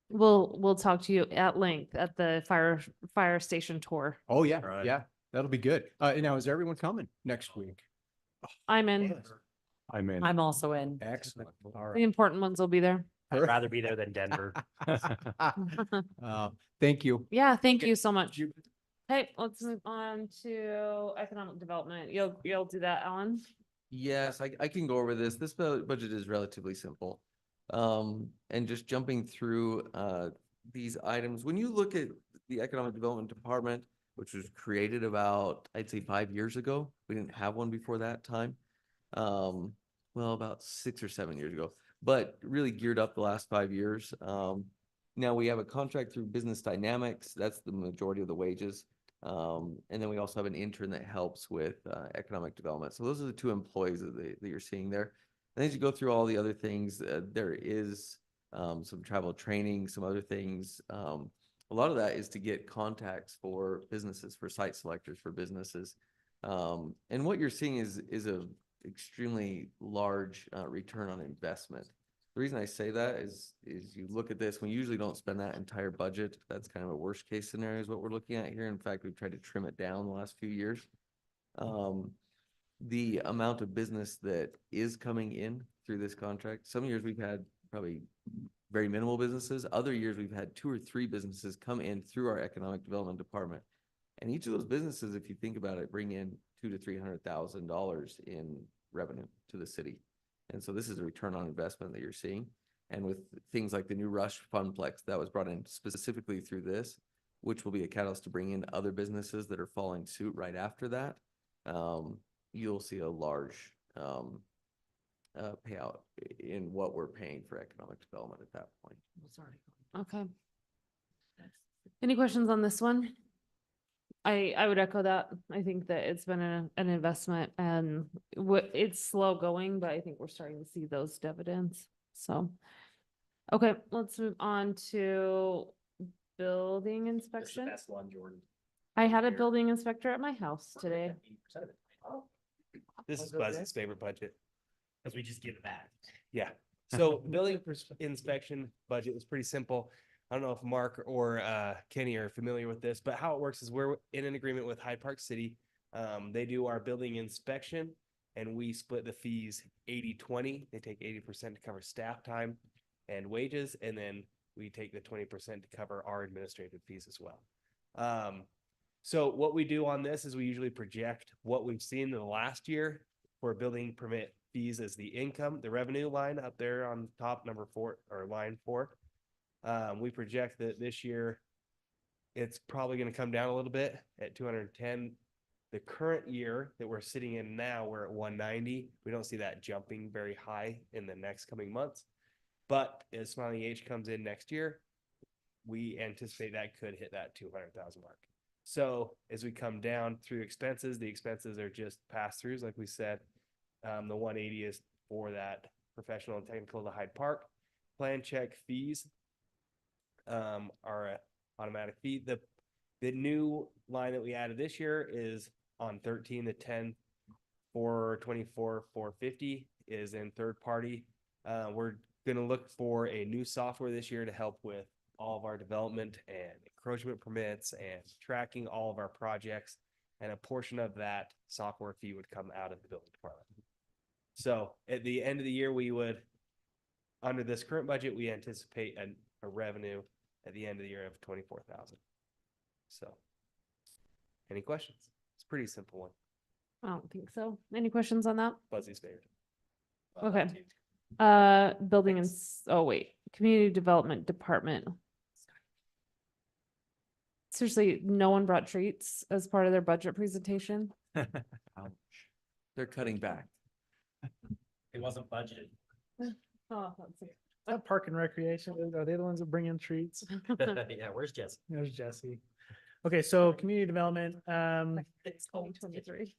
We'll talk to you at length at the fire station tour. Oh yeah, Right. yeah, that'll be good. Now is everyone coming next week? I'm in. I mean, I'm also in. Excellent. All The right. important ones will be there. I'd rather be there than Denver. Thank you. Yeah, thank you so much. Hey, let's move on to economic development. You'll do that, Alan? Yes, I can go over this. This budget is relatively simple. And just jumping through these items, when you look at the Economic Development Department, which was created about, I'd say 5 years ago, we didn't have one before that time. Well, about 6 or 7 years ago, but really geared up the last 5 years. Now we have a contract through Business Dynamics. That's the majority of the wages. And then we also have an intern that helps with economic development. So those are the 2 employees that you're seeing there. And as you go through all the other things, there is some travel training, some other things. A lot of that is to get contacts for businesses, for site selectors for businesses. And what you're seeing is a extremely large return on investment. The reason I say that is you look at this, we usually don't spend that entire budget. That's kind of a worst case scenario is what we're looking at here. In fact, we've tried to trim it down the last few years. The amount of business that is coming in through this contract, some years we've had probably very minimal businesses. Other years we've had 2 or 3 businesses come in through our economic development department. And each of those businesses, if you think about it, bring in $200,000 to $300,000 in revenue to the city. And so this is a return on investment that you're seeing. And with things like the new Rush Funplex that was brought in specifically through this, which will be a catalyst to bring in other businesses that are following suit right after that, you'll see a large payout in what we're paying for economic development at that point. Okay. Any questions on this one? I would echo that. I think that it's been an investment and it's slow going, but I think we're starting to see those dividends. So, okay, let's move on to building That's the inspection. best one, Jordan. I had a building inspector at my house today. This is Buzz's favorite budget. Because we just give it back. Yeah, so building inspection budget is pretty simple. I don't know if Mark or Kenny are familiar with this, but how it works is we're in an agreement with Hyde Park City. They do our building inspection and we split the fees 80-20. They take 80% to cover staff time and wages, and then we take the 20% to cover our administrative fees as well. So what we do on this is we usually project what we've seen in the last year for building permit fees as the income, the revenue line up there on top, number 4 or line 4. We project that this year it's probably going to come down a little bit at 210. The current year that we're sitting in now, we're at 190. We don't see that jumping very high in the next coming months. But as Smiling H comes in next year, we anticipate that could hit that 200,000 mark. So as we come down through expenses, the expenses are just pass-throughs, like we said. The 180 is for that professional and technical to Hyde Park. Plan check fees are a automatic fee. The new line that we added this year is on 13, the 10 424 450 is in third party. We're going to look for a new software this year to help with all of our development and encroachment permits and tracking all of our projects. And a portion of that software fee would come out of the building department. So at the end of the year, we would, under this current budget, we anticipate a revenue at the end of the year of 24,000. So any questions? It's a pretty simple one. I don't think so. Any questions on that? Buzzy's favorite. Okay. Building and, oh wait, community development department. Seriously, no one brought treats as part of their budget presentation? They're cutting back. It wasn't budgeted. Oh, that's it. That Park and Recreation, are they the ones that bring in treats? Yeah, where's Jesse? There's Jesse. Okay, so community development, It's 2023.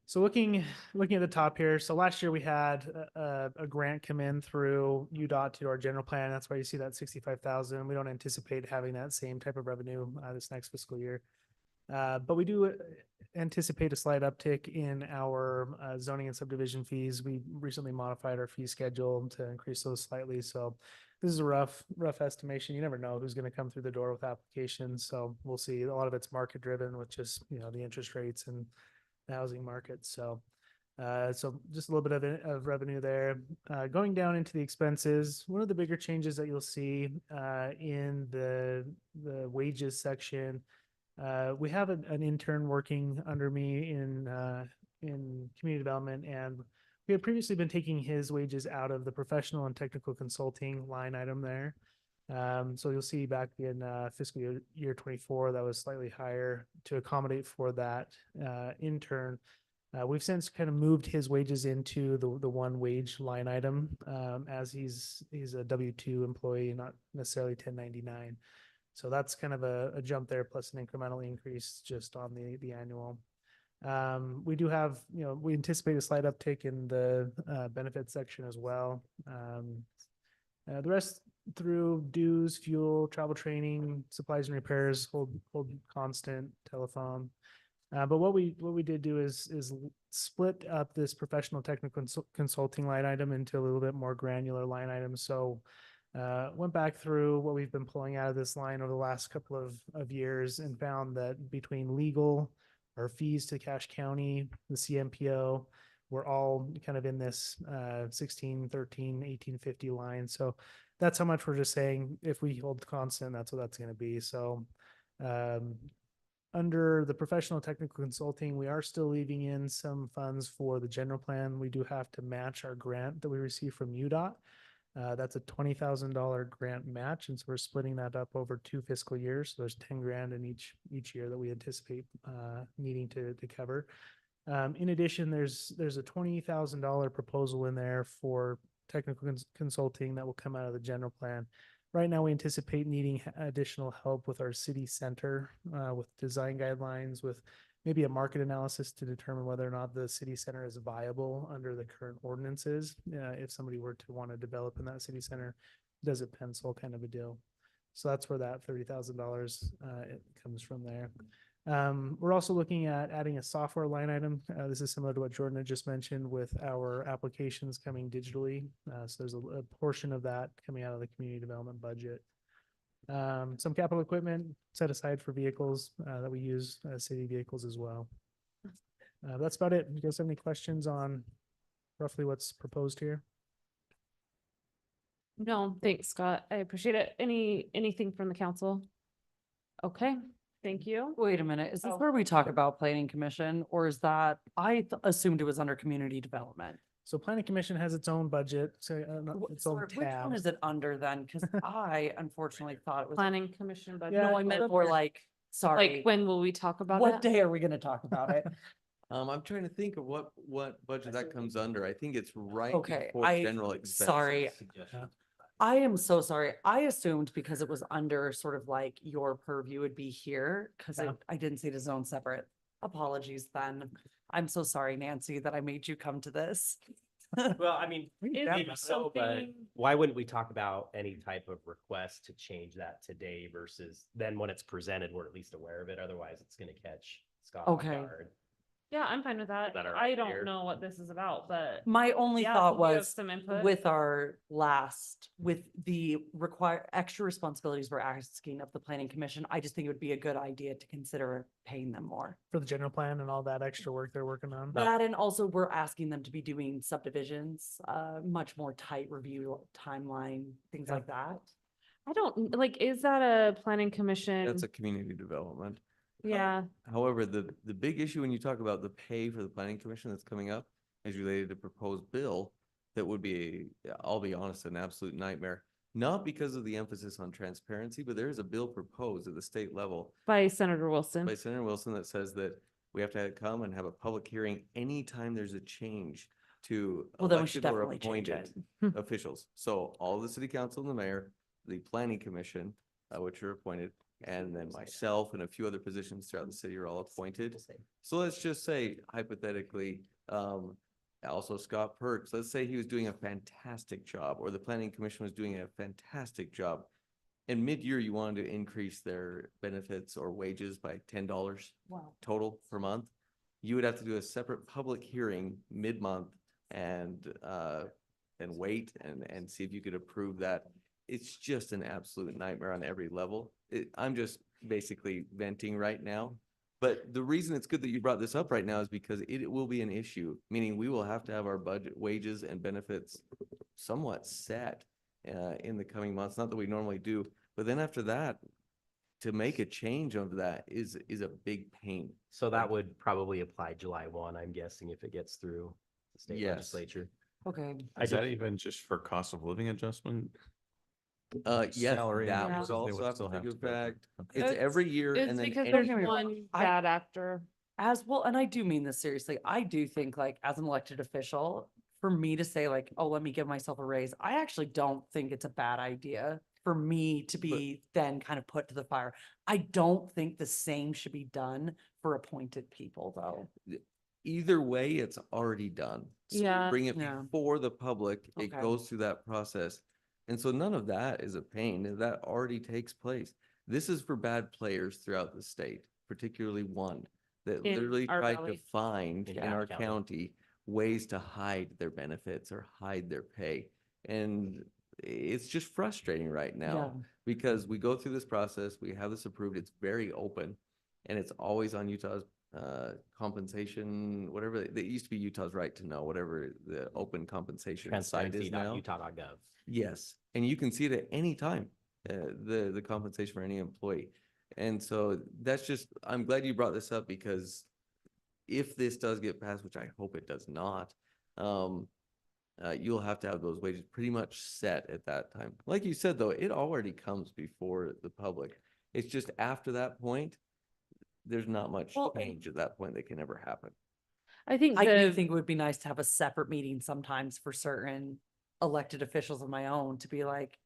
so looking at the top here, so last year we had a grant come in through UDOT to our general plan. That's why you see that 65,000. We don't anticipate having that same type of revenue this next fiscal year. But we do anticipate a slight uptick in our zoning and subdivision fees. We recently modified our fee schedule to increase those slightly. So this is a rough estimation. You never know who's going to come through the door with applications. So we'll see. A lot of it's market driven with just, the interest rates and the housing market. So just a little bit of revenue there. Going down into the expenses, one of the bigger changes that you'll see in the wages section, we have an intern working under me in community development, and we had previously been taking his wages out of the professional and technical consulting line item there. So you'll see back in fiscal year 24, that was slightly higher to accommodate for that intern. We've since kind of moved his wages into the one wage line item as he's a W-2 employee, not necessarily 1099. So that's kind of a jump there, plus an incremental increase just on the annual. We do have, we anticipate a slight uptick in the benefits section as well. The rest through dues, fuel, travel training, supplies and repairs hold constant, telephone. But what we did do is split up this professional technical consulting line item into a little bit more granular line items. So went back through what we've been pulling out of this line over the last couple of years and found that between legal, our fees to Cache County, the CMPO, we're all kind of in this 16, 13, 1850 line. So that's how much we're just saying if we hold constant, that's what that's going to be. So under the professional technical consulting, we are still leaving in some funds for the general plan. We do have to match our grant that we receive from UDOT. That's a $20,000 grant match. And so we're splitting that up over 2 fiscal years. So there's 10 grand in each year that we anticipate needing to cover. In addition, there's a $20,000 proposal in there for technical consulting that will come out of the general plan. Right now, we anticipate needing additional help with our city center, with design guidelines, with maybe a market analysis to determine whether or not the city center is viable under the current ordinances. If somebody were to want to develop in that city center, does it pencil kind of a deal? So that's where that $30,000 it comes from there. We're also looking at adding a software line item. This is similar to what Jordan had just mentioned with our applications coming digitally. So there's a portion of that coming out of the community development budget. Some capital equipment set aside for vehicles that we use, city vehicles as well. That's about it. You guys have any questions on roughly what's proposed here? No, thanks, Scott. I appreciate it. Anything from the council? Okay, thank you. Wait a minute, is this Oh. where we talk about planning commission, or is that, assumed it was under community development? So planning commission has its own budget, so its own Sorry, which one tab. is it under then? Cause I unfortunately thought it was, Planning commission budget. Yeah, no, I meant more like, sorry. Like, when will we talk about What it? day are we gonna talk about it? I'm trying to think of what budget that comes under. I think it's right Okay, before general expenses. sorry. I am so sorry. I assumed because it was under sort of like your purview would be here, cause Yeah. I didn't see it as own separate. Apologies then. I'm so sorry, Nancy, that I made you come to this. Well, I mean, Is maybe there so, but something- why wouldn't we talk about any type of request to change that today versus then when it's presented, we're at least aware of it. Otherwise, it's gonna catch Scott off Okay. guard. Yeah, I'm fine with that. That are I up don't here. know what this is about, but My only yeah, thought you have was some input. with our last, with the extra responsibilities we're asking of the planning commission, I just think it would be a good idea to consider paying them more. For the general plan and all that extra work they're working on. That, and also we're asking them to be doing subdivisions, much more tight review timeline, things Yeah. like that. I don't, like, is that a planning commission? That's a community development. Yeah, However, the big issue when you talk about the pay for the planning commission that's coming up is related to proposed bill that would be, I'll be honest, an absolute nightmare. Not because of the emphasis on transparency, but there is a bill proposed at the state level by Senator Wilson. by Senator Wilson that says that we have to come and have a public hearing anytime there's a change to Well, then we should elected or definitely change it. appointed officials. So all the city council and the mayor, the planning commission, which are appointed, and then myself and a few other positions throughout the city are all appointed. So let's just say hypothetically, also Scott Perks, let's say he was doing a fantastic job, or the planning commission was doing a fantastic job. And mid-year, you wanted to increase their benefits or wages by $10 Wow. total per month. You would have to do a separate public hearing mid-month and wait and see if you could approve that. It's just an absolute nightmare on every level. I'm just basically venting right now. But the reason it's good that you brought this up right now is because it will be an issue, meaning we will have to have our budget, wages and benefits somewhat set in the coming months. Not that we normally do, but then after that, to make a change of that is a big pain. So that would probably apply July 1, I'm guessing, if it gets through the state Yes. legislature. Okay. Is that even just for cost of living adjustment? Yes, Salary that Yeah. would They also would have still to take have to go through. effect. Okay. It's every year and It's then. because any- there's get me wrong, one I- bad actor. As well, and I do mean this seriously. I do think like as an elected official, for me to say like, oh, let me give myself a raise, I actually don't think it's a bad idea for me to be then kind of put to the fire. I don't think the same should be done for appointed people though. Either way, it's already done. So we Yeah. bring it Yeah. before the public, it Okay. goes through that process. And so none of that is a pain, that already takes place. This is for bad players throughout the state, particularly one that In literally our tried to valley. find In in our county. county ways to hide their benefits or hide their pay. And it's just frustrating right now because we go through this process, we have this approved, it's very open. And it's always on Utah's compensation, whatever, it used to be Utah's right to know, whatever the open compensation site is now. Transparency.utah.gov. Yes, and you can see it at any time, the compensation for any employee. And so that's just, I'm glad you brought this up because if this does get passed, which I hope it does not, you'll have to have those wages pretty much set at that time. Like you said, though, it already comes before the public. It's just after that point, there's not much Well, change at that point that can ever happen. I think I do the, think it would be nice to have a separate meeting sometimes for certain elected officials of my own to be like,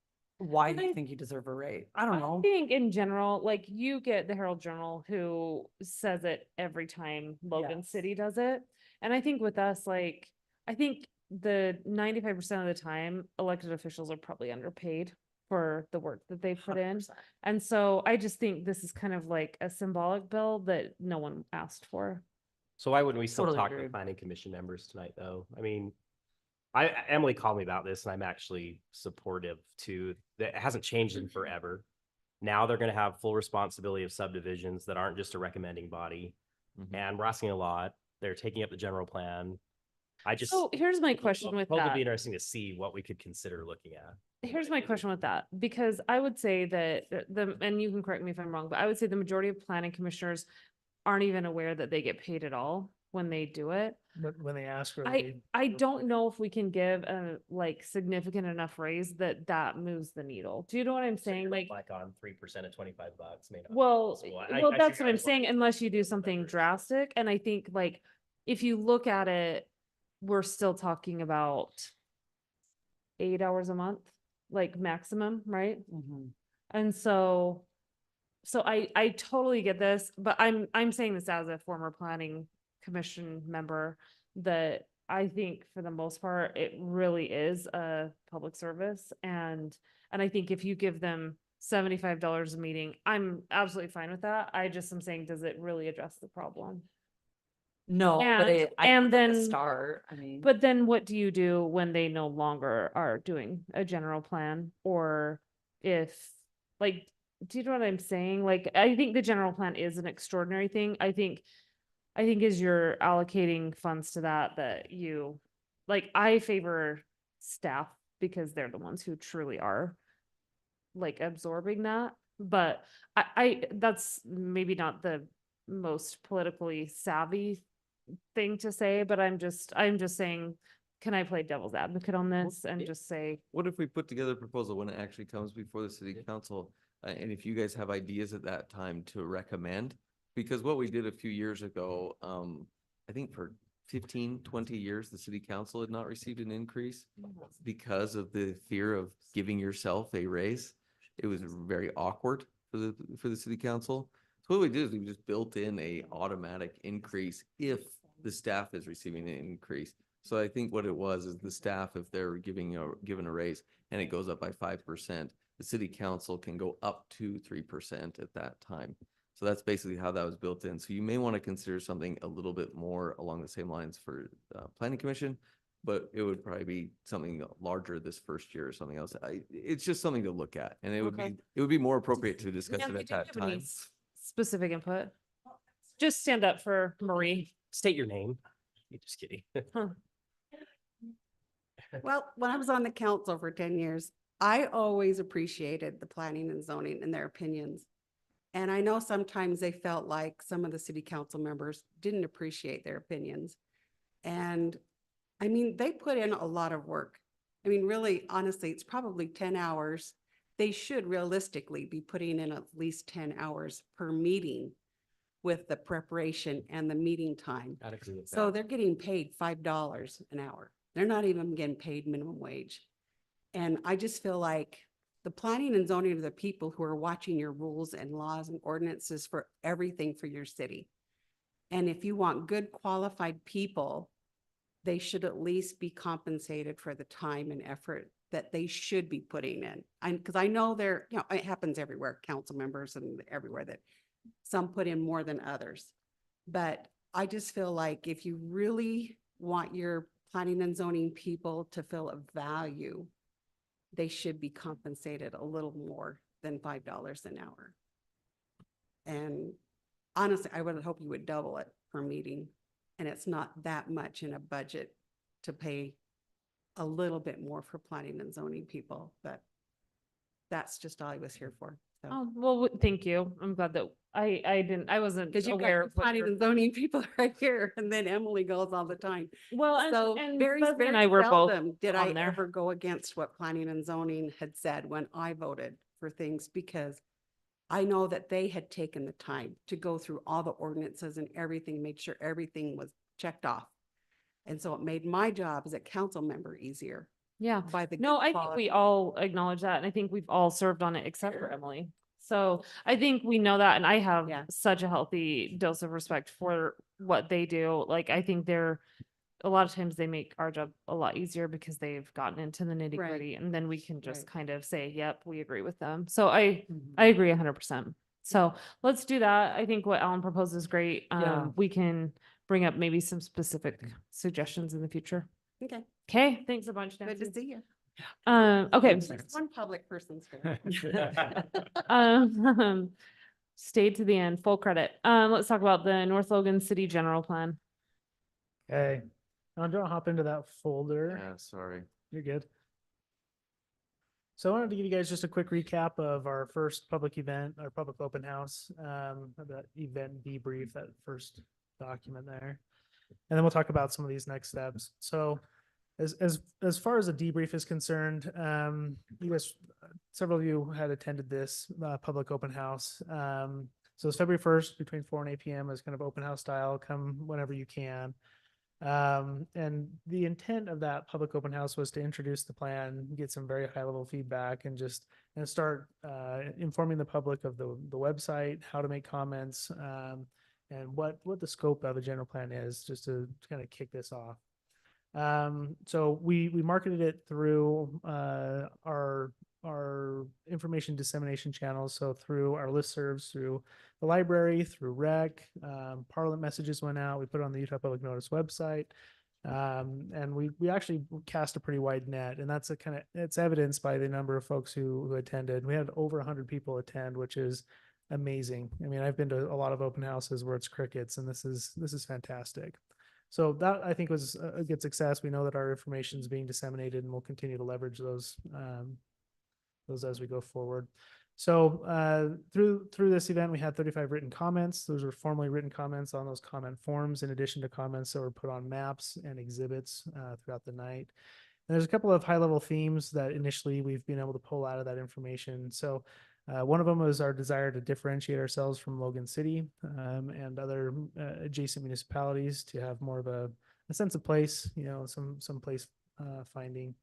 Why And do you I- think you deserve a raise? I don't I know. think in general, like you get the Herald Journal who says it every time Logan Yes. City does it. And I think with us, like, I think the 95% of the time, elected officials are probably underpaid for the work that they put in. 100%. And so I just think this is kind of like a symbolic bill that no one asked for. So why wouldn't we still Totally talk to the agreed. planning commission members tonight, though? I mean, Emily called me about this and I'm actually supportive too. That hasn't changed in forever. Now they're gonna have full responsibility of subdivisions that aren't just a recommending body. Mhm. And we're asking a lot. They're taking up the general plan. I just. So here's my question with Well, it'd that. be interesting to see what we could consider looking at. Here's my question with that, because I would say that and you can correct me if I'm wrong, but I would say the majority of planning commissioners aren't even aware that they get paid at all when they do it. But when they ask for. I don't know if we can give a like significant enough raise that that moves the needle. Do you know what I'm saying? Like, on 3% of $25 may not. be well, possible. well, I that's see what I'm your saying, point. unless you do something drastic. And I think like, if you look at it, we're still talking about 8 hours a month, like maximum, right? Mhm. And so, I totally get this, but I'm saying this as a former planning commission member, that I think for the most part, it really is a public service. And I think if you give them $75 a meeting, I'm absolutely fine with that. I just am saying, does it really address the problem? No, but And- it, and think a then- start, I mean. But then what do you do when they no longer are doing a general plan? Or if, like, do you know what I'm saying? Like, I think the general plan is an extraordinary thing. I think as you're allocating funds to that you, like, I favor staff because they're the ones who truly are like absorbing that. But that's maybe not the most politically savvy thing to say, but I'm just saying, can I play devil's advocate on this and just say, What if we put together a proposal when it actually comes before the city council? And if you guys have ideas at that time to recommend, because what we did a few years ago, I think for 15, 20 years, the city council had not received an increase because of the fear of giving yourself a raise. It was very awkward for the city council. So what we did is we just built in a automatic increase if the staff is receiving an increase. So I think what it was is the staff, if they're given a raise and it goes up by 5%, the city council can go up to 3% at that time. So that's basically how that was built in. So you may want to consider something a little bit more along the same lines for planning commission, but it would probably be something larger this first year or something else. It's just something to look at, and it Okay. would be more appropriate to discuss it Nancy, at do you that have any time. specific input? Just stand up for Marie. State your name. Just kidding. Well, when I was on the council for 10 years, I always appreciated the planning and zoning and their opinions. And I know sometimes they felt like some of the city council members didn't appreciate their opinions. And I mean, they put in a lot of work. I mean, really, honestly, it's probably 10 hours. They should realistically be putting in at least 10 hours per meeting with the preparation and the meeting time. I'd agree with So that. they're getting paid $5 an hour. They're not even getting paid minimum wage. And I just feel like the planning and zoning are the people who are watching your rules and laws and ordinances for everything for your city. And if you want good qualified people, they should at least be compensated for the time and effort that they should be putting in. Because I know it happens everywhere, council members and everywhere, that some put in more than others. But I just feel like if you really want your planning and zoning people to feel a value, they should be compensated a little more than $5 an hour. And honestly, I would hope you would double it per meeting. And it's not that much in a budget to pay a little bit more for planning and zoning people, but that's just all I was here for. So. Oh, well, thank you. I'm glad that I wasn't Because you aware got of what planning you're- and zoning people right here, and then Emily goes all the time. Well, So and very, Leslie very and I were both seldom did I on there. ever go against what planning and zoning had said when I voted for things, because I know that they had taken the time to go through all the ordinances and everything, make sure everything was checked off. And so it made my job as a council member easier. Yeah. by the. No, good I think quality. we all acknowledge that, and I think we've all served on it except for Emily. So I think we know that, and I have Yeah. such a healthy dose of respect for what they do. Like, I think a lot of times they make our job a lot easier because they've gotten into the nitty gritty, and then we can just Right. kind of say, yep, we agree with them. So I Mhm. agree 100%. So let's do that. I think what Alan proposes is great. Yeah. We can bring up maybe some specific suggestions in the future. Okay, Okay, thanks a bunch, good Nancy. to see you. Okay. Just one public person's here. Stayed to the end, full credit. Let's talk about the North Logan City General Plan. Okay. Now don't hop into that folder. Yeah, sorry. You're good. So I wanted to give you guys just a quick recap of our first public event, our public open house, that event debrief, that first document there. And then we'll talk about some of these next steps. So as far as a debrief is concerned, you guys, several of you had attended this public open house. So it's February 1st between 4 and 8 p.m. as kind of open house style. Come whenever you can. And the intent of that public open house was to introduce the plan, get some very high level feedback, and start informing the public of the website, how to make comments, and what the scope of a general plan is, just to kind of kick this off. So we marketed it through our information dissemination channels. So through our listservs, through the library, through rec, Parliament messages went out. We put it on the Utah Public Notice website. And we actually cast a pretty wide net, and that's it's evidenced by the number of folks who attended. We had over 100 people attend, which is amazing. I mean, I've been to a lot of open houses where it's crickets, and this is fantastic. So that, I think, was a good success. We know that our information is being disseminated, and we'll continue to leverage those as we go forward. So through this event, we had 35 written comments. Those were formally written comments on those comment forms, in addition to comments that were put on maps and exhibits throughout the night. And there's a couple of high-level themes that initially we've been able to pull out of that information. So one of them was our desire to differentiate ourselves from Logan City and other adjacent municipalities, to have more of a sense of place, some place finding.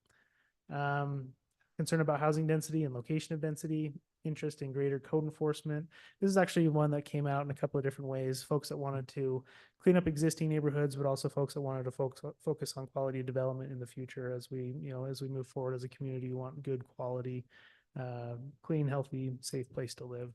Concern about housing density and location of density, interest in greater code enforcement. This is actually one that came out in a couple of different ways. Folks that wanted to clean up existing neighborhoods, but also folks that wanted to focus on quality development in the future. As we move forward as a community, we want good quality, clean, healthy, safe place to live.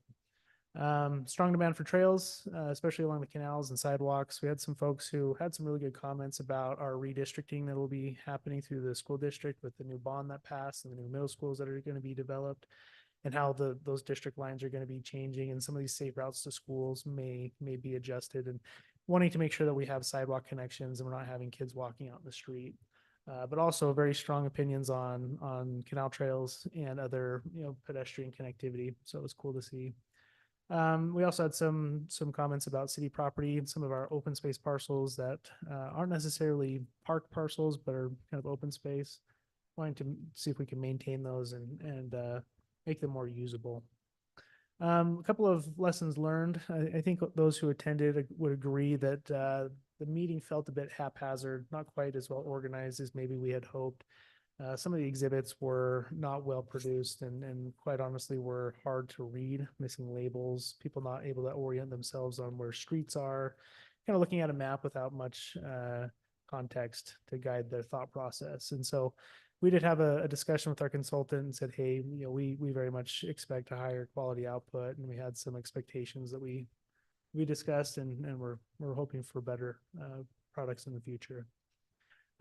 Strong demand for trails, especially along the canals and sidewalks. We had some folks who had some really good comments about our redistricting that will be happening through the school district with the new bond that passed and the new middle schools that are going to be developed, and how those district lines are going to be changing, and some of these safe routes to schools may be adjusted, and wanting to make sure that we have sidewalk connections and we're not having kids walking out in the street. But also very strong opinions on canal trails and other pedestrian connectivity. So it was cool to see. We also had some comments about city property and some of our open space parcels that aren't necessarily park parcels, but are kind of open space. Wanting to see if we can maintain those and make them more usable. A couple of lessons learned. I think those who attended would agree that the meeting felt a bit haphazard, not quite as well organized as maybe we had hoped. Some of the exhibits were not well produced and quite honestly were hard to read, missing labels, people not able to orient themselves on where streets are, kind of looking at a map without much context to guide their thought process. And so we did have a discussion with our consultant and said, hey, we very much expect a higher quality output, and we had some expectations that we discussed, and we're hoping for better products in the future.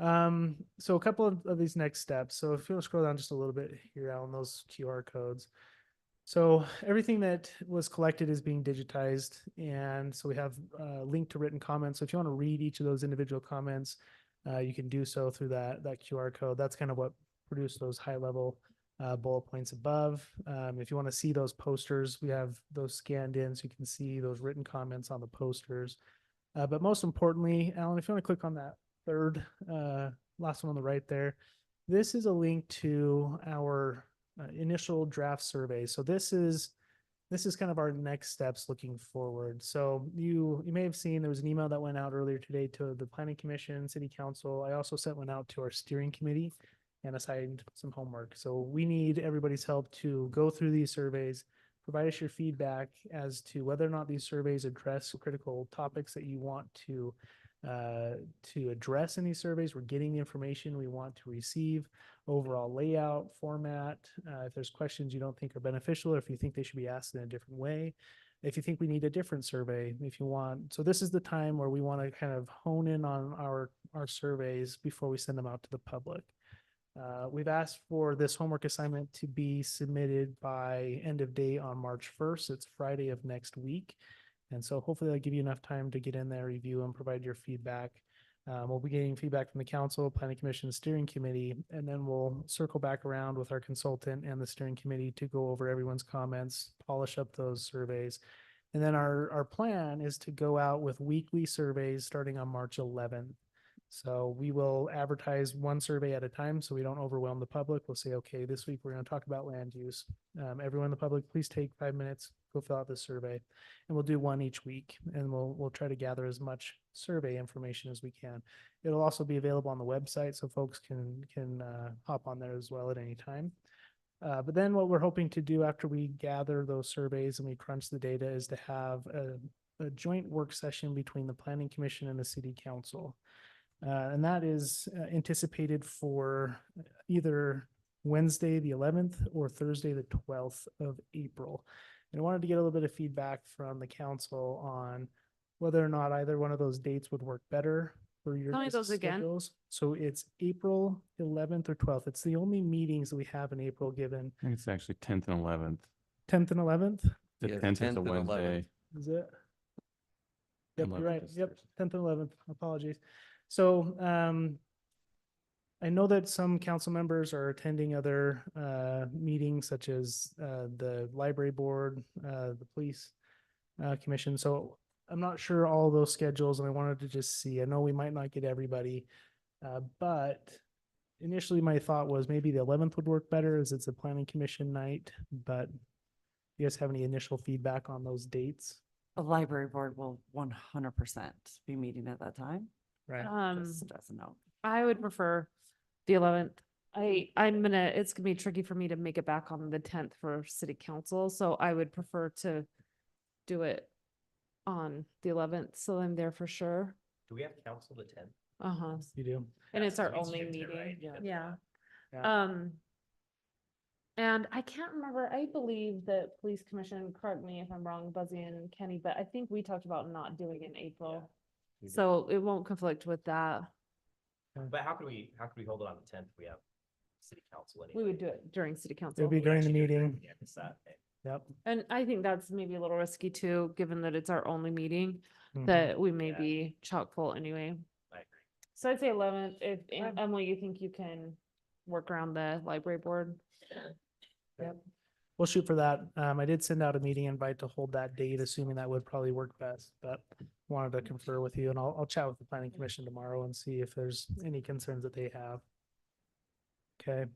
So a couple of these next steps. So if you'll scroll down just a little bit here, Alan, those QR codes. So everything that was collected is being digitized. And so we have a link to written comments. So if you want to read each of those individual comments, you can do so through that QR code. That's kind of what produced those high level bullet points above. If you want to see those posters, we have those scanned in so you can see those written comments on the posters. But most importantly, Alan, if you want to click on that third, last one on the right there, this is a link to our initial draft survey. So this is kind of our next steps looking forward. So you may have seen there was an email that went out earlier today to the Planning Commission, City Council. I also sent one out to our steering committee. and assigned some homework. So we need everybody's help to go through these surveys, provide us your feedback as to whether or not these surveys address critical topics that you want to address in these surveys. We're getting the information we want to receive, overall layout, format. If there's questions you don't think are beneficial, or if you think they should be asked in a different way, if you think we need a different survey, if you want. So this is the time where we want to kind of hone in on our surveys before we send them out to the public. We've asked for this homework assignment to be submitted by end of day on March 1st. It's Friday of next week. And so hopefully that'll give you enough time to get in there, review, and provide your feedback. We'll be getting feedback from the council, planning commission, steering committee, and then we'll circle back around with our consultant and the steering committee to go over everyone's comments, polish up those surveys. And then our plan is to go out with weekly surveys starting on March 11th. So we will advertise one survey at a time so we don't overwhelm the public. We'll say, okay, this week we're going to talk about land use. Everyone in the public, please take 5 minutes, go fill out this survey. And we'll do one each week, and we'll try to gather as much survey information as we can. It'll also be available on the website so folks can hop on there as well at any time. But then what we're hoping to do after we gather those surveys and we crunch the data is to have a joint work session between the Planning Commission and the City Council. And that is anticipated for either Wednesday, the 11th, or Thursday, the 12th of April. And I wanted to get a little bit of feedback from the council on whether or not either one of those dates would work better for your Tell me guys' those again. schedules. So it's April 11th or 12th. It's the only meetings that we have in April given. I think it's actually 10th and 11th. 10th and 11th, The Yeah, 10th is 10th a and Wednesday. is it? Yep, you're 11th right. is Yep, Thursday. 10th and 11th. Apologies. So I know that some council members are attending other meetings such as the library board, the police commission. So I'm not sure all those schedules, and I wanted to just see. I know we might not get everybody, but initially my thought was maybe the 11th would work better as it's a planning commission night. But you guys have any initial feedback on those dates? The library board will 100% be meeting at that time. Right. Just doesn't know. I would prefer the 11th. It's gonna be tricky for me to make it back on the 10th for city council, so I would prefer to do it on the 11th, so I'm there for sure. Do we have council the 10th? Uh-huh. You do. And it's our That's only Tuesday, meeting. right? Yeah. Yeah. And I can't remember, I believe that police commission, correct me if I'm wrong, Buzzy and Kenny, but I think we talked about not doing it in April. We did. So it won't conflict with that. But how could we hold it on the 10th? We have city council anyway. We would do it during city council. It'll be during the Actually, meeting. yeah, it's that day. Yep. And I think that's maybe a little risky too, given that it's our only meeting, Mhm. that we may Yeah. be chock full anyway. I agree. So I'd say 11th, if Emily, you think you can work around the library board? We'll shoot for that. I did send out a meeting invite to hold that date, assuming that would probably work best, but wanted to confer with you, and I'll chat with the planning commission tomorrow and see if there's any concerns that they have. Okay.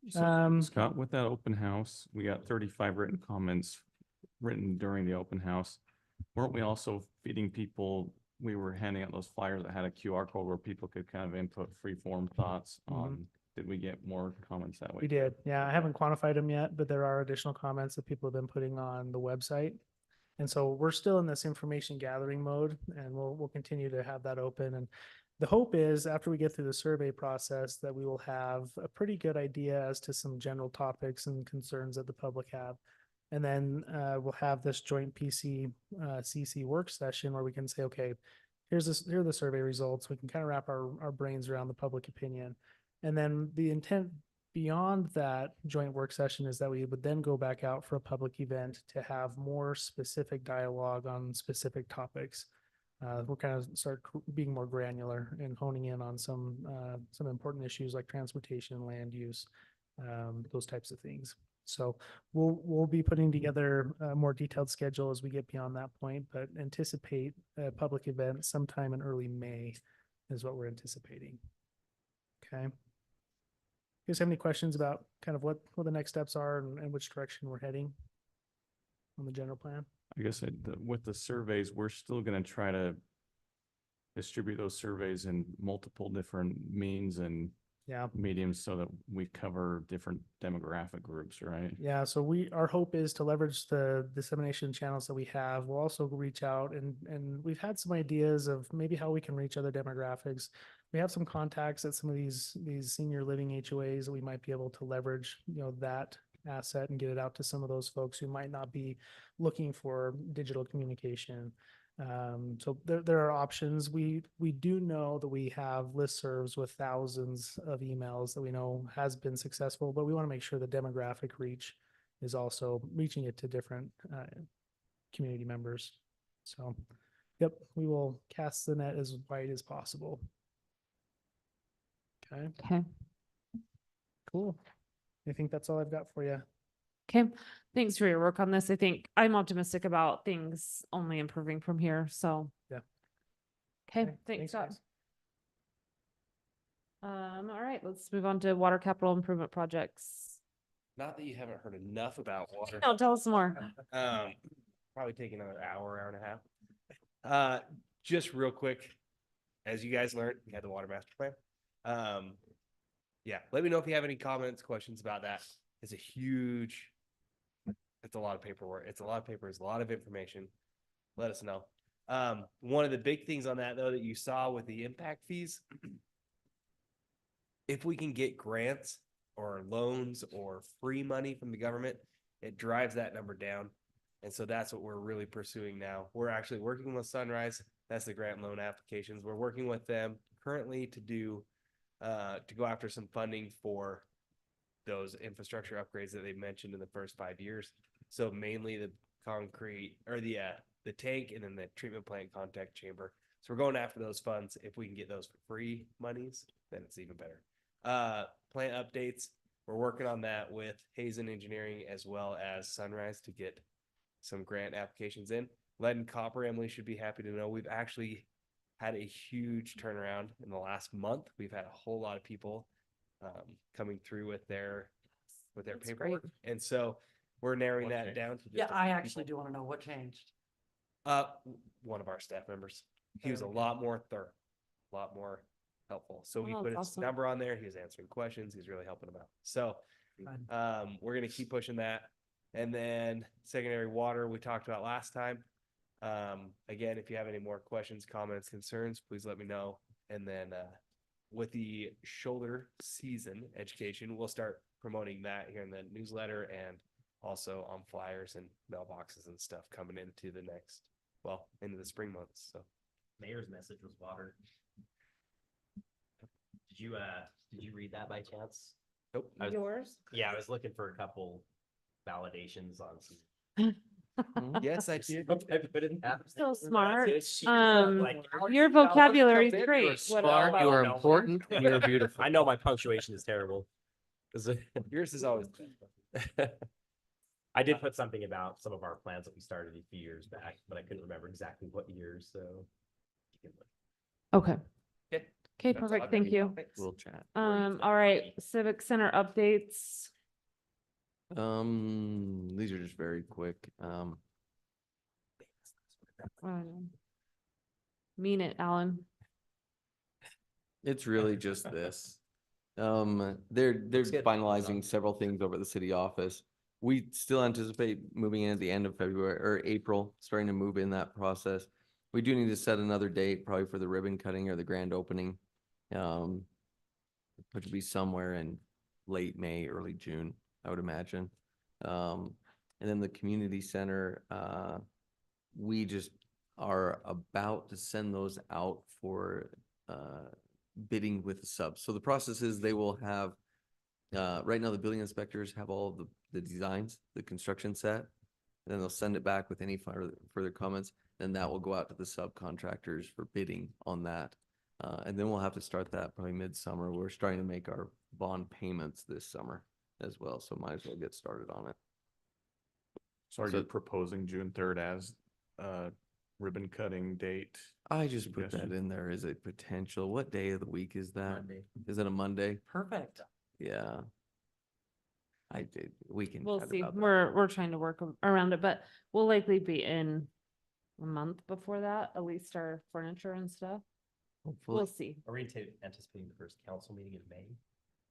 So, Scott, with that open house, we got 35 written comments written during the open house. Weren't we also feeding people? We were handing out those flyers that had a QR code where people could kind of input free form thoughts on, did we get more comments that way? We did. Yeah, I haven't quantified them yet, but there are additional comments that people have been putting on the website. And so we're still in this information gathering mode, and we'll continue to have that open. And the hope is after we get through the survey process that we will have a pretty good idea as to some general topics and concerns that the public have. And then we'll have this joint CC work session where we can say, okay, here are the survey results. We can kind of wrap our brains around the public opinion. And then the intent beyond that joint work session is that we would then go back out for a public event to have more specific dialogue on specific topics. We'll kind of start being more granular and honing in on some important issues like transportation, land use, those types of things. So we'll be putting together a more detailed schedule as we get beyond that point, but anticipate a public event sometime in early May is what we're anticipating. Okay. You guys have any questions about kind of what the next steps are and which direction we're heading on the general plan? I guess with the surveys, we're still going to try to distribute those surveys in multiple different means and Yeah. mediums so that we cover different demographic groups, right? Yeah, so our hope is to leverage the dissemination channels that we have. We'll also reach out and we've had some ideas of maybe how we can reach other demographics. We have some contacts at some of these senior living HOAs that we might be able to leverage, that asset and get it out to some of those folks who might not be looking for digital communication. So there are options. We do know that we have listservs with thousands of emails that we know has been successful, but we want to make sure the demographic reach is also reaching it to different community members. So, yep, we will cast the net as wide as possible. Okay, Okay. cool. I think that's all I've got for you. Okay, thanks for your work on this. I think I'm optimistic about things only improving from here, so. Yeah. Okay, Okay, thanks, Scott. guys. All right, let's move on to water capital improvement projects. Not that you haven't heard enough about water. No, tell us more. Probably take another hour and a half. Just real quick, as you guys learned, we had the water master plan. Yeah, let me know if you have any comments, questions about that. It's a lot of paperwork. It's a lot of papers, a lot of information. Let us know. One of the big things on that though, that you saw with the impact fees, if we can get grants or loans or free money from the government, it drives that number down. And so that's what we're really pursuing now. We're actually working with Sunrise. That's the grant loan applications. We're working with them currently to go after some funding for those infrastructure upgrades that they mentioned in the first 5 years. So mainly the concrete or the tank and then the treatment plant contact chamber. So we're going after those funds. If we can get those for free monies, then it's even better. Plant updates. We're working on that with Hazen Engineering as well as Sunrise to get some grant applications in. Lead and copper, Emily should be happy to know we've actually had a huge turnaround in the last month. We've had a whole lot of people coming through with their That's paperwork. great. And so we're narrowing What that changed? down to just Yeah, a I few actually people. do want to know what changed. One of our staff members. He There was a we go. lot more thorough, a lot more helpful. So we Oh, put his that's awesome. number on there. He was answering questions. He's really helping them out. So Good. we're gonna keep pushing that. And then secondary water, we talked about last time. Again, if you have any more questions, comments, concerns, please let me know. And then with the shoulder season education, we'll start promoting that here in the newsletter and also on flyers and mailboxes and stuff coming into into the spring months. So Mayor's message was water. Did you read that by chance? nope. Yours? Yeah, I was looking for a couple validations on some. Yes, I did. I put it in that. So smart. She was like, Your vocabulary is great. You are What smart, about- you are important, you are beautiful. I know my punctuation is terrible. Yours is always. I did put something about some of our plans that we started a few years back, but I couldn't remember exactly what years, so. Okay. Okay. Okay, That's all perfect. I've Thank got. you. Thanks. We'll chat. All right, Civic Center updates. These are just very quick. Mean it, Alan. It's really just this. They're good. finalizing several things over at the city office. We still anticipate moving in at the end of February or April, starting to move in that process. We do need to set another date, probably for the ribbon cutting or the grand opening. Which would be somewhere in late May, early June, I would imagine. And then the community center, we just are about to send those out for bidding with the subs. So the process is they will have, right now the building inspectors have all of the designs, the construction set. And then they'll send it back with any further comments. Then that will go out to the subcontractors for bidding on that. And then we'll have to start that probably midsummer. We're starting to make our bond payments this summer as well. So might as well get started on it. So are So- you proposing June 3rd as ribbon cutting date? I just put that Suggestion. in there as a potential. What day of the week is that? Monday. Is it a Monday? Perfect. Yeah. We can. We'll chat see. about that. We're trying to work around it, but we'll likely be in a month before that, at least our furniture and stuff. Hopefully. We'll see. Are we anticipating the first council meeting in May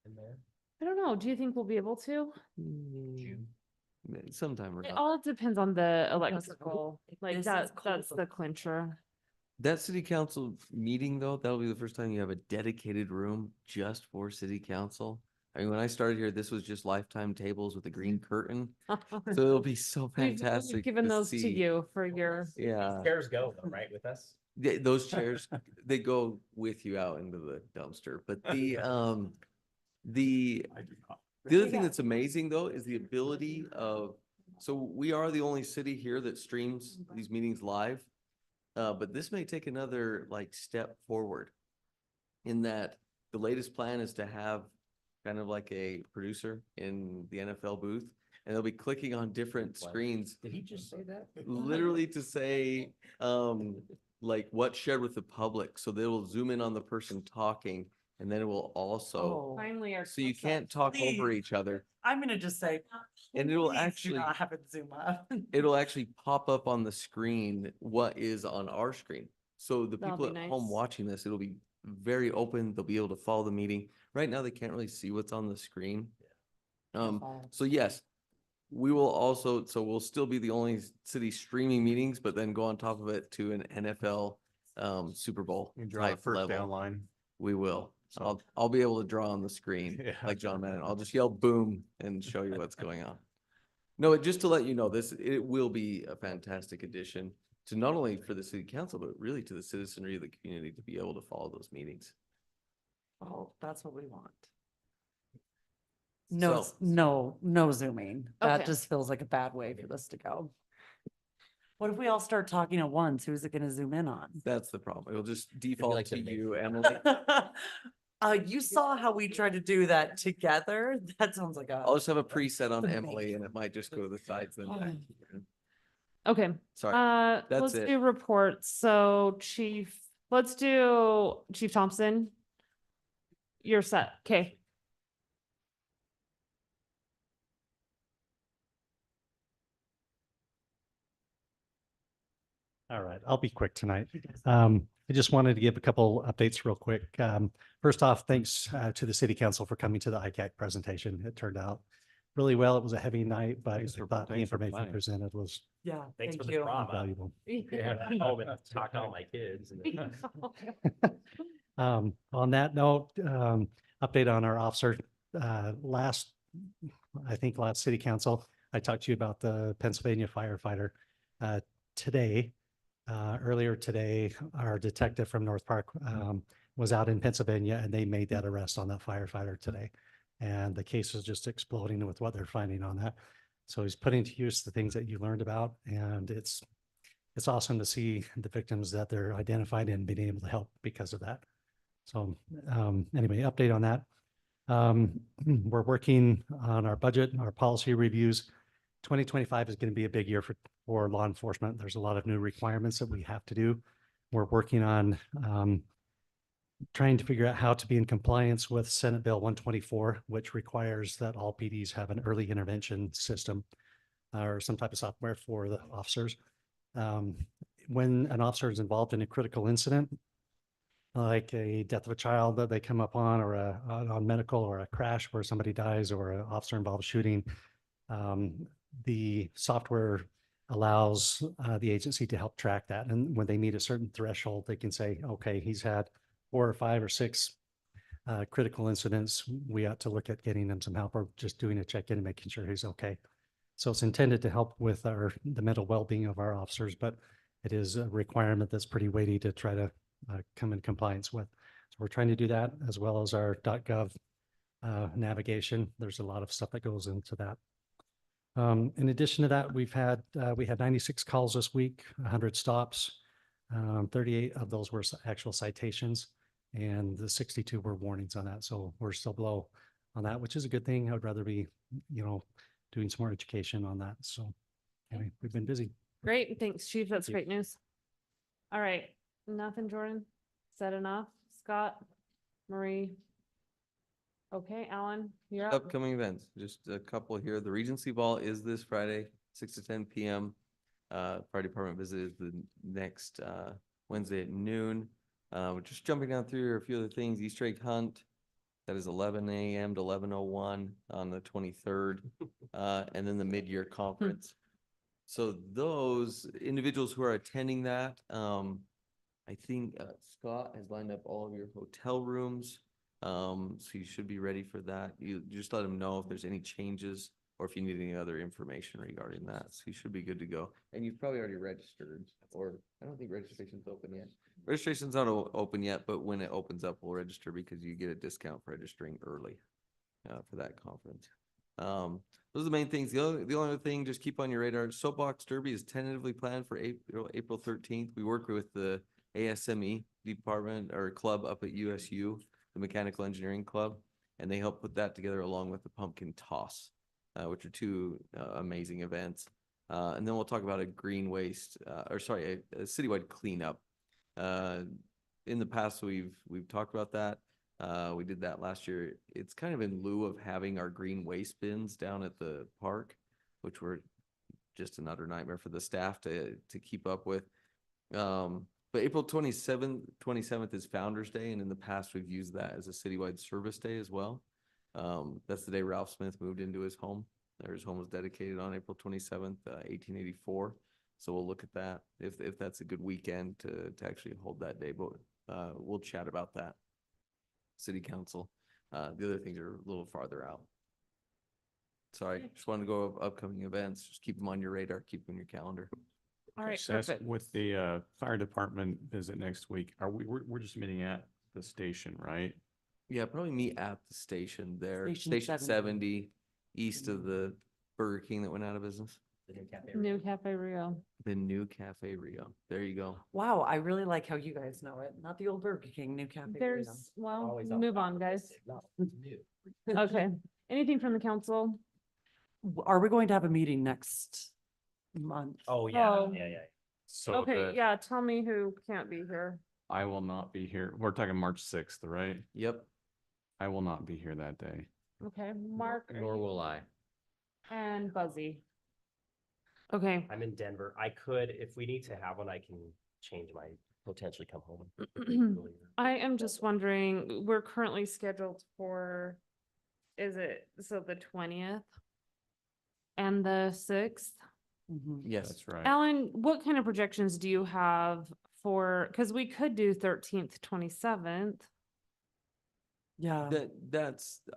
in there? I don't know. Do you think we'll be able to? June? Sometime It around. all depends on the Because electrical, like this that, is cold that's for- the clincher. That city council meeting though, that'll be the first time you have a dedicated room just for city council. I mean, when I started here, this was just lifetime tables with a green curtain. So it'll be so We've fantastic. given those to see. you for your, Yeah. Chairs go though, right, with us? Those chairs, they go with you out into the dumpster, but the other thing that's amazing though is the ability of, so we are the only city here that streams these meetings live. But this may take another like step forward in that the latest plan is to have kind of like a producer in the NFL booth and they'll be clicking on different screens Did he just say that? literally to say, like what's shared with the public. So they will zoom in on the person talking and then it will also, Oh, finally our. so you concept. can't talk over Please. each other. I'm gonna just say. And it'll please do actually- not have it zoom up. It'll actually pop up on the screen what is on our screen. So the That'll people be at home nice. watching this, it'll be very open. They'll be able to follow the meeting. Right now, they can't really see what's on the screen. So yes, we will also, so we'll still be the only city streaming meetings, but then go on top of it to an NFL Super Bowl You draw the type first level. down line. We will. So- I'll be able to draw on the screen Yeah. like John Madden. I'll just yell boom and show you what's going on. No, just to let you know, it will be a fantastic addition to not only for the city council, but really to the citizenry of the community to be able to follow those meetings. Oh, that's what we want. No, So- no zooming. That Okay. just feels like a bad way for this to go. What if we all start talking at once? Who's it gonna zoom in on? That's the problem. It'll just default like to the you, Emily. You saw how we tried to do that together? That sounds like a. I'll just have a preset on Amazing. Emily and it might just go to the sides then back. Okay, Sorry. let's That's it. do reports. So let's do Chief Thompson. You're set. Okay. All right, I'll be quick tonight. I just wanted to give a couple updates real quick. First off, thanks to the city council for coming to the ICAC presentation. It turned out really well. It was a heavy night, but I Thanks for- thought the thanks for information planning. presented was Yeah, Thanks thank for the you. drama. valuable. Yeah, home and talk to all my kids. and- On that note, update on our officer, last city council, I talked to you about the Pennsylvania firefighter. Earlier today, our detective from North Park, was out in Pennsylvania and they made that arrest on that firefighter today. And the case is just exploding with what they're finding on that. So he's putting to use the things that you learned about, and it's awesome to see the victims that they're identified and being able to help because of that. So anyway, update on that. We're working on our budget, our policy reviews. 2025 is going to be a big year for law enforcement. There's a lot of new requirements that we have to do. We're working on trying to figure out how to be in compliance with Senate Bill 124, which requires that all PDs have an early intervention system or some type of software for the officers. When an officer is involved in a critical incident, like a death of a child that they come up on, or on medical, or a crash where somebody dies, or an officer involved shooting, the software allows the agency to help track that. And when they meet a certain threshold, they can say, okay, he's had 4 or 5 or 6 critical incidents. We ought to look at getting him some help, or just doing a check-in and making sure he's okay. So it's intended to help with the mental well-being of our officers, but it is a requirement that's pretty weighty to try to come in compliance with. So we're trying to do that, as well as our .gov navigation. There's a lot of stuff that goes into that. In addition to that, we had 96 calls this week, 100 stops. 38 of those were actual citations, and the 62 were warnings on that. So we're still below on that, which is a good thing. I would rather be, doing some more education on that. So anyway, we've been busy. Great. Thanks, Chief. That's you. great news. All right. Nothing, Jordan? Said enough? Scott? Marie? Okay, Alan, you're up. Upcoming events, just a couple here. The Regency Ball is this Friday, 6 to 10 p.m. Fire department visit is the next Wednesday at noon. We're just jumping down through a few other things. Easter egg hunt. That is 11 a.m. to 11:01 on the 23rd. And then the mid-year conference. So those individuals who are attending that, I think Scott has lined up all of your hotel rooms. So you should be ready for that. You just let him know if there's any changes or if you need any other information regarding that. So you should be good to go. And you've probably already registered, or I don't think registration's open yet. Registration's not open yet, but when it opens up, we'll register because you get a discount for registering early for that conference. Those are the main things. The only other thing, just keep on your radar. Soapbox Derby is tentatively planned for April 13th. We work with the ASME department or club up at USU, the Mechanical Engineering Club, and they help put that together along with the pumpkin toss, which are two amazing events. And then we'll talk about a green waste, a citywide cleanup. In the past, we've talked about that. We did that last year. It's kind of in lieu of having our green waste bins down at the park, which were just another nightmare for the staff to keep up with. But April 27th is Founder's Day, and in the past, we've used that as a citywide service day as well. That's the day Ralph Smith moved into his home. His home was dedicated on April 27th, 1884. So we'll look at that if that's a good weekend to actually hold that day, but we'll chat about that. City Council. The other things are a little farther out. Sorry, just wanted to go over upcoming events. Just keep them on your radar, keep them in your calendar. All right, Seth, perfect. with the fire department visit next week, we're just meeting at the station, right? Yeah, probably meet at the station there. Station Station 70. 70, east of the Burger King that went out of business. The new cafe. New Cafe Rio. The new Cafe Rio. There you go. Wow, I really like how you guys know it. Not the old Burger King, new cafe. Rio. There's, well, Always on move top on, of guys. it. No, it's new. Okay. Anything from the council? Are we going to have a meeting next month? Oh, yeah, Oh. yeah. So Okay, that yeah, tell me who can't be here. I will not be here. We're talking March 6th, right? Yep. I will not be here that day. Okay, Mark. are Nor you- will I. And Buzzy. Okay. I'm in Denver. I could, if we need to have one, I can change my, potentially come home. I am just wondering, we're currently scheduled for, is it, so the 20th? And the 6th? Mhm. Yes. That's right. Alan, what kind of projections do you have for, because we could do 13th, 27th. Yeah.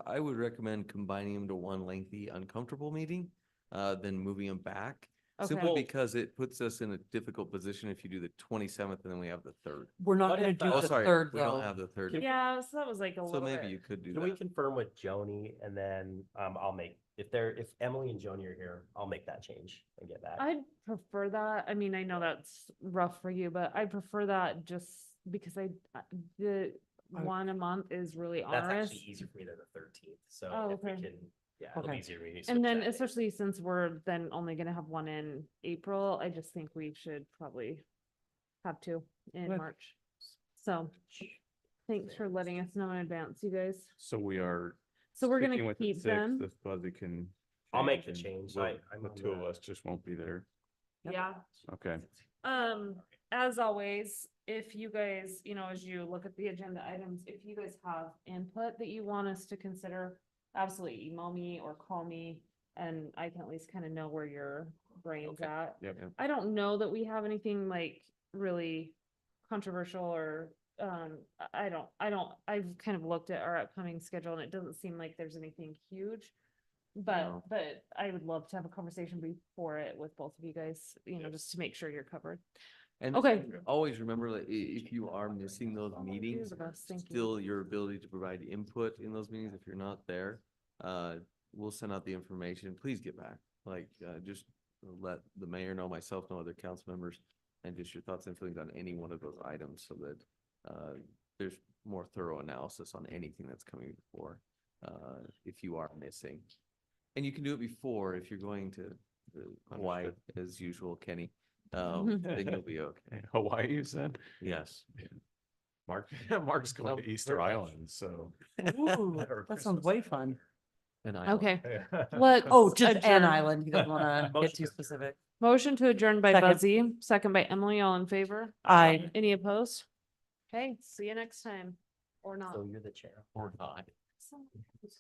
I would recommend combining them to one lengthy, uncomfortable meeting, then moving them back. Simply Okay. because it puts us in a difficult position if you do the 27th and then we have the 3rd. We're not What gonna if, do Oh, the sorry, third we though. don't have the 3rd. Yeah, so that was like a So little maybe bit. you could do Can we that. confirm with Joni and then I'll make, if Emily and Joni are here, I'll make that change and get back. I'd prefer that. I mean, I know that's rough for you, but I prefer that just because the one a month is really That's onerous. actually easier for me than the 13th. So Oh, if we okay. can, yeah, it'll be Okay. easier. for me to And switch then that day. especially since we're then only gonna have one in April, I just think we should probably have two in Okay. March. So thanks for letting us know in advance, you guys. So we are. So we're sticking gonna with the keep 6th, them. If Buzzy can. I'll make the and change. we'll- I'm The on two of the- us just won't be there. Yep. Yeah. Okay. As always, if you guys, as you look at the agenda items, if you guys have input that you want us to consider, absolutely email me or call me and I can at least kind of know where your brain's at. Yep. I don't know that we have anything like really controversial or, I've kind of looked at our upcoming schedule and it doesn't seem like there's anything huge. No. But I would love to have a conversation before it with both of you guys, just to make sure you're covered. And Okay. always remember that if you are missing those meetings, the best, thank you. still your ability to provide input in those meetings, if you're not there, we'll send out the information. Please get back. Just let the mayor know, myself, know, other council members, and just your thoughts and feelings on any one of those items so that there's more thorough analysis on anything that's coming before, if you are missing. And you can do it before if you're going to Hawaii as usual, Kenny. Then you'll be okay. Hawaii, you said? Yes. Mark, Mark's going to Easter Island, so. Ooh, that sounds way fun. And I. Okay, let's. Oh, just adjourn. an island. He doesn't wanna Motion get too to- specific. Motion to adjourn by Second. Buzzy, second by Emily, all in favor? Aye. Any opposed? Okay, see you next time, or not. you're the chair. Or not.